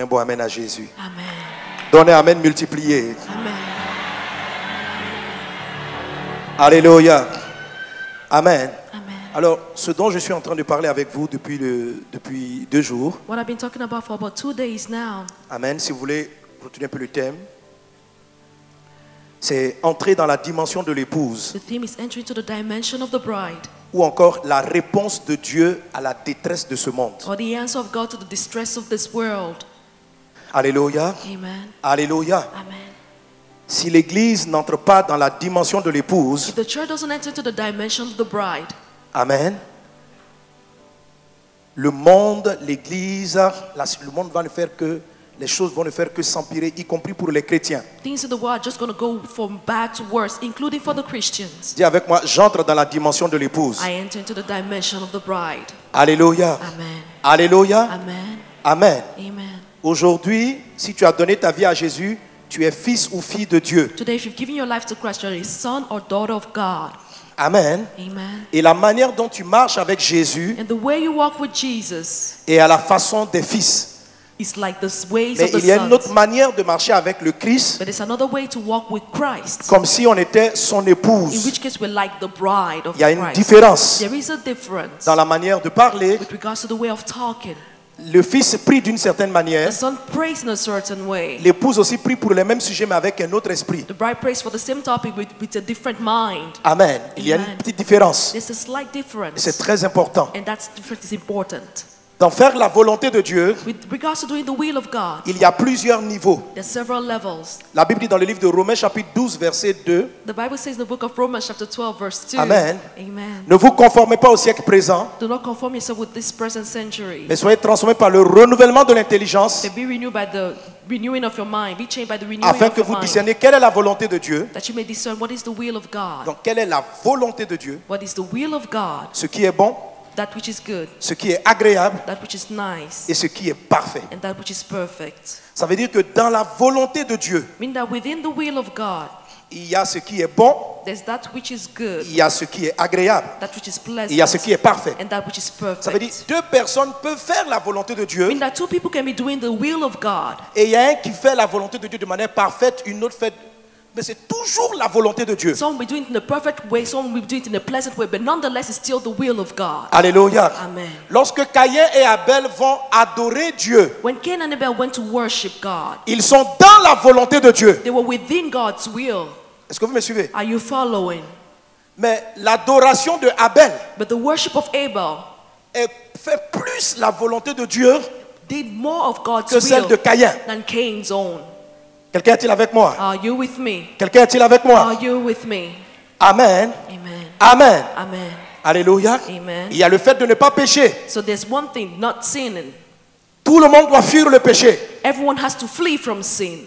bon amen à Jésus. Amen. Donnez amen multiplié. Amen. Alléluia. Amen. Amen. Alors, ce dont je suis en train de parler avec vous depuis 2 jours. What I've been talking about for about 2 days now. Amen. Si vous voulez retenir un peu le thème, c'est entrer dans la dimension de l'épouse. The theme is entering to the dimension of the bride. Ou encore la réponse de Dieu à la détresse de ce monde. Or the answer of God to the distress of this world. Alléluia. Amen. Alléluia. Amen. Si l'église n'entre pas dans la dimension de l'épouse, If the church doesn't enter into the dimension of the bride, amen, le monde, l'église, le monde va ne faire que, les choses vont ne faire que s'empirer, y compris pour les chrétiens. things in the world are just going to go from bad to worse, including for the Christians. Dis avec moi, j'entre dans la dimension de l'épouse. I enter into the dimension of the bride. Alléluia. Amen. Alléluia. Amen. Amen. Amen. Aujourd'hui, si tu as donné ta vie à Jésus, tu es fils ou fille de Dieu. Today, if you've given your life to Christ, you're a son or daughter of God. Amen. Amen. Et la manière dont tu marches avec Jésus And the way you walk with Jesus est à la façon des fils. is like the ways Mais of the il y a une autre sons. manière de marcher avec le Christ, But it's another way to walk with Christ. comme si on était son In épouse. which case, we're like the bride of Il y a une Christ. différence There is a difference dans la manière de parler. with regards to the way of talking. Le fils prie d'une certaine manière. The son prays in a certain way. L'épouse aussi prie pour les mêmes sujets, mais avec un autre esprit. The bride prays for the same topic with a different mind. Amen. Il y a une Amen. petite différence. There's a slight C'est difference. très important. And that difference is important. Dans faire la volonté de Dieu, With regards to doing the will of God, il y a plusieurs niveaux. there's several levels. La Bible dit dans le livre de Romains chapitre 12 verset 2, The Bible says in the book of Romans chapter 12 verse 2. Amen. Amen. ne vous conformez pas au siècle présent, Do not conform yourself with this present century. mais soyez transformés par le renouvellement de l'intelligence, But be renewed by the renewing of your mind. Be changed by the renewing afin of que your vous mind. discerniez quelle est la volonté de Dieu. That you may discern what is the will of God. Donc, quelle est la volonté de Dieu? What is the will of God? Ce qui est bon, That which is good. ce qui est agréable That which is nice. et ce qui est parfait. And that which is perfect. Ça veut dire que dans la volonté de Dieu, Meaning that within the will of God, il y a ce qui est bon, there's that which is good. il y a ce qui est agréable, That which is il y a ce qui est pleasant. parfait. And that which is Ça veut dire perfect. 2 personnes peuvent faire la volonté de Dieu, Meaning that two people can be doing the will of God. et il y a un qui fait la volonté de Dieu de manière parfaite, une autre fait, mais c'est toujours la volonté de Dieu. Some will be doing it in a perfect way, some will be doing it in a pleasant way, but nonetheless it's still the will of God. Alléluia. Amen. Lorsque Caïn et Abel vont adorer Dieu, When Cain and Abel went to worship God, ils sont dans la volonté de Dieu. they were within God's will. Est-ce que vous me suivez? Are you following? Mais l'adoration de Abel But the worship of Abel fait plus la volonté de Dieu did more of God's que celle will de Caïn. than Cain's own. Quelqu'un est-il avec moi? Are you with me? Quelqu'un est-il avec moi? Are you with me? Amen. Amen. Amen. Amen. Alléluia. Amen. Il y a le fait de ne pas pécher. So there's one thing, not sinning. Tout le monde doit fuir le péché. Everyone has to flee from sin.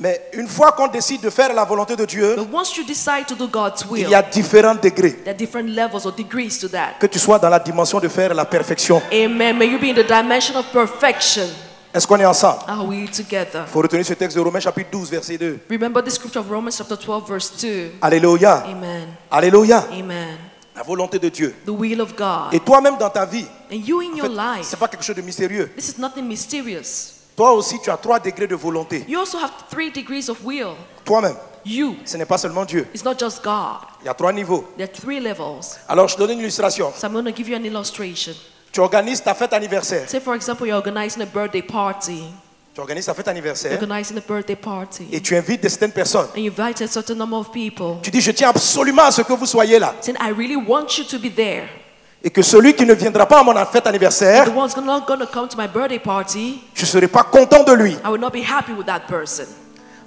Mais une fois qu'on décide de faire la volonté de Dieu, But once you decide to do God's il will, y a différents degrés. there are different levels or degrees to that. Que tu sois dans la dimension de faire la perfection. Amen. May you be in the dimension of perfection. Est-ce qu'on est ensemble? Are we together? Il faut retenir ce texte de Romains chapitre 12 verset 2. Remember the scripture of Romans chapter 12 verse 2. Alléluia. Amen. Alléluia. Amen. La volonté de Dieu. The will of God. Et toi-même dans ta vie, And you in en your fait, life, c'est pas quelque chose de mystérieux. this is nothing mysterious. Toi aussi, tu as 3 degrés de volonté. You also have 3 degrees of will. Toi-même. You. Ce n'est pas seulement Dieu. It's not just God. Il y a 3 niveaux. There are 3 levels. Alors, je te donne une illustration. So I'm going to give you an illustration. Tu organises ta fête anniversaire. Say, for example, you're organizing a birthday party. Tu organises ta fête You're anniversaire organizing a birthday party. et tu invites certaines personnes. And you invite a certain number of people. Tu dis, je tiens absolument à ce que vous soyez là. Saying, I really want you to be there. Et que celui qui ne viendra pas à mon fête anniversaire, The one's not going to come to my birthday party. je ne serai pas content de lui. I will not be happy with that person.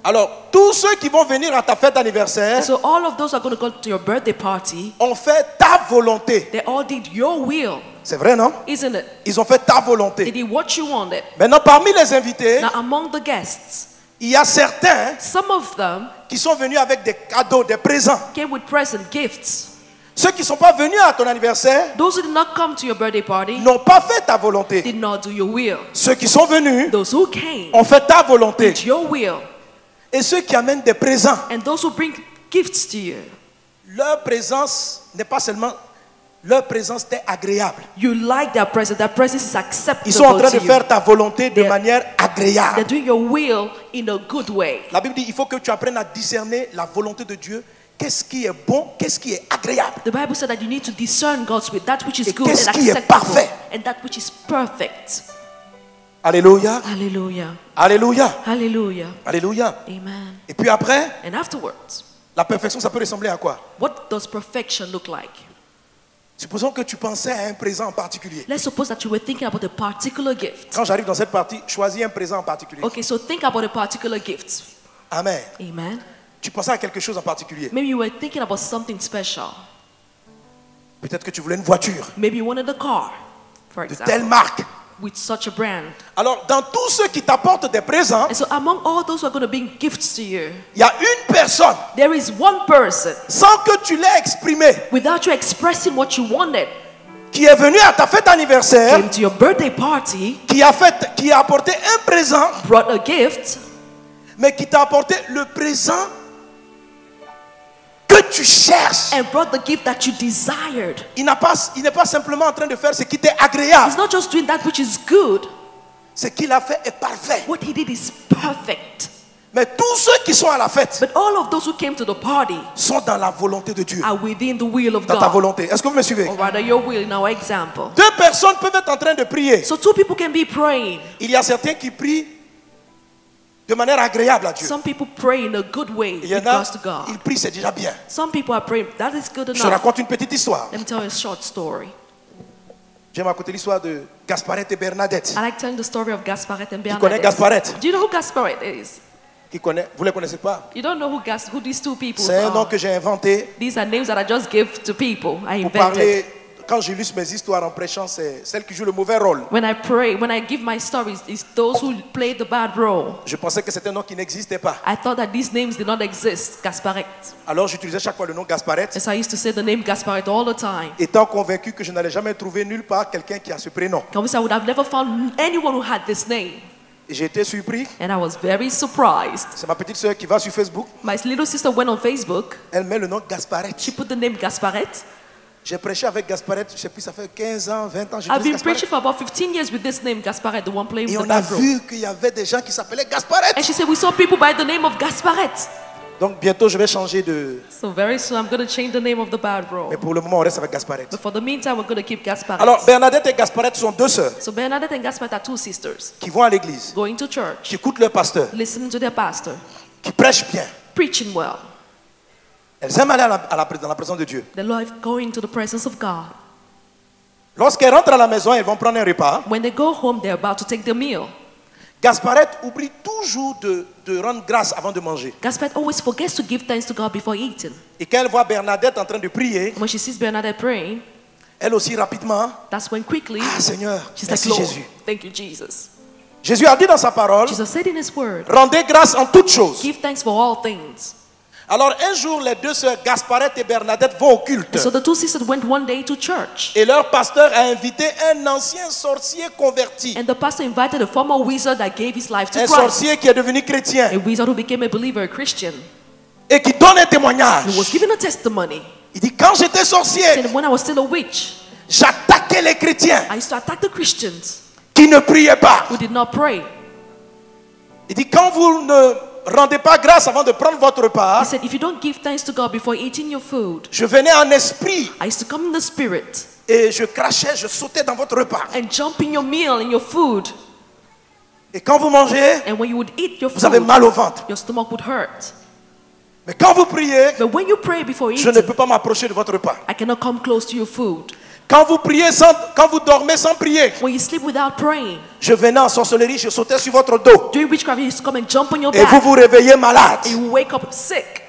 Alors, tous ceux qui vont venir à ta fête anniversaire So all of those are going to go to your birthday party. ont fait ta volonté. They all did your will, C'est vrai, non? isn't it? Ils ont fait ta They volonté. did what you wanted. Maintenant, parmi les invités, Now among the guests, il y a certains some of them qui sont venus avec des cadeaux, des présents. came with present gifts. Ceux qui ne sont pas venus à ton anniversaire Those who did not come to your birthday party n'ont pas fait ta volonté. did not do your will. Ceux qui sont venus Those who came ont fait ta volonté. did your will. Et ceux qui amènent des présents, And those who bring gifts to you, leur présence n'est pas seulement Leur présence t'est agréable. You like their presence. Their presence is acceptable Ils sont en train de to you. faire ta volonté de manière They're agréable. doing your will in a good way. La Bible dit il faut que tu apprennes à discerner la volonté de Dieu. Qu'est-ce qui est bon, qu'est-ce qui est agréable. The Bible said that you need to discern God's will, that which is Et good qu'est-ce and qui est acceptable, parfait. and that which is perfect. Alléluia. Hallelujah. Alléluia. Hallelujah. Alléluia. Amen. Et puis après, And afterwards, la perfection, ça peut ressembler à quoi? what does perfection look like? Supposons que tu pensais à un présent en particulier. Let's suppose that you were thinking about a particular gift. Quand j'arrive dans cette partie, choisis un présent en particulier. Okay, so think about a particular gift. Amen. Amen. Tu pensais à quelque chose en particulier. Maybe you were thinking about something special. Peut-être que tu voulais une voiture Maybe you wanted a car, for de telle example, marque. with such a brand. Alors, dans tous ceux qui t'apportent des présents, And so among all those who are going to bring gifts to you, il y a une personne, there is one person, sans que tu l'aies exprimé, without you expressing what you wanted, qui est venu à ta fête anniversaire, came to your birthday party, qui a apporté un présent, brought a gift, mais qui t'a apporté le présent que tu cherches. and brought the gift that you desired. Il n'est pas simplement en train de faire ce qui t'est agréable. He's not just doing that which is good. Ce qu'il a fait est parfait. What he did is perfect. Mais tous ceux qui sont à la fête But all of those who came to the party sont dans la volonté de Dieu. are within the will of Dans ta God. volonté. Est-ce que vous me suivez? Or rather, your will in our example. Deux personnes peuvent être en train de prier. So two people can be praying. Il y a certains qui prient de manière agréable à Dieu. Some people pray in a good way Il y with en a, regards to God. ils prient, c'est déjà bien. Some people are praying. That is good Je te enough. raconte une petite histoire. Let me tell you a short story. J'aime raconter l'histoire de Gasparette et Bernadette. I like telling the story of Gasparette and Qui connaît Bernadette. Gasparette? Do you know who Gasparette is? Qui connaît? Vous ne les connaissez pas? You don't know who these two people C'est un nom are. que j'ai inventé These are names that I just give to people. I pour invented. parler. Quand j'illustre mes histoires en prêchant, c'est celle qui joue le mauvais rôle. When I pray, when I give my stories, it's those who play the bad role. Je pensais que c'était un nom qui n'existait pas. I thought that these names did not exist, Gasparette. Alors j'utilisais chaque fois le nom Gasparette, And so I used to say the name Gasparette all the time. étant convaincu que je n'allais jamais trouver nulle part quelqu'un qui a ce prénom. Obviously, I would have never found anyone who had this name. Et j'ai été surpris. And I was very surprised. C'est ma petite soeur qui va sur Facebook. My little sister went on Facebook. Elle met le nom Gasparette. She put the name Gasparette. J'ai prêché avec Gasparette, je sais plus, ça fait 15 ans, 20 ans. I've been Gasparette. preaching for about 15 years with this name, Gasparette, the one playing Et with the on a bad role. vu qu'il y avait des gens qui s'appelaient Gasparette. And she said, we saw people by the name of Gasparette. Donc bientôt je vais changer de... So very soon I'm going to change the name of the bad role. Mais pour le moment on reste avec Gasparette. But for the meantime, we're going to keep Gasparette. Alors Bernadette et Gasparette sont deux sœurs So Bernadette and Gasparette are two sisters qui vont à l'église, going to church, qui écoutent leur pasteur, listening to their pastor, qui prêchent bien. preaching well. Elles aiment aller dans la présence de Dieu. They love going to the presence of God. Lorsqu'elles rentrent à la maison, elles vont prendre un repas. When they go home, they're about to take their meal. Gasparette oublie toujours de rendre grâce avant de manger. Gasparette always forgets to give thanks to God before eating. Et quand elle voit Bernadette en train de prier, When she sees Bernadette praying, elle aussi rapidement, that's when quickly ah Seigneur, she's merci like, Lord, Jésus. thank you, Jesus. Jésus a dit dans sa parole, Jesus said in his word, rendez grâce en toutes choses. give thanks for all things. Alors un jour, les deux sœurs Gasparette et Bernadette vont au culte. So the two sisters went one day to church. Et leur pasteur a invité un ancien sorcier converti. And the pastor invited a former wizard that gave his life to Un Christ. sorcier qui est devenu chrétien A wizard who became a believer, a Christian. et qui donne un témoignage. He was given a testimony. Il dit, quand j'étais sorcier, Said, when I was still a witch, j'attaquais les chrétiens I used to attack the Christians qui ne priaient pas. who did not pray. Il dit, quand vous ne rendez pas grâce avant de prendre votre He repas, said, if you don't give thanks to God before eating your food, je venais en esprit I used to come in the spirit et je crachais, je sautais dans votre repas. and jump in your meal, in your food. Et quand vous mangez, And when you would eat your vous avez food, mal au ventre. your stomach would hurt. Mais quand vous priez, But when you pray before je ne eating, peux pas m'approcher de votre repas. I cannot come close to your food. Quand vous dormez sans prier, When you sleep without praying, je venais en sorcellerie, je sautais sur votre dos. during witchcraft, you used to come and jump on your Et vous back. vous réveillez malade. And you wake up sick.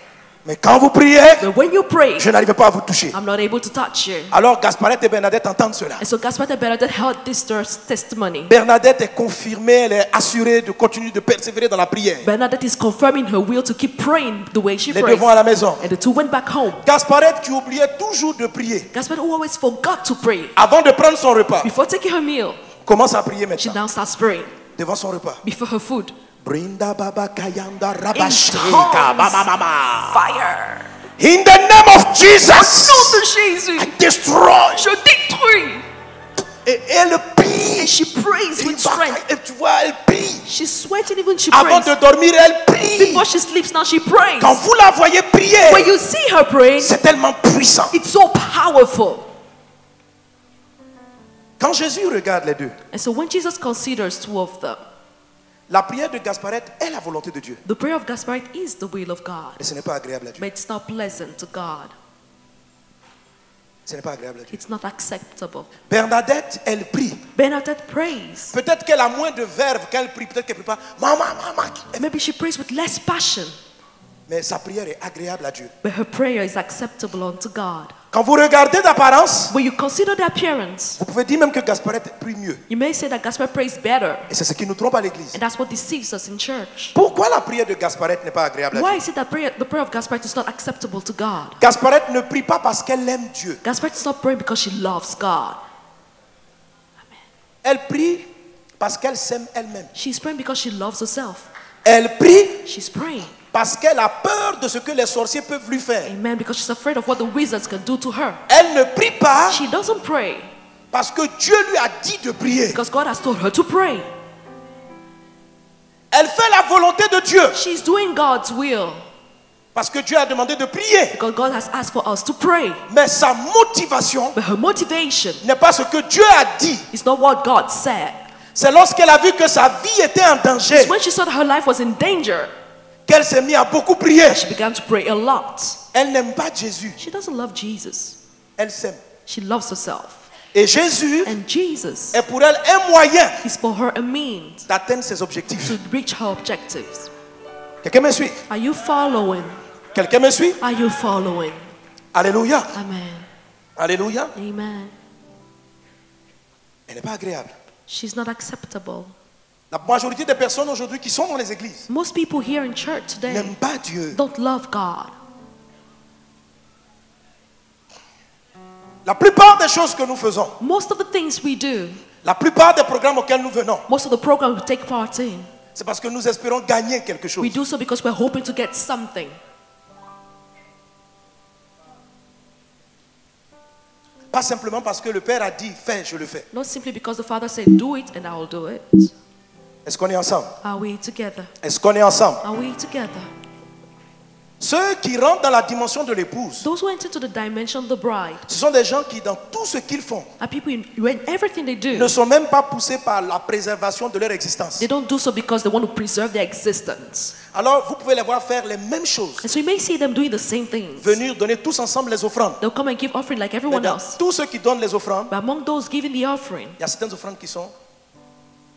Mais quand vous priez, But when you pray, je n'arrivais pas à vous toucher. I'm not able to touch you. Alors Gasparette et Bernadette entendent cela. And so Gasparette and Bernadette heard this testimony. Bernadette est confirmée, elle est assurée de continuer de persévérer dans la prière. Bernadette is confirming her will to keep praying the way she Les deux prays. vont à la maison. And the two went back home. Gasparette qui oubliait toujours de prier Gasparette always forgot to pray. avant de prendre son repas, Before taking her meal, commence à prier she maintenant now starts praying devant son repas. before her food. Brinda baba kayanda In rabashika tongues, baba mama. fire. In the name of Nom Jesus. de Jésus. I destroy. Je détruis. Et elle prie. And she prays with strength. Et tu vois, elle prie. She's sweating even she Avant prays. de dormir, elle prie. Before she sleeps now, she prays. Quand vous la voyez prier, When you see her praying, c'est tellement puissant. it's so powerful. Quand Jésus regarde les deux, And so when Jesus considers two of them, la prière de Gasparet est la volonté de Dieu. the prayer of Gasparet is the will of God. Mais ce n'est pas agréable à Dieu. But it's not pleasant to God. Ce n'est pas agréable à Dieu. It's not acceptable. Bernadette, elle prie. Bernadette prays. Peut-être qu'elle a moins de verve quand elle prie. Peut-être qu'elle ne prie pas. Maman, maman. Maybe she prays with less passion. Mais sa prière est agréable à Dieu. But her prayer is acceptable unto God. Quand vous regardez d'apparence, When you consider the appearance, vous pouvez dire même que Gasparet prie mieux. you may say that Gaspard prays better. Et c'est ce qui nous trompe à l'église. And that's what deceives us in church. Pourquoi la prière de Gasparet n'est pas agréable à Why Dieu? is it that the prayer of Gaspard is not acceptable to God? Gasparet ne prie pas parce qu'elle aime Dieu. Gaspard is not praying because she loves God. Elle prie parce qu'elle s'aime elle-même. She's praying because she loves herself. Elle prie She's praying, parce qu'elle a peur de ce que les sorciers peuvent lui faire. amen, because she's afraid of what the wizards can do to her. Elle ne prie pas She doesn't pray parce que Dieu lui a dit de prier. because God has told her to pray. Elle fait la volonté de Dieu She's doing God's will parce que Dieu a demandé de prier. because God has asked for us to pray. Mais sa motivation But her motivation n'est pas ce que Dieu a dit. is not what God said. C'est lorsqu'elle a vu que sa vie était en danger It's when she saw that her life was in danger, qu'elle s'est mise à beaucoup prier. she began to pray a lot. Elle n'aime pas Jésus. She doesn't love Jesus. Elle s'aime. She loves herself. Et Jésus And Jesus est pour elle un moyen is for her a means d'atteindre ses objectifs. to reach her objectives. Quelqu'un me suit? Are you following? Quelqu'un me suit? Are you following? Alléluia. Amen. Alléluia. Amen. Elle n'est pas agréable. She's not acceptable. La majorité des personnes aujourd'hui qui sont dans les églises Most people here in church today n'aiment pas Dieu. don't love God. La plupart des choses que nous faisons, Most of the things we do, la plupart des programmes auxquels nous venons, most of the programs we take part in, c'est parce que nous espérons gagner quelque chose. we do so because we're hoping to get something. Pas simplement parce que le Père a dit, fais, je le fais. Not simply because the Father said, do it and I will do it. Est-ce qu'on est ensemble? Are we together? Est-ce qu'on est ensemble? Are we together? Ceux qui rentrent dans la dimension de l'épouse, Those who enter to the dimension of the bride ce sont des gens qui, dans tout ce qu'ils font, are people in everything they ne do. sont même pas poussés par la préservation de leur existence. They don't do so because they want to preserve their existence. Alors, vous pouvez les voir faire les mêmes choses. And so you may see them doing the same things. Venir donner tous ensemble les offrandes. They'll come and give offering like Mais everyone dans else. tous ceux qui donnent les offrandes, But among those giving the offering, il y a certaines offrandes qui sont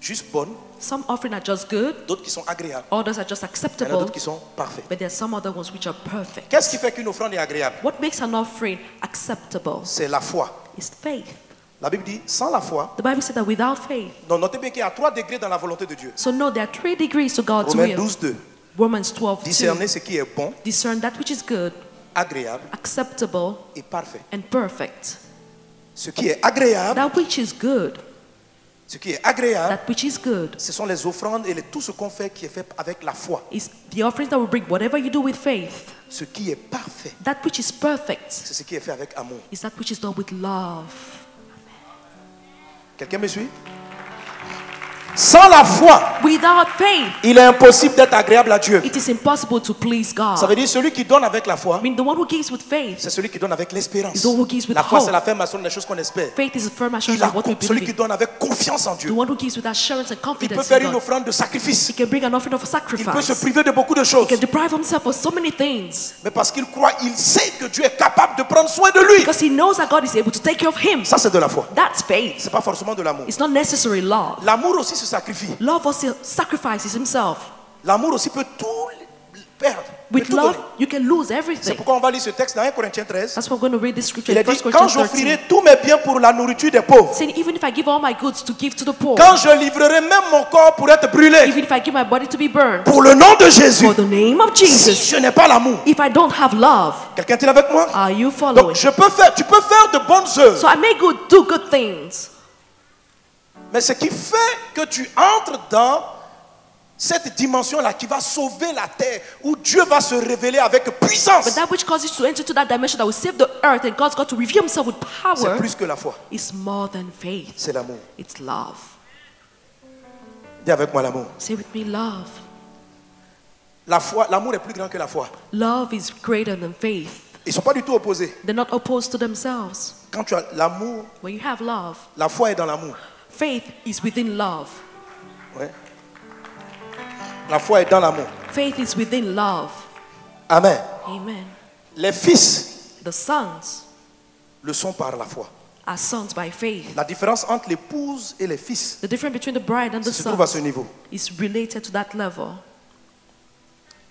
juste bonnes, some offering are just good, d'autres qui sont agréables, others are just il y en a acceptable, d'autres qui sont parfaites. but there are some other ones which are perfect. Qu'est-ce qui fait qu'une offrande est agréable? What makes an offering acceptable C'est la foi. is faith. La Bible dit, sans la foi, The Bible said that without faith, donc notez bien qu'il y a 3 degrés dans la volonté de Dieu. so no, there are 3 degrees to God's Romains will. 12, 2. Romans 12, 2. Discerner ce qui est bon, Discern that which is good, agréable acceptable, et parfait. and perfect. Ce qui est agréable, That which is good, ce qui est agréable, that which is good, ce sont les offrandes et tout ce qu'on fait qui est fait avec la foi. is the offerings that will bring whatever you do with faith. Ce qui est parfait, That which is perfect c'est ce qui est fait avec amour. is that which is done with love. Quelqu'un me suit? Sans la foi, Without faith, il est impossible d'être agréable à Dieu. it is impossible to please Ça God. veut dire celui qui donne avec la foi, I mean, the one who gives with faith, c'est celui qui donne avec l'espérance. is the one who gives with La foi, hope. c'est l'affirmation des choses qu'on espère. Faith is a firm Et assurance of what we celui qui believe in. donne avec confiance en The Dieu. one who gives with assurance and Il peut confidence faire in une God. offrande de sacrifice. He can bring an offering of Il peut se sacrifice. priver de beaucoup de choses. He can deprive himself of so many things Mais parce qu'il croit, il sait que Dieu est capable de prendre soin de lui. because he knows that God is able to take care of him. Ça, c'est de la foi. That's faith. C'est pas forcément de l'amour. It's not necessarily love. L'amour aussi se sacrifie. Love also sacrifices himself. L'amour aussi peut tout perdre. peut With tout love, donner. you can lose C'est everything. pourquoi on va lire ce texte dans 1 Corinthiens 13. That's why we're going to read this scripture Il in a dit, 1 quand Corinthians 13. j'offrirai tous mes biens pour la nourriture des pauvres, Saying, even if I give all my goods to give to the poor, quand je livrerai même mon corps pour être brûlé, even if I give my body to be burned, pour le nom de Jésus, for the name of si Jesus, je n'ai pas l'amour, if I don't have love, quelqu'un est avec moi? are you Donc following? tu peux faire de bonnes œuvres, So I may do good things. mais ce qui fait que tu entres dans Cette dimension-là qui va sauver la terre, où Dieu va se révéler avec puissance, But that which causes you to enter into that dimension that will save the earth and God's got to reveal himself with c'est power plus que la foi. is more than faith. C'est l'amour. It's love. Dis avec moi l'amour. Say with me, love. La foi, l'amour est plus grand que la foi. Love is greater than faith. Ils ne sont pas du tout opposés. They're not opposed to themselves. Quand tu as l'amour, When you have love, la foi est dans l'amour. faith is within love. Ouais. La foi est dans l'amour. Faith is within love. Amen. Amen. Les fils The sons le sont par la foi. are sons by faith. La différence entre l'épouse et les fils The difference between the bride and the se trouve à ce son niveau. is related to that level.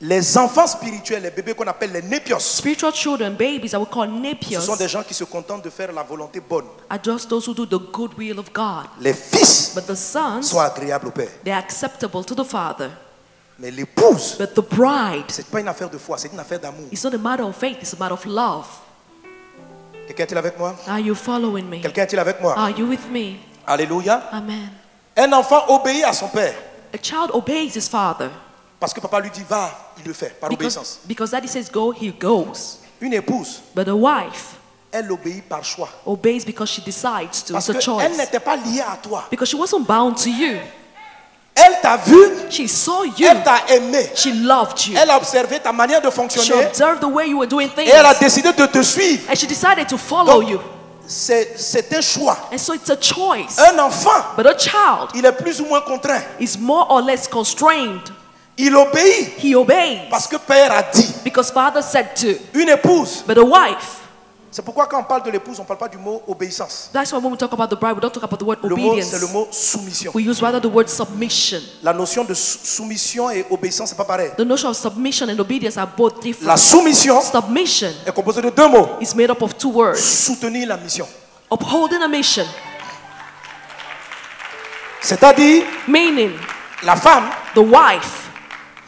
Les enfants spirituels, les bébés qu'on appelle les népios, Spiritual children, babies, that we call ce sont nepios, des gens qui se contentent de faire la volonté bonne. are just those who do the good will of God. Les fils But the sons, sont agréables au Père. they are acceptable to the Father. Mais l'épouse, But the bride, ce n'est pas une affaire de foi, c'est une affaire d'amour. it's not a matter of faith, it's a matter of love. Quelqu'un est-il avec moi? Are you following me? Quelqu'un est-il avec moi? Are you with me? Alléluia. Amen. Un enfant obéit à son père. A child obeys his father Parce que papa lui dit va, il le fait, par obéissance. because daddy says go, he goes. Une épouse, But a wife elle obéit par choix. obeys because she decides to. Parce It's a qu'elle choice. n'était pas liée à toi. Because she wasn't bound to you. Elle t'a vu, She saw you. elle t'a aimé. She loved you. Elle a observé ta manière de She fonctionner observed the way you were doing et things. elle a décidé de te suivre. And she decided to follow Donc, you. c'est un choix. And so it's a choice. Un enfant, But a child il est plus ou moins contraint. is more or less constrained. Il obéit He obeys parce que père a dit. because father said to. Une épouse, But a wife, c'est pourquoi quand on parle de l'épouse, on ne parle pas du mot obéissance. that's why when we talk about the bride, we don't talk about the word Le mot, obedience. c'est le mot soumission. We use rather the word submission. La notion de soumission et obéissance, c'est pas pareil. The notion of submission and obedience are both different. La soumission Submission est composée de deux mots. is made up of two words. Soutenir la mission. Upholding a mission, C'est-à-dire, meaning la femme, the wife,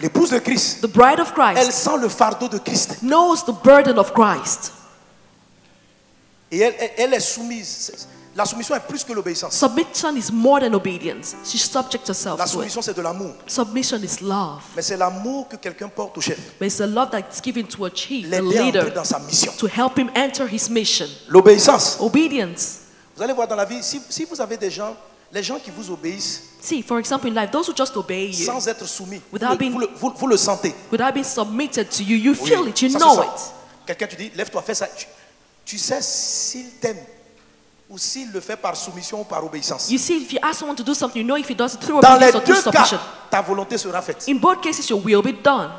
l'épouse de Christ, the bride of elle Christ, sent le fardeau de Christ. knows the burden of Christ. Et elle est soumise. La soumission est plus que l'obéissance. Submission is more than obedience. She subjects herself La to it. soumission, c'est de l'amour. Submission is love. Mais c'est l'amour que quelqu'un porte au chef. But it's a love that's given to a chief, a L'aider à entrer leader, dans sa mission. to help him enter his mission. L'obéissance. Obedience. Vous allez voir dans la vie, si vous avez des gens, les gens qui vous obéissent See, for example, in life, those who just obey you, sans être soumis, Without being- vous le sentez. without being submitted to you, you Oui, feel it, you ça se know sent. it. Quelqu'un te dit, lève-toi, fais ça. Tu sais s'il t'aime ou s'il le fait par soumission ou par obéissance. You see, if you ask someone to do something, you know if he does it through Dans les obedience or through deux cas, submission. ta volonté sera faite. In both cases, your will be done.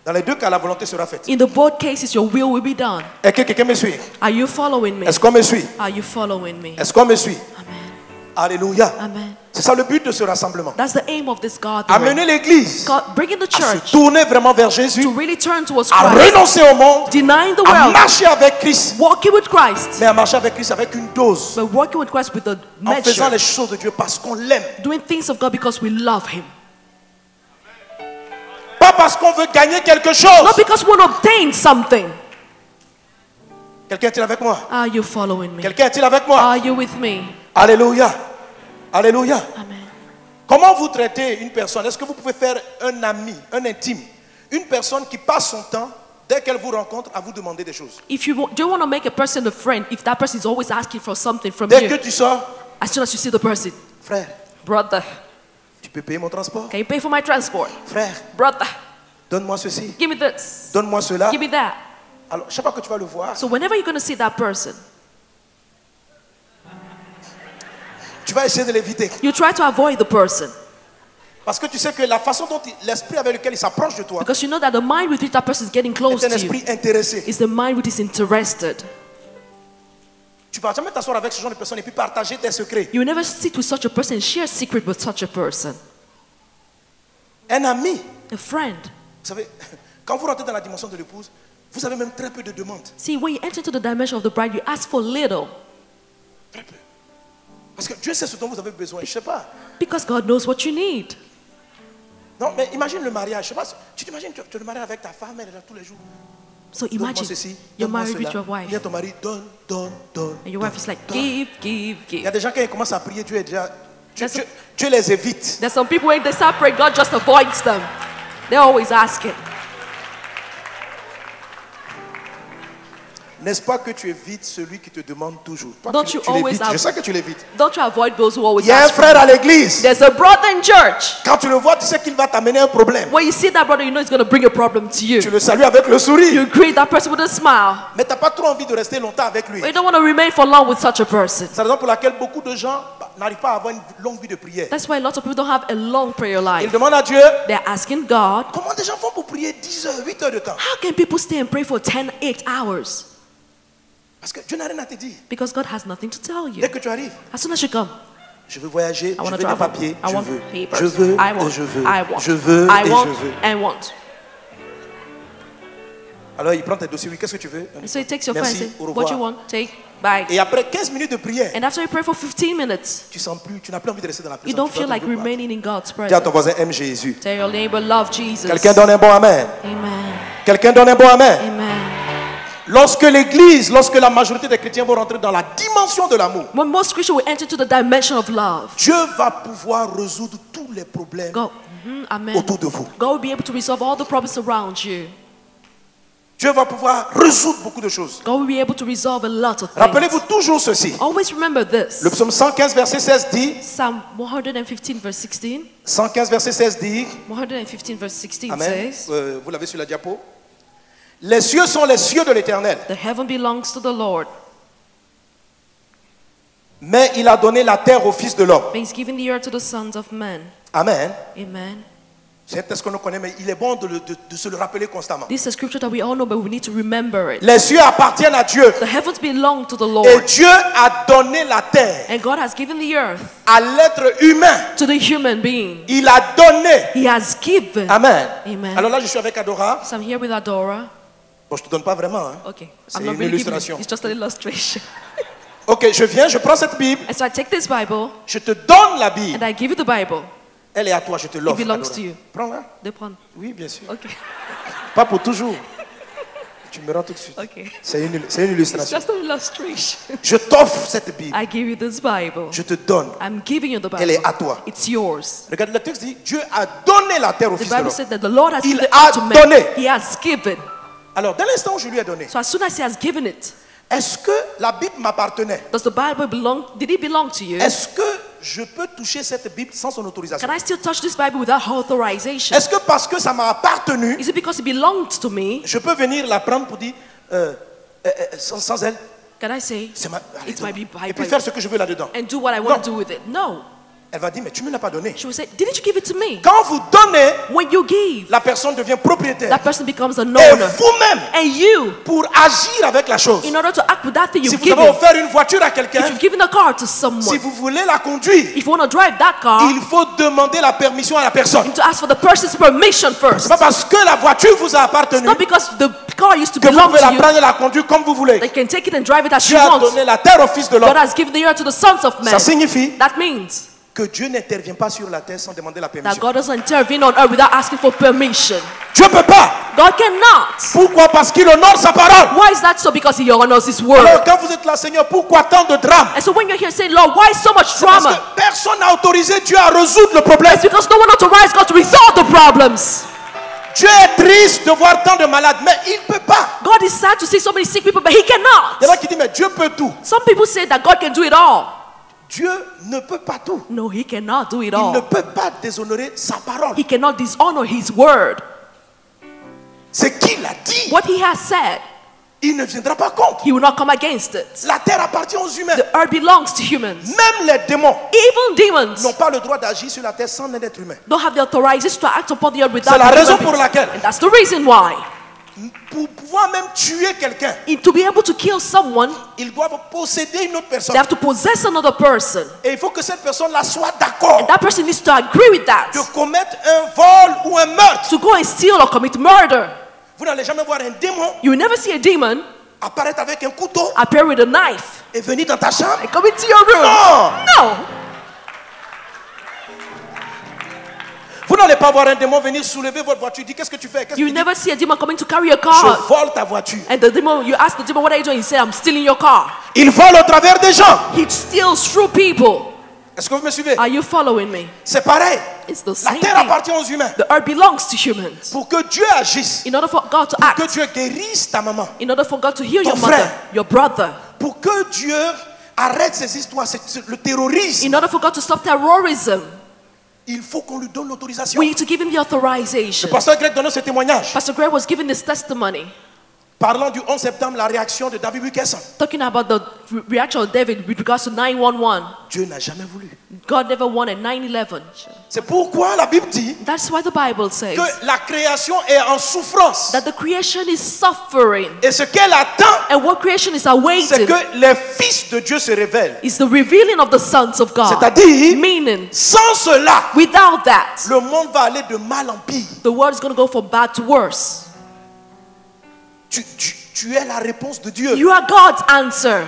Dans les deux cas, la volonté sera faite. In the both cases, your will be done. Est-ce que quelqu'un me suit? Are you following me? Est-ce qu'on me suit? Are you following me? Est-ce qu'on me suit? Amen. Alléluia. Amen. C'est ça le but de ce rassemblement. That's the aim of this gathering. Amener l'église Bringing the à se church tourner vraiment vers Jésus, to really turn towards à Christ, renoncer au monde, denying the à world, marcher avec Christ, walking with Christ, mais à marcher avec Christ avec une dose, but walking with Christ with a en faisant measure, les choses de Dieu parce qu'on l'aime. doing things of God because we love Him, Pas parce qu'on veut gagner quelque not chose. because we want to obtain something. Quelqu'un est-il avec moi? Are you following me? Quelqu'un est-il avec moi? Are you with me? Alléluia. Alléluia. Amen. Comment vous traitez une personne? Est-ce que vous pouvez faire un ami, un intime, une personne qui passe son temps, dès qu'elle vous rencontre, à vous demander des choses? If you do you want to make a person a friend, if that person is always asking for something from Dès que you, tu sors, as soon as you see the person, frère, brother, tu peux payer mon transport? can you pay for my transport? Frère, Brother, donne-moi ceci, give me this, donne-moi cela. give me that. Alors, chaque fois que tu vas le voir, So whenever you're going to see that person, tu vas essayer de l'éviter. you try to avoid the person Parce que tu sais que la façon dont l'esprit avec lequel il s'approche de toi because you know that the mind with which that person is getting close est un to you esprit intéressé. is the mind which is interested. Tu ne vas jamais t'asseoir avec ce genre de personne et puis partager tes secrets. You will never sit with such a person and share a secret with such a person. Un ami, A friend. vous savez, quand vous rentrez dans la dimension de l'épouse, vous avez même très peu de demandes. See, when you enter into the dimension of the bride, you ask for little Très peu. Parce que Dieu sait ce dont vous avez besoin. Je ne sais pas. because God knows what you need. Non, mais imagine le mariage. Je sais pas. Tu t'imagines, tu te maries avec ta femme, elle est là tous les jours. So Donne-moi imagine ceci, you're donne-moi married with cela. your wife Viens ton mari, donne, donne, donne. and your wife is like, donne. give, give, Il y a give. des gens qui commencent à prier, Dieu est déjà Dieu les évite. There's some people when they start praying, God just avoids them. They're always asking. N'est-ce pas que tu évites celui qui te demande toujours? Toi, Don't tu you always l'évites. Je sais que tu l'évites. Don't you avoid those who always Il y a un ask? frère à l'église. There's a brother in church. Quand tu le vois, tu sais qu'il va t'amener un problème. When you see that brother, you know it's going to bring a problem to you. Tu le salues avec le sourire. You greet that person with a smile. Mais tu n'as pas trop envie de rester longtemps avec lui. But you don't want to remain for long with such a person. C'est la raison pour laquelle beaucoup de gens n'arrivent pas à avoir une longue vie de prière. That's why a lot of people don't have a long prayer life. Ils demandent à Dieu, They're asking God, comment des gens font pour prier 10 heures, 8 heures de temps? how can people stay and pray for 8 hours? Parce que Dieu n'a rien à te dire. Because God has nothing to tell you. Dès que tu arrives, As soon as you come, je veux voyager, I je want veux to des travel. papiers, I je want veux, papers. je veux, I want. et je veux, I want. je veux, I et want je veux. and want. Alors il prend tes dossiers, oui, qu'est-ce que tu veux? So he takes your phone and Merci, says, au what you revoir. want, take, bye. Et après 15 minutes de prière, And after you pray for 15 minutes, tu n'as plus envie de rester dans la you présence. don't Tu dois feel te like revoir. remaining in God's Dis à ton presence. voisin, aime Jésus. Tell your neighbor, love Jesus. Quelqu'un donne un bon amen. Amen. Quelqu'un donne un bon amen. Amen. Lorsque l'église, lorsque la majorité des chrétiens vont rentrer dans la dimension de l'amour, When most Christians will enter to the dimension of love, Dieu va pouvoir résoudre tous les problèmes God, amen. autour de vous. God will be able to resolve all the problems around you. Dieu va pouvoir résoudre beaucoup de choses. God will be able to resolve a lot of things. Rappelez-vous toujours ceci. Always remember this. Le psaume 115, verset 16 dit, Psalm 115 verse 16. 115, verset 16 dit, 115 verse 16 Amen, says, vous l'avez sur la diapo. Les cieux sont les cieux de l'Éternel, the heaven belongs to the Lord, mais il a donné la terre au Fils de l'homme. but he's given the earth to the sons of men. Amen. Amen. C'est un texte qu'on connaît, mais il est bon de se le rappeler constamment. This is a scripture that we all know, but we need to remember it. Les cieux appartiennent à Dieu. The heavens belong to the Et Lord, Dieu a donné la terre and God has given the earth à l'être humain. to the human being. Il a donné. He has given. Amen. Amen. Alors là, je suis avec Adora. So I'm here with Adora. Bon, je ne te donne pas vraiment. Hein. Okay. C'est I'm not une really giving illustration. it. It's just an illustration. Ok, je viens, je prends cette Bible. And so I take this Bible Je te donne la Bible. and I give you the Bible. Elle est à toi, je te l'offre. It belongs Adora. to you. Prends-la. Depend. Oui, bien sûr. Okay. Pas pour toujours. Tu me rends tout de suite. Okay. C'est une It's illustration. just an illustration. Je t'offre cette Bible. I give you this Bible. Je te donne. I'm giving you the Elle est Bible. à toi. It's yours. Regarde, le texte dit, Dieu a donné la terre au The Fils de Bible l'homme. said that the Lord has Il given it a to man. donné. He has given. Alors, dès l'instant où je lui ai donné, So as soon as he has given it, est-ce que la Bible m'appartenait? does the Bible belong? Did it belong to you? Est-ce que je peux toucher cette Bible sans son autorisation? Can I still touch this Bible without authorization? Est-ce que parce que ça m'a appartenu, Is it because it belonged to me? je peux venir la prendre pour dire, sans elle, Can I say c'est ma... Allez, it's my donne-moi. Bible Et puis faire ce que je veux là-dedans. and do what I want Non. to do with it? No. Elle va dire, mais tu ne me l'as pas donné. She will say, didn't you give it to me? Quand vous donnez, When you give, la personne devient propriétaire. that person becomes an Et owner. vous-même, And you, pour agir avec la chose, in order to act with that thing si you've vous given, avez offert une voiture à quelqu'un, if you've given a car to si someone, vous voulez la conduire, if you want to drive that car, il faut demander la permission à la personne. you need to ask for the person's permission first. C'est pas parce que la voiture vous a It's appartenu not because the car used to que vous belong pouvez to la you prendre et la conduire comme vous voulez. that you can take it and drive it as Dieu you a want. donné la terre au Fils de God l'homme. has given the earth to the sons of Ça men. signifie That means que Dieu n'intervient pas sur la terre sans demander la that permission. God doesn't intervene on earth without asking for permission. Dieu ne peut pas. God cannot. Pourquoi? Parce qu'il honore sa parole. Why is that so? Because He honors His Alors word. quand vous êtes là, Seigneur, pourquoi tant de drame? And so when you're here saying, Lord, why so much Parce drama? que personne n'a autorisé Dieu à résoudre le problème. It's because no one authorized God to resolve the problems. Dieu est triste de voir tant de malades, mais il ne peut pas. God is sad to see so many sick people, but He Il y en a cannot. qui disent, mais Dieu peut tout. Some people say that God can do it all. Dieu ne peut pas tout. No, He cannot do it Il ne all. peut pas déshonorer sa parole. He cannot dishonor His word. C'est qu'il a dit. What He has said, Il ne viendra pas contre. He will not come against it. La terre appartient aux humains. The earth belongs to humans. Même les démons Even demons n'ont pas le droit d'agir sur la terre sans un être humain. don't have the authorization to act upon the earth without C'est la a human raison being. pour laquelle- And that's the reason why. Pour pouvoir même tuer quelqu'un, To be able to kill someone, ils doivent posséder une autre personne. they have to possess another person. Et il faut que cette personne-là soit d'accord That person needs to agree with that. de commettre un vol ou un meurtre. To go and steal or commit murder. Vous n'allez jamais voir un démon You will never see a demon apparaître avec un couteau appear with a knife et venir dans ta chambre. and come into your room. Non! No. Vous n'allez pas voir un démon venir soulever votre voiture. Dis, qu'est-ce que tu fais? Qu'est-ce que You tu dis? never see a demon coming to carry a Je car. vole ta voiture. And the demon, you ask the demon, what are you doing? He said, I'm stealing your car. Il vole au travers des gens. He steals through people. Est-ce que vous me suivez? Are you following me? C'est pareil. It's the La same terre thing. appartient aux humains. The earth belongs to humans. Pour que Dieu agisse, In order for God to que act, Dieu guérisse ta maman, in order for God to heal Ton your mother, frère. your brother, pour que Dieu arrête ces histoires, le terrorisme, in order for God to stop terrorism, il faut qu'on lui donne l'autorisation. we need to give him the Le authorization. pasteur Greg donnait ce témoignage, Pastor Greg was giving this testimony, parlant du 11 septembre, la réaction de David Wilkerson. talking about the reaction of David with regards to 911. Dieu n'a jamais voulu. God never wanted 9/11. C'est pourquoi la Bible dit That's why the Bible says que la création est en souffrance. that the creation is suffering. Et ce qu'elle attend, And what creation is c'est awaiting que les fils de Dieu se révèlent. is the revealing of the sons of God. C'est-à-dire, Meaning, sans cela, without that, le monde va aller de mal en pire. the world is going to go from bad to worse. Tu es la réponse de Dieu. You are God's answer.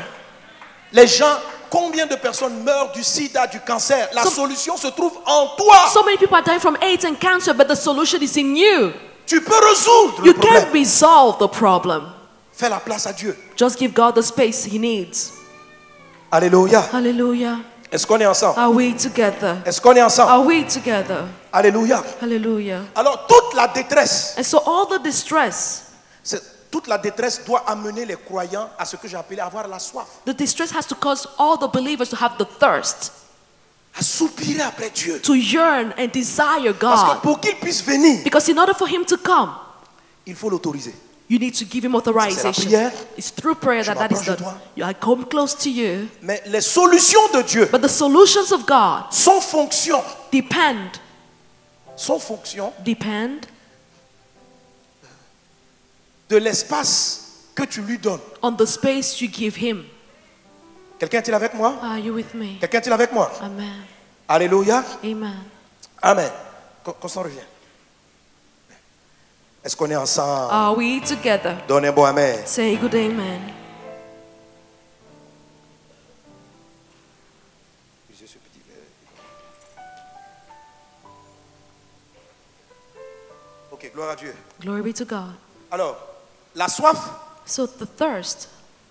Les gens, combien de personnes meurent du sida, du cancer? La solution se trouve en toi. So many people are dying from AIDS and cancer, but the solution is in you. Tu peux résoudre You le problème. can't resolve the problem. Fais la place à Dieu. Just give God the space he needs. Alléluia. Hallelujah. Est-ce qu'on est ensemble? Are we together? Est-ce qu'on est ensemble? Are we together? Alléluia. Hallelujah. Alors toute la détresse, And so all the distress, toute la détresse doit amener les croyants à ce que j'ai appelé avoir la soif, the distress has to cause all the believers to have the thirst, à soupirer après Dieu. to yearn and desire Parce que God. pour qu'il puisse venir, Because in order for him to come, il faut l'autoriser. you need to give him authorization. prière. It's through prayer that that is m'approche de done. toi. I come close to you. Mais les solutions de Dieu, But the solutions of God sont fonction depend de l'espace que tu lui donnes. on the space you give him. Quelqu'un est-il avec moi? Are you with me? Quelqu'un est-il avec moi? Amen. Alléluia. Amen. Amen. Qu'on s'en revient. Est-ce qu'on est ensemble? Are we together? Donnez un bon amen. Say good amen. Ok, gloire à Dieu. Glory be to God. Alors, la soif, So the thirst,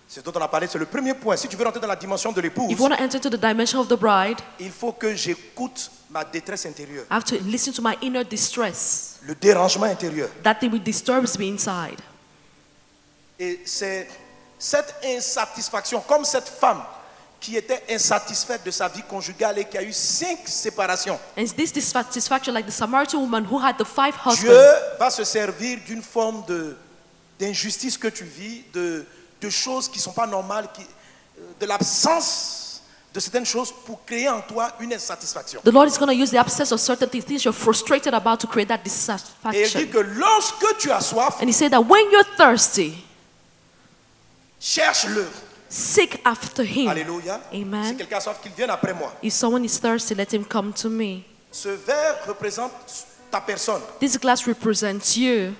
c'est dont on a parlé, c'est le premier point. Si tu veux rentrer dans la dimension de l'épouse, if you want to enter into the dimension of the bride, il faut que j'écoute ma détresse intérieure, I have to listen to my inner distress. le dérangement intérieur. That thing which disturbs me inside. Et c'est cette insatisfaction, comme cette femme qui était insatisfaite de sa vie conjugale et qui a eu 5 séparations. And it's this dissatisfaction, like the Samaritan woman who had the 5 Dieu husbands. va se servir d'une forme d'injustice que tu vis, de choses qui ne sont pas normales, de l'absence de certaines choses pour créer en toi une insatisfaction. The Lord is going to use the absence of certain things you're frustrated about to create that Et il dit dissatisfaction. que lorsque tu as soif, And he said that when you're thirsty, cherche-le. seek after him. Alléluia. Amen. Si quelqu'un a soif, qu'il vienne après moi. If someone is thirsty, let him come to me. Ce verre représente ta personne. This glass represents you.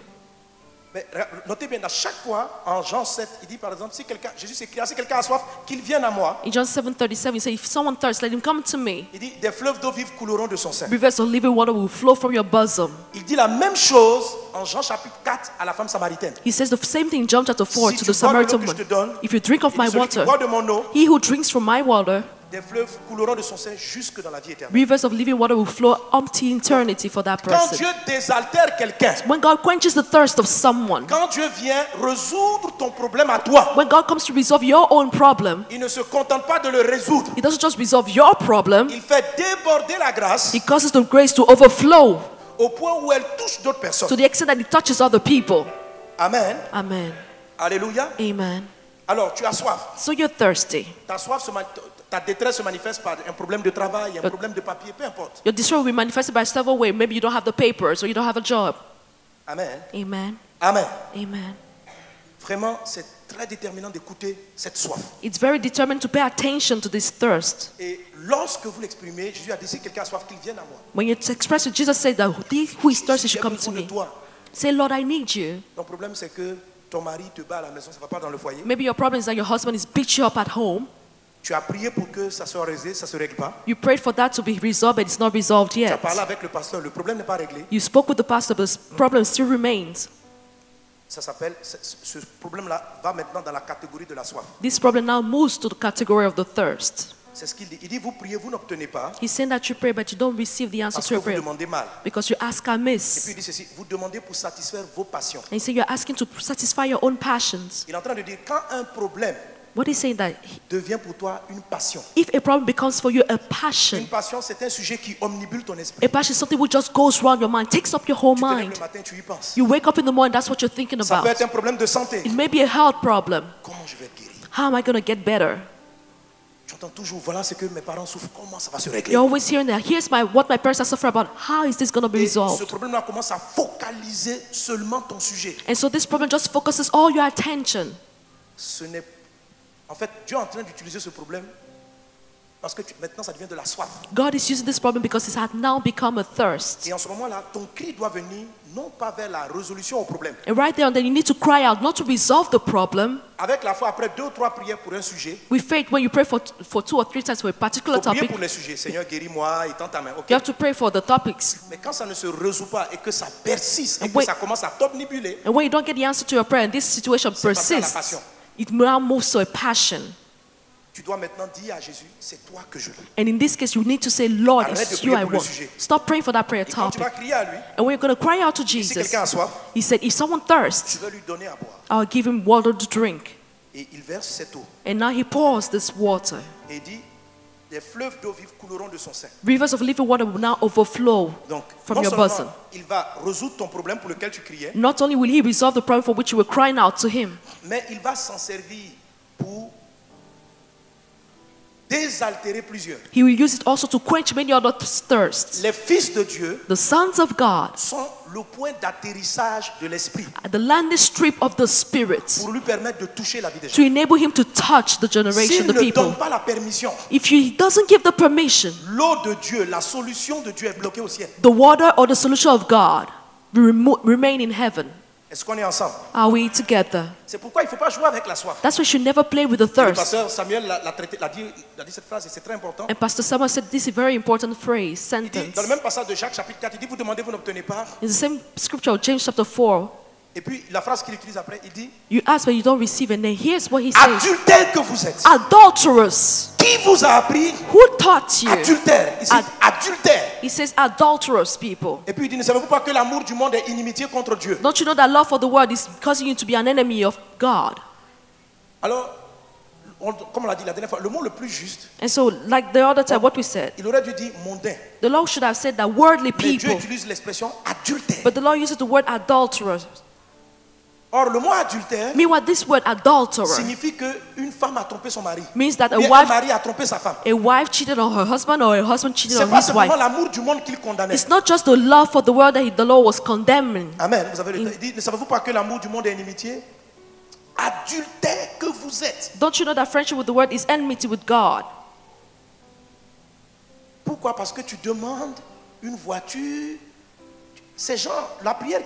Mais notez bien, à chaque fois, en Jean 7, il dit par exemple, Jésus s'écrit, si quelqu'un a soif, qu'il vienne à moi. In John 7:37, he says, if someone thirsts, let him come to me. Il dit, des fleuves d'eau vive couleront de son sein. Rivers of living water will flow from your bosom. Il dit la même chose en Jean chapitre 4 à la femme samaritaine. He says the same thing in John chapter 4 Si to tu the bois de l'eau Samaritan que je te woman. donne, If you drink of il dit, my celui qui water, boit de mon eau, he who drinks from my water, des fleuves couleront de son sein jusque dans la vie éternelle. rivers of living water will flow up to eternity for that Quand person. Dieu désaltère quelqu'un, When God quenches the thirst of someone, quand Dieu vient résoudre ton problème à toi, when God comes to resolve your own problem, il ne se contente pas de le résoudre. He doesn't just resolve your problem, Il fait déborder la grâce He causes the grace to overflow au point où elle touche d'autres to personnes. the extent that it touches other people. Amen. Amen. Alléluia. Amen. Alors, tu as soif. So you're thirsty. Ta détresse se manifeste par un problème de travail, un problème de papier, peu importe. Your distress will be manifested by several ways. Maybe you don't have the papers or you don't have a job. Amen. Amen. Amen. Amen. Vraiment, c'est très déterminant d'écouter cette soif. It's very determined to pay attention to this thirst. Et lorsque vous l'exprimez, Jésus a dit si quelqu'un a soif, qu'il vienne à moi. When you express it, Jesus said that he who is thirsty J'ai should come to besoin de me. toi. Say, Lord, I need you. Ton problème, c'est que ton mari te bat à la maison, ça ne va pas dans le foyer. Maybe your problem is that your husband is beat you up at home. Tu as prié pour que ça soit réglé, ça ne se règle pas. You prayed for that to be resolved, but it's not resolved Tu as yet. parlé avec le pasteur, le problème n'est pas réglé. You spoke with the pastor, but the problem still remains. Ça s'appelle, ce problème-là va maintenant dans la catégorie de la soif. This problem now moves to the category of the thirst. C'est ce qu'il dit. Il dit, vous priez, vous n'obtenez pas He's saying that you pray, but you don't receive the answer parce to que your vous prayer demandez mal. because you ask Et puis amiss. il dit ceci, vous demandez pour satisfaire vos passions. And he said you're asking to satisfy your own passions. Il est en train de dire, quand un problème What he's saying that devient pour toi une passion. if a problem becomes for you a Une passion, passion, c'est un sujet qui omnibule ton esprit. a passion is something which just goes around your mind, takes up your whole Tu te lèves mind. le matin, tu y penses. You wake up in the morning, that's what you're thinking Ça peut about. être un problème de santé. It may be a health problem. Comment je vais être guéri? How am I going to get better? Tu entends toujours, voilà ce que mes parents souffrent, comment ça va se régler? You're always hearing that. Here's what my parents are suffering about. How is this going to be Et ce resolved? problème-là commence à focaliser seulement ton sujet. And so this problem just focuses all your attention. Ce n'est... En fait, Dieu est en train d'utiliser ce problème parce que maintenant ça devient de la soif. God is using this problem because it has now become a thirst. Et en ce moment-là, ton cri doit venir non pas vers la résolution au problème. And right there and then you need to cry out, not to resolve the problem. Avec la foi, après 2 ou 3 prières pour un sujet, With faith, when you pray for 2 or 3 times for a il particular faut prier topic, pour les sujets. Seigneur, guéris-moi, étends ta main. ok? you have to pray for the topics. Mais quand ça ne se résout pas et que ça persiste et que Wait. ça commence à t'omnibuler, And when you don't get the answer to your prayer and this situation C'est passé à la persists, passion. it now moves to a passion. tu dois maintenant dire à Jésus, c'est toi que je veux. And in this case, you need to say, Lord, Arrête de it's prier you I pour le want. sujet. Stop praying for that prayer Et quand tu topic. vas crier à lui, And we're going to cry out to si Jesus. quelqu'un a soif, He said, if someone tu thirsts, vas lui donner à boire. I'll give him water to drink. Et il verse cette eau. And now he pours this water. Et il dit, des fleuves d'eau vive couleront de son sein. Rivers of living water will now overflow Donc, from non your seulement bosom. il va résoudre ton problème pour lequel tu criais, Not only will he resolve the problem for which you were crying out to him, mais il va s'en servir pour désaltérer plusieurs. he will use it also to quench many other thirsts. Les fils de Dieu The sons of God sont le point d'atterrissage de l'esprit are the landing strip of the Spirit pour lui permettre de toucher la vie des to gens. enable him to touch the generation, S'il the ne people. donne pas la permission, If he doesn't give the permission, l'eau de Dieu, la solution de Dieu est bloquée au ciel. the water or the solution of God will remain in heaven. Est-ce qu'on est ensemble? Are we together? C'est pourquoi il ne faut pas jouer avec la soif. That's why you should never play with the Le thirst. pasteur Samuel l'a dit cette phrase et c'est très important. And Pastor Samuel said this is a very important phrase, Il dit, sentence. dans le même passage de Jacques chapitre 4, il dit, vous demandez, vous n'obtenez pas. In the same scripture, James chapter 4, Et puis la phrase qu'il utilise après, il dit, you ask but you don't receive, and then here's what he says. adultère que vous êtes. Adulterous. Qui vous a appris Who taught you? adultère? Ici, adultère. He says adulterous people. Et puis il dit, ne savez-vous pas que l'amour du monde est inimitié contre Dieu? Don't you know that love for the world is causing you to be an enemy of God? Alors, comme on l'a dit la dernière fois, le mot le plus juste, And so, like the other time, what we said, il aurait dû dire mondain. the Lord should have said that worldly Mais Dieu people, utilise l'expression adultère. but the Lord uses the word adulterous. Or, le mot adultère Meanwhile, this word adulterer signifie qu'une femme a trompé son mari. means that Ou bien un mari a trompé sa femme. a wife cheated on her husband or a husband cheated C'est on pas his wife. simplement l'amour du monde qu'il condamnait. It's not just the love for the world that the Lord was condemning. Amen. Vous avez le temps. Il dit, ne savez-vous pas que l'amour du monde est inimitié? Adultère que vous êtes. Don't you know that friendship with the world is enmity with God? Pourquoi? Parce que tu demandes une voiture. Ces gens, la prière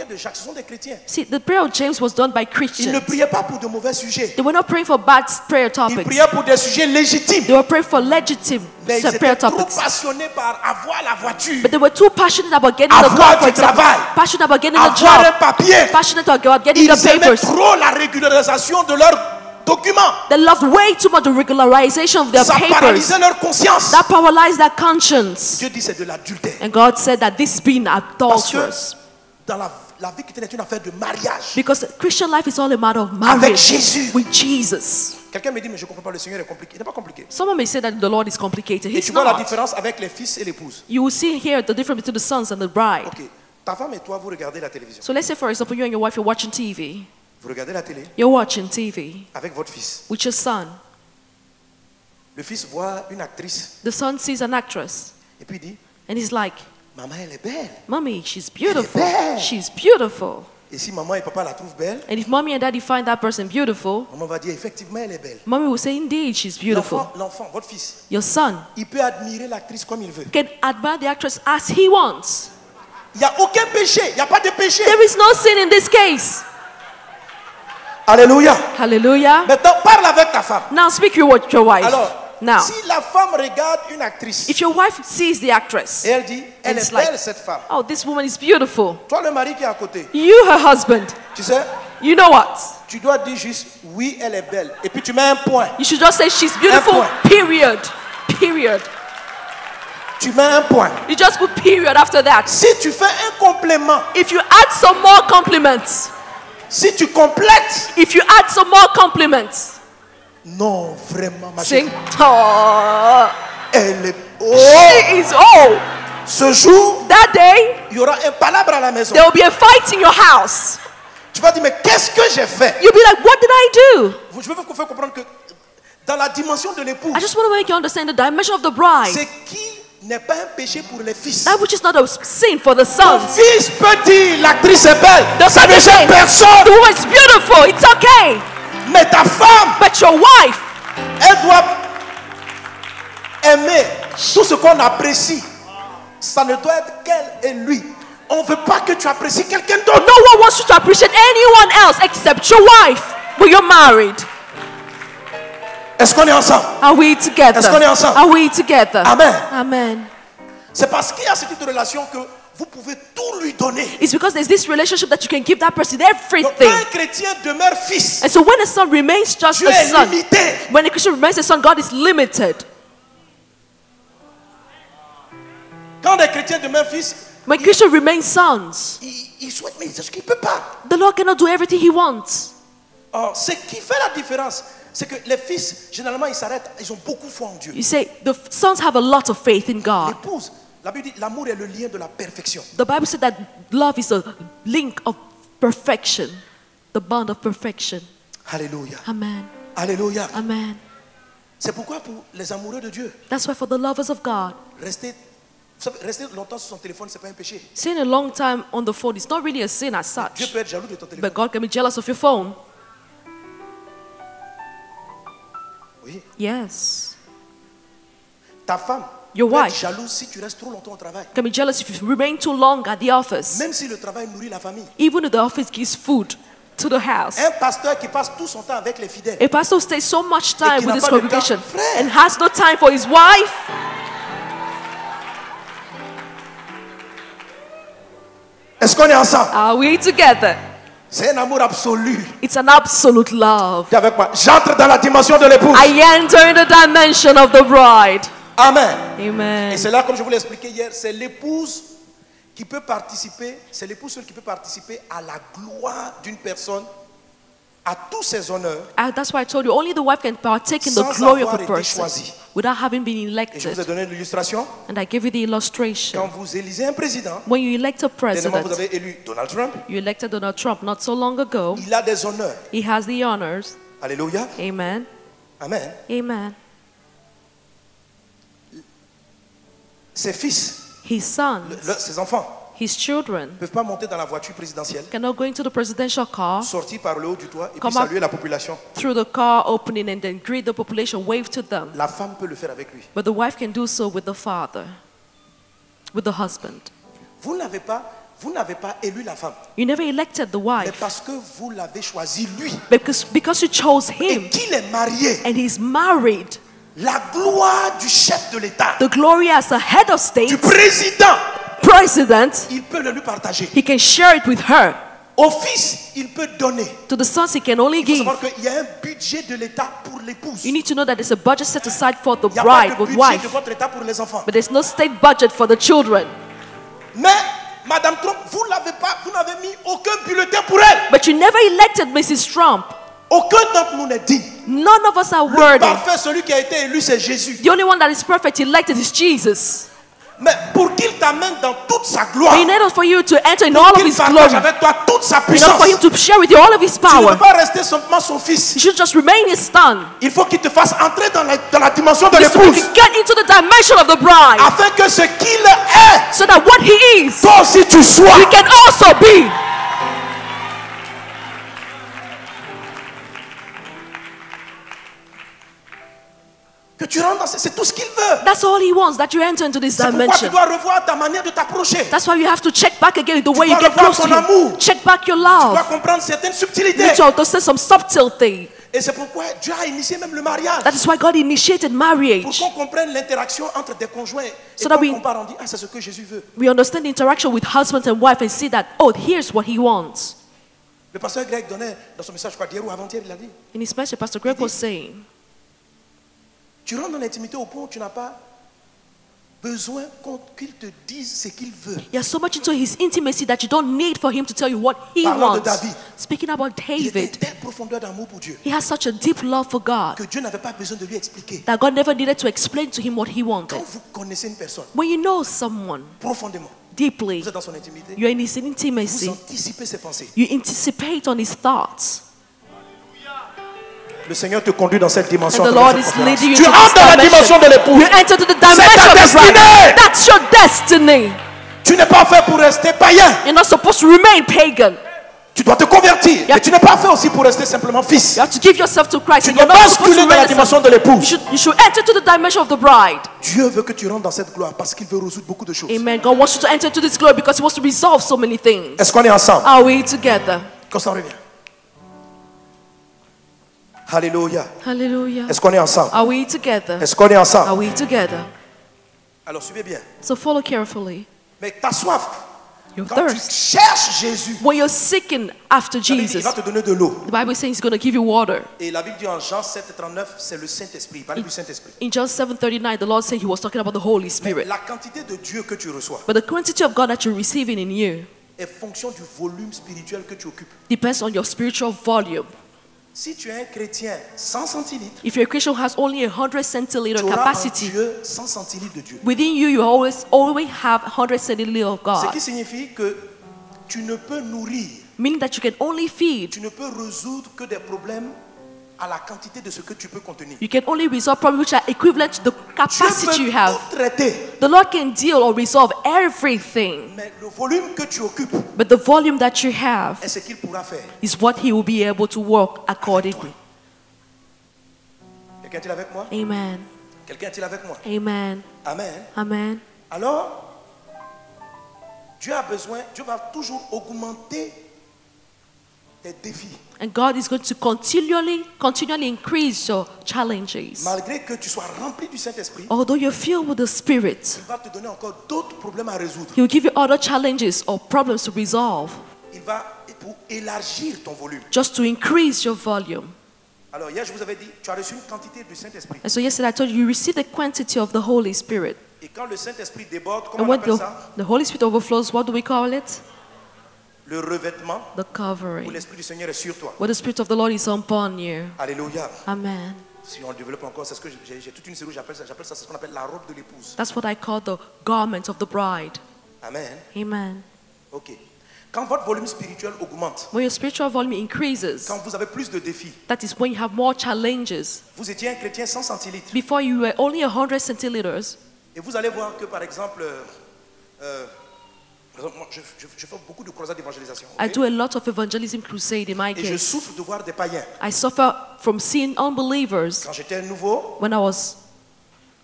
de Jacques, ce sont des chrétiens. See, the prayer of James was done by Ils ne Christians. priaient pas pour de mauvais sujets. They were not praying for bad prayer Ils topics. priaient pour des sujets légitimes. They were praying for legitimate Mais ils prayer étaient trop topics. passionnés par avoir la voiture, But they were too passionate about getting the avoir car, for du example. travail, Passionate about getting the avoir un job. papier. Passionate about getting Ils the aimaient papers. trop la régularisation de leurs documents. They loved way too much the regularization of their Ça papers. paralysait leur conscience. That paralyzed their conscience. Dieu dit c'est de l'adultère. And God said that this being Parce que adulterous. dans la vie chrétienne est une affaire de mariage. Because Christian life is all a matter of Avec marriage Jésus. with Jesus. Quelqu'un me dit mais je ne comprends pas, le Seigneur est compliqué. Il n'est pas compliqué. Someone may say that the Lord is complicated. Et He's tu vois la not. différence avec les fils et l'épouse. You will see here the difference between the sons and the bride. Ok. Ta femme et toi, vous regardez la télévision. So let's say, for example, you and your wife, you're watching TV. Vous regardez la télé You're watching TV avec votre fils. with your son. Le fils voit une actrice The son sees an actress et puis il dit, and he's like, maman elle est belle. Mommy, she's beautiful. belle. She's beautiful. Et si maman et papa la trouvent belle, And if mommy and daddy find that person beautiful, maman va dire effectivement elle est belle. mommy will say, indeed, she's beautiful. L'enfant, votre fils, Your son il peut admirer l'actrice comme il veut. can admire the actress as he wants. Il n'y a aucun péché, il n'y a pas de péché. There is no sin in this case. Alléluia. Hallelujah. Maintenant, parle avec ta femme. Now speak with your wife. Alors, Now, si la femme regarde une actrice if your wife sees the actress, et elle dit, elle It's est like- belle cette femme. oh, this woman is beautiful. Toi le mari qui est à côté, You, her husband, tu sais, You know what? Tu dois dire juste, oui, elle est belle. Et puis tu mets un point. You should just say she's beautiful, point. period. Period. Tu mets un point. You just put period after that. Si tu fais un complément, If you add some more compliments, si tu complètes, if you add some more compliments, non, vraiment, ma sing, chérie, oh, elle est... she is, oh, Ce jour, that day, il y aura un palabre à la maison. there will be a fight in your house. Tu vas dire, mais qu'est-ce que j'ai fait? You'll be like, what did I do? Je veux vous faire comprendre que dans la dimension de l'épouse, I just want to make you understand the dimension of the bride. c'est qui n'est pas un péché pour les fils. That which is not a sin for the Ton sons. fils peut dire, l'actrice est belle. The Ça son ne is saying, gêne personne. the woman is beautiful, it's okay. Mais ta femme, But your wife, elle doit aimer tout ce qu'on apprécie. Ça ne doit être qu'elle et lui. On ne veut pas que tu apprécies quelqu'un d'autre. no one wants you to appreciate anyone else except your wife when you're married. Est-ce qu'on est ensemble? Are we together? Est-ce qu'on est ensemble? Are we together? Amen. Amen. C'est parce qu'il y a ce type de relation que vous pouvez tout lui donner. It's because there's this relationship that you can give that person Donc everything. quand un chrétien demeure fils, And so when a son remains just Dieu a est son, limité. when a Christian remains a son, God is limited. Quand un chrétien demeure fils, When Christian remains sons, il souhaite, mais il sait qu'il ne peut pas. the Lord cannot do everything He wants. Or, ce qui fait la différence, c'est que les fils, généralement, ils s'arrêtent, ils ont beaucoup foi en Dieu. You say the sons have a lot of faith in God. L'épouse, la Bible dit, l'amour est le lien de la perfection. The Bible said that love is a link of perfection, the bond of perfection. Alléluia. Amen. Alléluia. Amen. C'est pourquoi pour les amoureux de Dieu, That's why for the lovers of God, rester longtemps sur son téléphone, ce n'est pas un péché. staying a long time on the phone is not really a sin as Dieu such. peut être jaloux de ton téléphone. But God can be jealous of your phone. Oui. Yes. Ta femme Your peut être wife jalouse si tu restes trop longtemps au travail. can be jealous if you remain too long at the office. Même si le travail nourrit la famille. Even if the office gives food to the house. Un pasteur qui passe tout son temps avec les fidèles. A pastor stays so much time qui with n'a his pas de congregation temps, frère. and has no time for his wife. Est-ce qu'on est ensemble? Are we together? C'est un amour absolu. It's an absolute love. Dis avec moi, j'entre dans la dimension de l'épouse. I enter in the dimension of the bride. Amen. Et Amen. c'est là, comme je vous l'ai expliqué hier, c'est l'épouse qui peut participer, c'est l'épouse seule qui peut participer à la gloire d'une personne, à tous ses honneurs, And that's why I told you only the wife can partake in the Sans glory of avoir a été person choisi. without having been et je vous ai elected. donné l'illustration. And I give you the illustration. Quand vous élisez un président, When you elect a dernièrement vous president, avez élu Donald Trump, you elected Donald Trump not so long ago. il a des honneurs. He has the honors. Alléluia. Amen. Amen. Amen. Ses fils, His sons, ses enfants, his children ne peuvent pas monter dans la voiture présidentielle, cannot go into the presidential car, sortir par le haut du toit et puis Come up. saluer la population. through the car opening and then greet the population, wave to them. La femme peut le faire avec lui. But the wife can do so with the father, with the husband. Vous n'avez pas élu la femme, You never elected the mais wife parce que vous l'avez choisi lui because you chose et him qu'il est marié. and he's married. La gloire du chef de l'État, The glory as a head of state, du président, president, il peut le lui partager. he can share it with her. Au fils, il peut donner. To the sons, he can only Il faut give. savoir qu'il y a un budget de l'État pour l'épouse. You need to know that there's a budget set aside for the Il n'y a pas bride, de with budget de wife, votre État pour les enfants. but there's no state budget for the children. Mais Madame Trump, vous n'avez mis aucun bulletin pour elle. But you never elected Mrs. Trump. Aucun d'entre nous n'est digne. None of us are Le worthy. parfait, celui qui a été élu, c'est Jésus. The only one that is perfect elected is Jesus. Mais pour qu'il t'amène dans toute sa gloire, But in order for you to enter in pour all of qu'il his partage glory, avec toi toute sa in order puissance, for him to share with you all of his tu ne peux power, pas rester simplement son fils. you should just remain his son. Il faut qu'il te fasse entrer dans la dimension de So you l'épouse, can get into the dimension of the bride, afin que ce qu'il est, so that what he is, toi aussi tu sois. you can also be. Que tu rentres dans c'est tout ce qu'il veut. That's all he wants, that you enter into this C'est pourquoi tu dimension. dois revoir ta manière de t'approcher. That's why you have to check back again the way dois you get revoir close to ton amour. him. Check back your Tu dois love. comprendre certaines You subtilités. need to understand some subtle thing. Et c'est pourquoi Dieu a initié même le mariage. That is why God initiated Pour marriage. qu'on comprenne l'interaction entre des conjoints. Et So that quand we- on compare, on dit, ah, c'est ce que Jésus veut. We understand the interaction with husband and wife and see that, oh, here's what he wants. Le pasteur Greg donnait dans son message, je crois, d'hier ou avant-hier, il a dit, In his message, Pastor Greg was saying, tu rentres dans l'intimité au point où tu n'as pas besoin qu'il te dise ce qu'il veut. you're so much into his intimacy that you don't need for him to tell you what he Parlant de wants. David. Speaking about Il était David, telle profondeur d'amour pour Dieu he has such a deep love for God que Dieu n'avait pas besoin de lui expliquer. that God never needed to explain to him what he wanted. Quand vous connaissez une personne When you know someone profondément, deeply, vous êtes dans son intimité, you're in his vous intimacy, anticipez ses pensées. you anticipate on his thoughts. Le Seigneur te conduit dans cette dimension. And the à travers Lord cette is leading you conférence. Tu to entres dans la this dimension de dimension. l'épouse. You enter to the ta dimension of the destinée. bride. That's your destiny. Tu n'es pas fait pour rester païen. You're not supposed to remain pagan. Tu dois te convertir. Mais tu n'es pas fait aussi pour rester simplement fils. You have to give yourself to Christ. Tu And dois you're not supposed basculer to dans la remain dimension de you l'épouse. you should enter to the dimension of the bride. Dieu veut que tu rentres dans cette gloire parce qu'il veut résoudre beaucoup de choses. Amen. God wants you to enter to this glory because he wants to resolve so many things. Est-ce qu'on est ensemble? Are we together? Qu'on s'en revient. Alléluia. Hallelujah. Est-ce qu'on est ensemble? Are we together? Est-ce qu'on est Are ensemble? we together? Alors suivez bien. So follow carefully. Mais ta soif, Your quand tu thirst. cherches Jésus, When you're seeking after la Bible dit, il Jesus, va te donner de l'eau. the Bible is saying he's going to give you water. Et la Bible dit en Jean 7,39, c'est le Saint-Esprit. Il parle du Saint-Esprit. In John 7:39, the Lord said he was talking about the Holy Mais Spirit. la quantité de Dieu que tu reçois But the quantity of God that you're receiving in you est fonction du volume spirituel que tu occupes. depends on your spiritual volume. Si tu es un chrétien 100 centilitres, If your Christian has only 100 tu centiliter auras en capacity, Dieu 100 centilitres de Dieu. within you, you always have 100 centiliter of Ce God. qui signifie que tu ne peux nourrir, Meaning that you can only feed, tu ne peux résoudre que des problèmes à la quantité de ce que tu peux contenir. you can only resolve problems which are equivalent to the Dieu capacity peut you have. tout traiter, The Lord can deal or resolve everything, mais le volume que tu occupes but the volume that you have est ce qu'il pourra faire. is what He will be able to work accordingly. Quelqu'un est-il avec moi? Amen. Quelqu'un est-il avec moi? Amen. Amen. Amen. Alors, Dieu a besoin, Dieu va toujours augmenter tes défis. And God is going to continually increase your challenges. Malgré que tu sois rempli du Saint-Esprit, Although you're filled with the Spirit, il va te donner encore d'autres problèmes à résoudre. He will give you other challenges or problems to resolve, Il va pour élargir ton volume. just to increase your volume. Alors hier, je vous avais dit, tu as reçu une quantité du Saint-Esprit. And so yesterday I told you, you receive the quantity of the Holy Spirit. Et quand le Saint-Esprit déborde, comment And on when appelle ça? the Holy Spirit overflows, what do we call it? Le revêtement The où covering. l'Esprit du Seigneur est sur toi. Where the Spirit of the Lord is upon you. Alléluia. Amen. Si on le développe encore, c'est ce que j'ai toute une série où j'appelle ça c'est ce qu'on appelle la robe de l'épouse. That's what I call the garment of the bride. Amen. Amen. Ok. Quand votre volume spirituel augmente, When your spiritual volume increases, quand vous avez plus de défis, that is when you have more challenges. vous étiez un chrétien 100 centilitres. Before you were only 100 centiliters, Et vous allez voir que, par exemple, moi, je fais beaucoup de croisades d'évangélisation. I Ok? do a lot of evangelism crusade in my Et je case. souffre de voir des païens. I suffer from seeing unbelievers. Quand j'étais nouveau, When I was,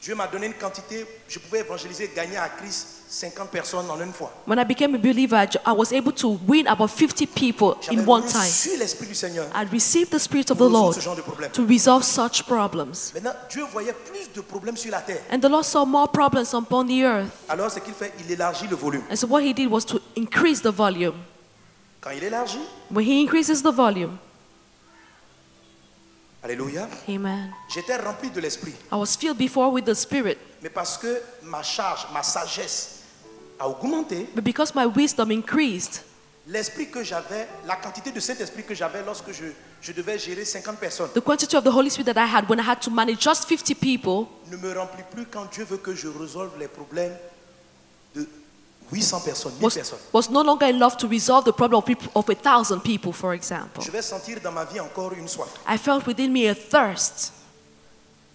Dieu m'a donné une quantité, je pouvais évangéliser, gagner à Christ 50 personnes en une fois. when I became a believer, I was able to win about 50 people J'avais in one time. reçu l'Esprit du Seigneur I received the Spirit of the pour résoudre Lord ce genre de problème. to resolve such problems. Maintenant, Dieu voyait plus de problèmes sur la terre. And the Lord saw more problems upon the earth. Alors, ce qu'il fait, il élargit le volume. And so what He did was to increase the volume. Quand il élargit, When He increases the volume, alléluia, amen. j'étais rempli de l'Esprit. I was filled before with the Spirit, Mais parce que ma charge, ma sagesse a augmenté, but because my wisdom increased, l'esprit que j'avais, la quantité de Saint-Esprit que j'avais lorsque je devais gérer 50 personnes the quantity of the Holy Spirit that I had when I had to manage just 50 people ne me remplit plus quand Dieu veut que je résolve les problèmes de 800 personnes, 1000 personnes. was no longer enough to resolve the problem of 1,000 people, for example. Je vais sentir dans ma vie encore une soif. I felt within me a thirst.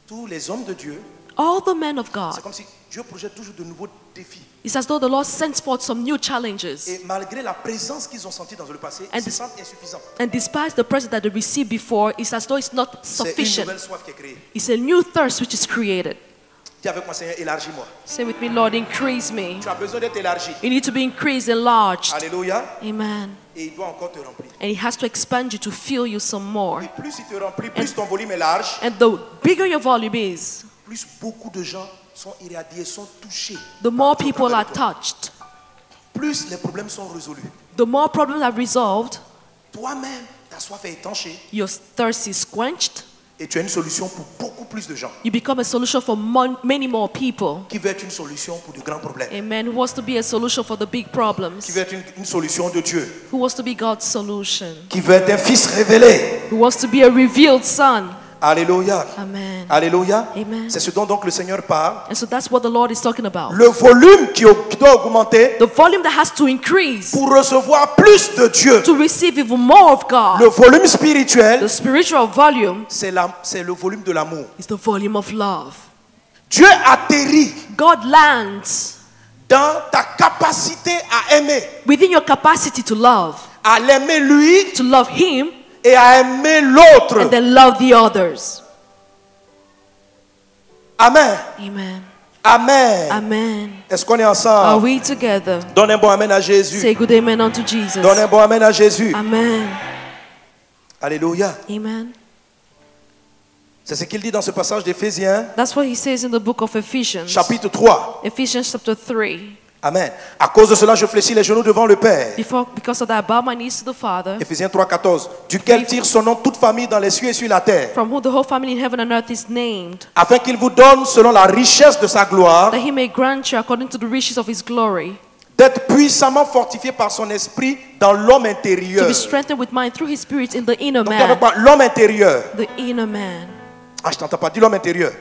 Tous les hommes de Dieu, All the men of c'est God, comme si Dieu projette toujours de nouveaux défis. it's as though the Lord sends forth some new challenges. Et malgré la présence qu'ils ont sentie dans le passé, And ils se this- sentent insuffisants. And despite the presence that they received before, it's as though it's not C'est une sufficient. nouvelle soif qui est créée. It's a new thirst which is created. Dis avec moi, Seigneur, élargis-moi. Say with me, Lord, increase me. Tu as besoin d'être élargi. You need to be increased, enlarged. Alléluia. Amen. Et il doit encore te remplir. And He has to expand you to fill you some more. Et plus il te remplit, plus ton volume est large, And the bigger your volume is, plus beaucoup de gens sont irradiés, sont touchés. the more Par Dieu au people are travers de toi. touched. Plus les problèmes sont résolus. The more problems are resolved, toi-même, ta soif est étanchée your thirst is quenched. et tu as une solution pour beaucoup plus de gens. You become a solution for many more people. Qui veut être une solution pour de grands problèmes. Amen. Who wants to be a solution for the big Qui problems? veut être une solution de Dieu. Who wants to be God's solution? Qui veut être un fils révélé. Who wants to be a revealed son? Alléluia. Amen. Alléluia. Amen. C'est ce dont donc le Seigneur parle. And so that's what the Lord is talking about. Le volume qui doit augmenter The volume that has to increase pour recevoir plus de Dieu. to receive even more of God. Le volume spirituel, The spiritual volume c'est le volume de l'amour. is the volume of love. Dieu atterrit God lands dans ta capacité à aimer, within your capacity to love à l'aimer lui Him et à aimer l'autre. and then love the others. Amen. Amen. Amen. Amen. Est-ce qu'on est Are ensemble? we together? Donne un bon amen à Jésus. Say good amen unto Jesus. Donne un bon amen à Jésus. Amen. Alléluia. Amen. C'est ce qu'il dit dans ce passage d'Éphésiens, That's what he says in the book of Ephesians. chapitre 3. Ephesians chapter 3. Amen. À cause de cela, je fléchis les genoux devant le Père. Because of that, I bow my knees to the Father, Éphésiens 3, 14. Duquel tire son nom toute famille dans les cieux et sur la terre. from whom the whole family in heaven and earth is named, Afin qu'il vous donne, selon la richesse de sa gloire, that he may grant you according to the riches of his glory, d'être puissamment fortifié par son esprit dans l'homme to intérieur. be strengthened with mind through his spirit in the inner Donc, avec man. quoi? L'homme intérieur. The inner man. Ah, je t'entends pas. Dis l'homme intérieur.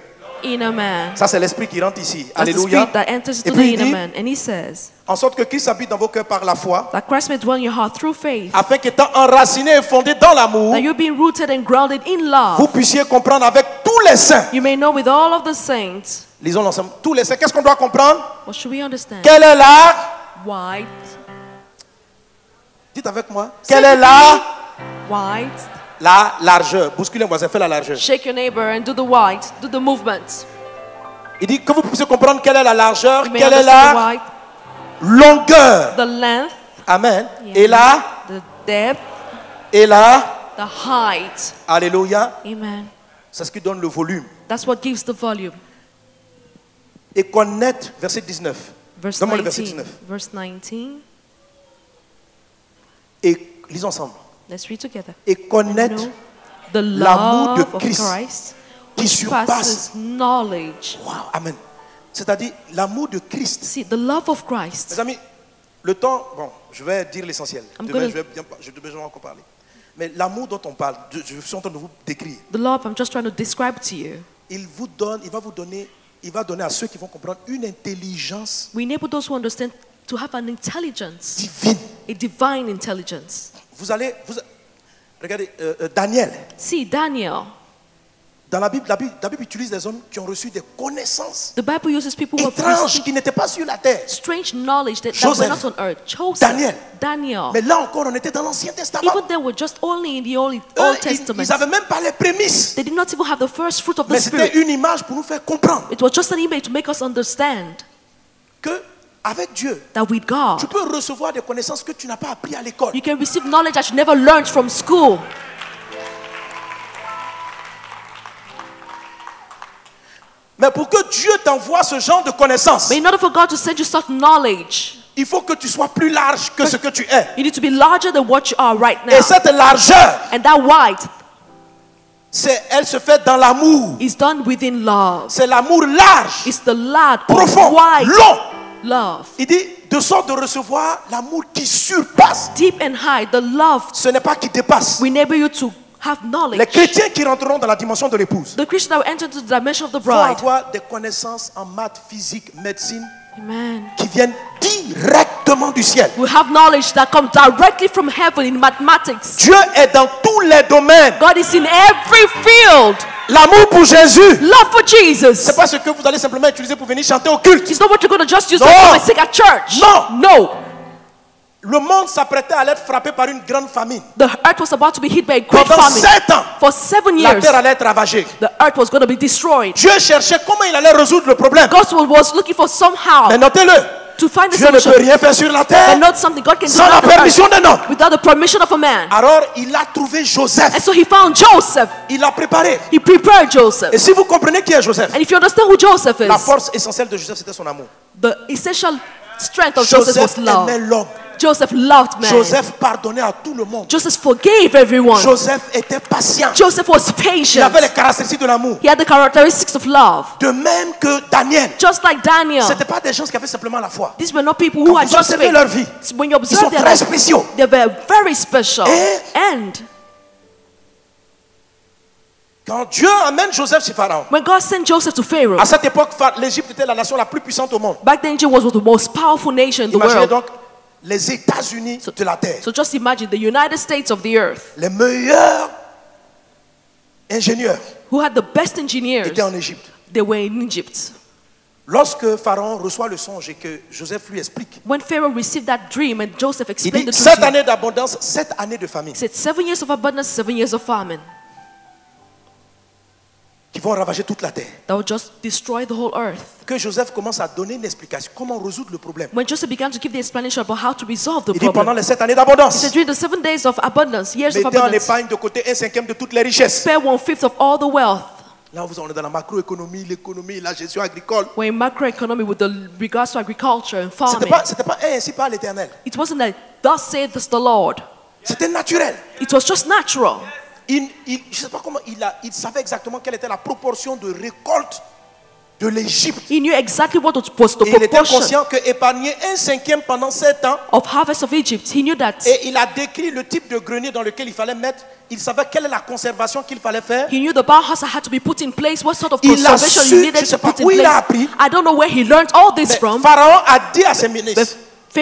Inner man. Ça, c'est l'esprit qui rentre ici. That's the Alléluia. spirit that enters Et into the puis il inner dit, man. And he says, en sorte que Christ habite dans vos cœurs par la foi, that Christ may dwell in your heart through faith, afin qu'étant enraciné et fondé dans l'amour, that you being rooted and grounded in vous love, puissiez comprendre avec tous les saints. you may know with all of the saints. Lisons l'ensemble. Tous les saints. Qu'est-ce qu'on doit comprendre? What should we understand? Quelle est la... White. Dites avec moi. Quelle est White. la largeur? Bousculez un voisin, fais la largeur. Shake your neighbor and do the white. Do the movement. Il dit que vous puissiez comprendre quelle est la largeur, You may quelle est understand la the white, longueur. the length, Amen. yeah, Et la... the depth, Et la... the height. Alléluia. Amen. C'est ce qui donne le volume. That's what gives the volume. Et connaître, verset 19. Verse Donne-moi le verset 19. 19. Verse 19. Et lisons ensemble. Let's read together. Et connaître Know the l'amour de love of Christ Christ qui which surpasse. passes knowledge. Wow, amen. C'est-à-dire l'amour de Christ. See, the love of Christ. Mes amis, le temps, bon, je vais dire l'essentiel. I'm Demain, gonna- je vais encore parler. Mais l'amour dont on parle, je suis en train de vous décrire. The love I'm just trying to describe to you. Il va donner à ceux qui vont comprendre une intelligence We enable those who understand to have an intelligence, divine. a divine intelligence. Regardez, Daniel. See, Daniel, Dans la Bible utilise des hommes qui ont reçu des connaissances the Bible uses people who have étranges received qui n'étaient pas sur la terre. strange knowledge that were Joseph, not on earth. Joseph, Daniel. Daniel. Mais là encore, on était dans l'Ancien Testament. Even they were just only in the Old Eux, Testament. ils n'avaient même pas les prémices. They did not even have the first fruit of the Mais c'était Spirit. une image pour nous faire comprendre It was just an image to make us understand que avec Dieu, that with God, tu peux recevoir des connaissances que tu n'as pas appris à l'école. you can receive knowledge that you never learned from school. Mais pour que Dieu t'envoie ce genre de connaissances, But in order for God to send you such knowledge, il faut que tu sois plus large que ce que tu es. you need to be larger than what you are right now. Et cette largeur, And that white elle se fait dans l'amour. is done within love. C'est l'amour large, It's the large, profond, wide long. love. Il dit de sorte de recevoir l'amour qui surpasse. Deep and high, the love Ce n'est pas qui dépasse. will enable you to have knowledge. Les chrétiens qui rentreront dans la dimension de l'épouse The Christian that will enter into the dimension of the vont bride. avoir des connaissances en maths, physique, médecine Amen. qui viennent directement du ciel. We have knowledge that comes directly from heaven in mathematics. Dieu est dans tous les domaines. God is in every field. L'amour pour Jésus, Love for Jesus. c'est pas ce que vous allez simplement utiliser pour venir chanter au culte. It's not what you're going to just use No. to come and sing at church. No. No. Le monde s'apprêtait à être frappé par une grande famine. The earth was about to be hit by a great Pendant famine. 7 ans, For 7 la years, terre allait être ravagée. the earth was going to be destroyed. Dieu cherchait comment il allait résoudre le problème. God was looking for somehow Mais notez-le, to find the Dieu ne solution. peut rien faire sur la And terre not something God can do sans la on the earth permission d'un homme. without the permission of a man. Alors, il a trouvé Joseph. And so he found Joseph. Il l'a préparé. He prepared Joseph. Et si vous comprenez qui est Joseph, And if you understand who Joseph la is, force essentielle de Joseph, c'était son amour. the essential strength of Joseph was Joseph love. aimait l'homme. Joseph loved man. Joseph pardonnait à tout le monde. Joseph forgave everyone. Joseph était patient. Joseph was Il patient. avait les caractéristiques de l'amour. He had the characteristics of love. De même que Daniel. Just like Daniel. Ce n'étaient pas des gens qui avaient simplement la foi. These were not people who Quand had vous just observez leur faith. vie, When you ils sont observe their très life, spéciaux. they were very special. Et- And Quand Dieu amène Joseph chez Pharaon, when God sent Joseph to Pharaoh, à cette époque, l'Égypte était la nation la plus puissante au monde. back then Egypt was the most powerful nation in the Imaginez world. donc les États-Unis de la terre. So just imagine the United States of the earth, Les meilleurs ingénieurs who had the best engineers, étaient en Égypte. they were in Egypt. Lorsque Pharaon reçoit le songe et que Joseph lui explique, When Pharaoh received that dream and Joseph il explained dit the dream, 7 années d'abondance, 7 années de famine he said 7 years of abundance, 7 years of famine qui vont ravager toute la terre. that would just destroy the whole earth. Que Joseph commence à donner une explication, comment résoudre le problème. When Joseph began to give the explanation about how to resolve the Il dit pendant problem, les 7 années he d'abondance, said during the 7 days of abundance, years of mettez en abundance, épargne de côté 1/5 de toutes les richesses. spare 1/5 of all the wealth. Là, on est dans la macroéconomie, l'économie, la gestion agricole. We're in macroeconomy with the regards to agriculture and C'était farming. pas ainsi par l'Éternel. It wasn't that thus saith the Lord. C'était naturel. It was just natural. Je ne sais pas comment il savait exactement quelle était la proportion de récolte de l'Égypte. He knew exactly what was the Et il était proportion conscient que épargner 1/5 pendant 7 ans, of harvest of Egypt. He knew that. et il a décrit le type de grenier dans lequel il fallait mettre. Il savait quelle est la conservation qu'il fallait faire. He knew the Bauhaus had to be put in place. What sort of Il a conservation su, he je needed sais to pas put où in il a place. appris. I don't know where he learned all this Mais from. Pharaon a dit à ses ministres, But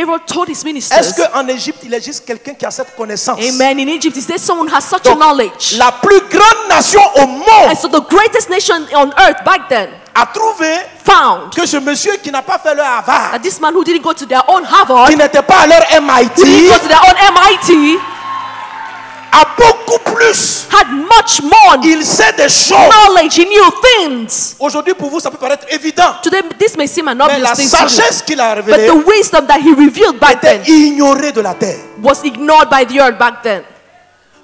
Pharaoh told his est-ce ministers, qu'en Égypte, il existe quelqu'un qui a cette connaissance? Amen. In Egypt, is there someone who has such a Donc, knowledge? la plus grande nation au monde And so the greatest nation on earth back then a trouvé found que ce monsieur qui n'a pas fait leur Harvard, that this man who didn't go to their own qui Harvard, n'était pas à leur who didn't MIT, go to their own MIT, a beaucoup plus. had much more Il sait des choses. knowledge. He knew things. Aujourd'hui, pour vous, ça peut paraître évident. Today, this may seem an Mais obvious la thing to you, sagesse qu'il a but révélée the wisdom that he revealed back était then ignorée de la terre. was ignored by the earth back then.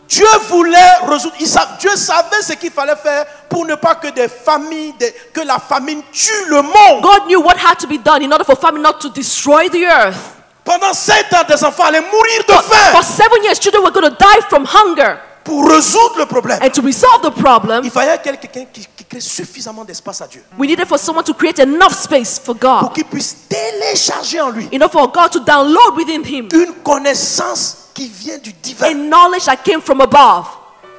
Dieu voulait résoudre. Dieu savait ce qu'il fallait faire pour ne pas que des familles, que la famine tue le monde. God knew what had to be done in order for famine not to destroy the earth. Pendant 7 ans, des enfants allaient mourir de For faim. 7 years, children were going to die from hunger. Pour résoudre le problème, And to resolve the problem, il fallait quelqu'un qui crée suffisamment d'espace à Dieu we needed for someone to create enough space for pour God, qu'il puisse télécharger en lui in order for God to download within him une connaissance qui vient du a divin knowledge that came from above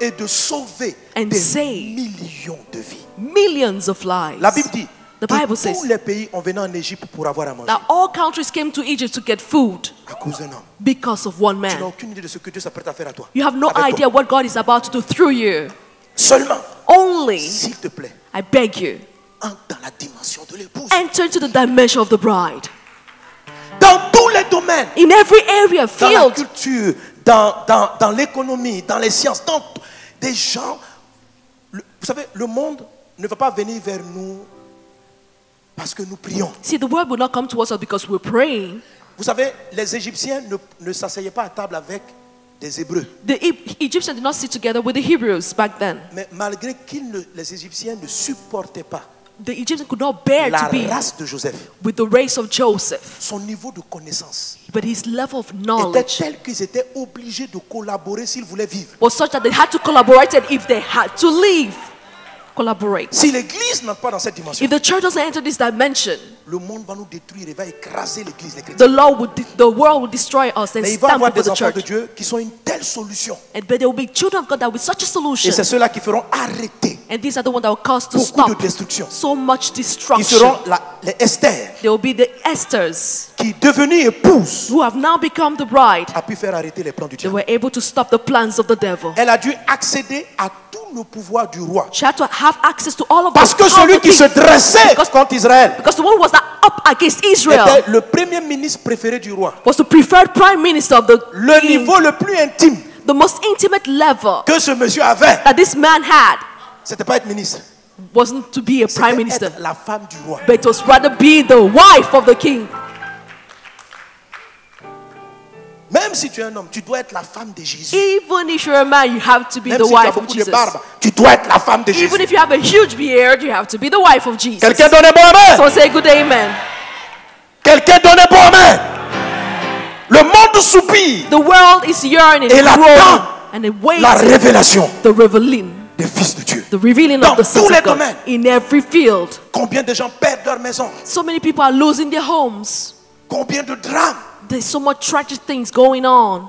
et de sauver and des save millions de vies. millions of lives. La Bible dit, The de Bible tous says les pays, on venait en Égypte pour avoir à manger that all countries came to Egypt to get food à cause d'un homme. because of one Tu n'as man. aucune idée de ce que Dieu s'apprête à faire à toi. You have no Avec toi. idea what God is about to do through you. Seulement, Only, s'il te plaît, I beg you, entre dans la dimension de l'épouse. enter into the dimension of the bride. Dans tous les domaines, In every area, dans la field, culture, dans l'économie, dans les sciences, dans des gens. Vous savez, le monde ne va pas venir vers nous parce que nous prions. see, the word will not come to us because we're praying. Vous savez, les Égyptiens ne s'asseyaient pas à table avec des Hébreux. The Egyptians did not sit together with the Hebrews back then. Mais malgré les Égyptiens ne supportaient pas The Egyptians could not bear la to be race de Joseph, with the race of Joseph, son niveau de connaissance but his level of était knowledge tel qu'ils étaient obligés de collaborer s'ils voulaient vivre. was such that they had to collaborate, and if they had to leave, collaborate. Si l'Église n'entre pas dans cette dimension, If the church doesn't enter this dimension, le monde va nous détruire et va écraser l'Église, les the chrétiens. the world will destroy us and Mais il va y stamp avoir over des the enfants de church. Dieu qui sont une telle solution. But there will be children of God that with such a Et solution, c'est ceux-là qui feront arrêter and these are the ones that will cause to beaucoup de stop destruction. so much Ils destruction. seront les Esther There will be the Esthers qui, devenue épouse, who have now become the bride. a pu faire arrêter les plans du They diable. were able to stop the plans of the devil. Elle a dû accéder à tout le pouvoir du roi. She had to have access to all of Parce the que power of celui the qui se king. dressait Because- contre Israël Because the one who was that up against Israel était le premier ministre préféré du roi. was the preferred prime minister of the Le king. niveau le plus intime The most intimate level que ce monsieur avait, that this man had c'était pas être ministre, wasn't to be a prime c'était minister, être la femme du roi. but it was rather be the wife of the king. Même si tu es un homme, tu dois être la femme de Jésus. Even if you're a man, you have to be Même the si tu as wife of beaucoup de Jesus. barbe, tu dois être la femme de Even Jésus. if you have a huge beard, you have to be the wife of Jesus. Quelqu'un donne un bon amen. So say good amen. Quelqu'un donne un bon amen. Le monde soupire The world is yearning et and l'attend groaning, and it waits la révélation the revealing, des fils de Dieu. the revealing Dans of the sons tous les of God domaines. in every field. Combien de gens perdent leur maison? So many people are losing their homes. Combien de drames? There's so much tragic things going on.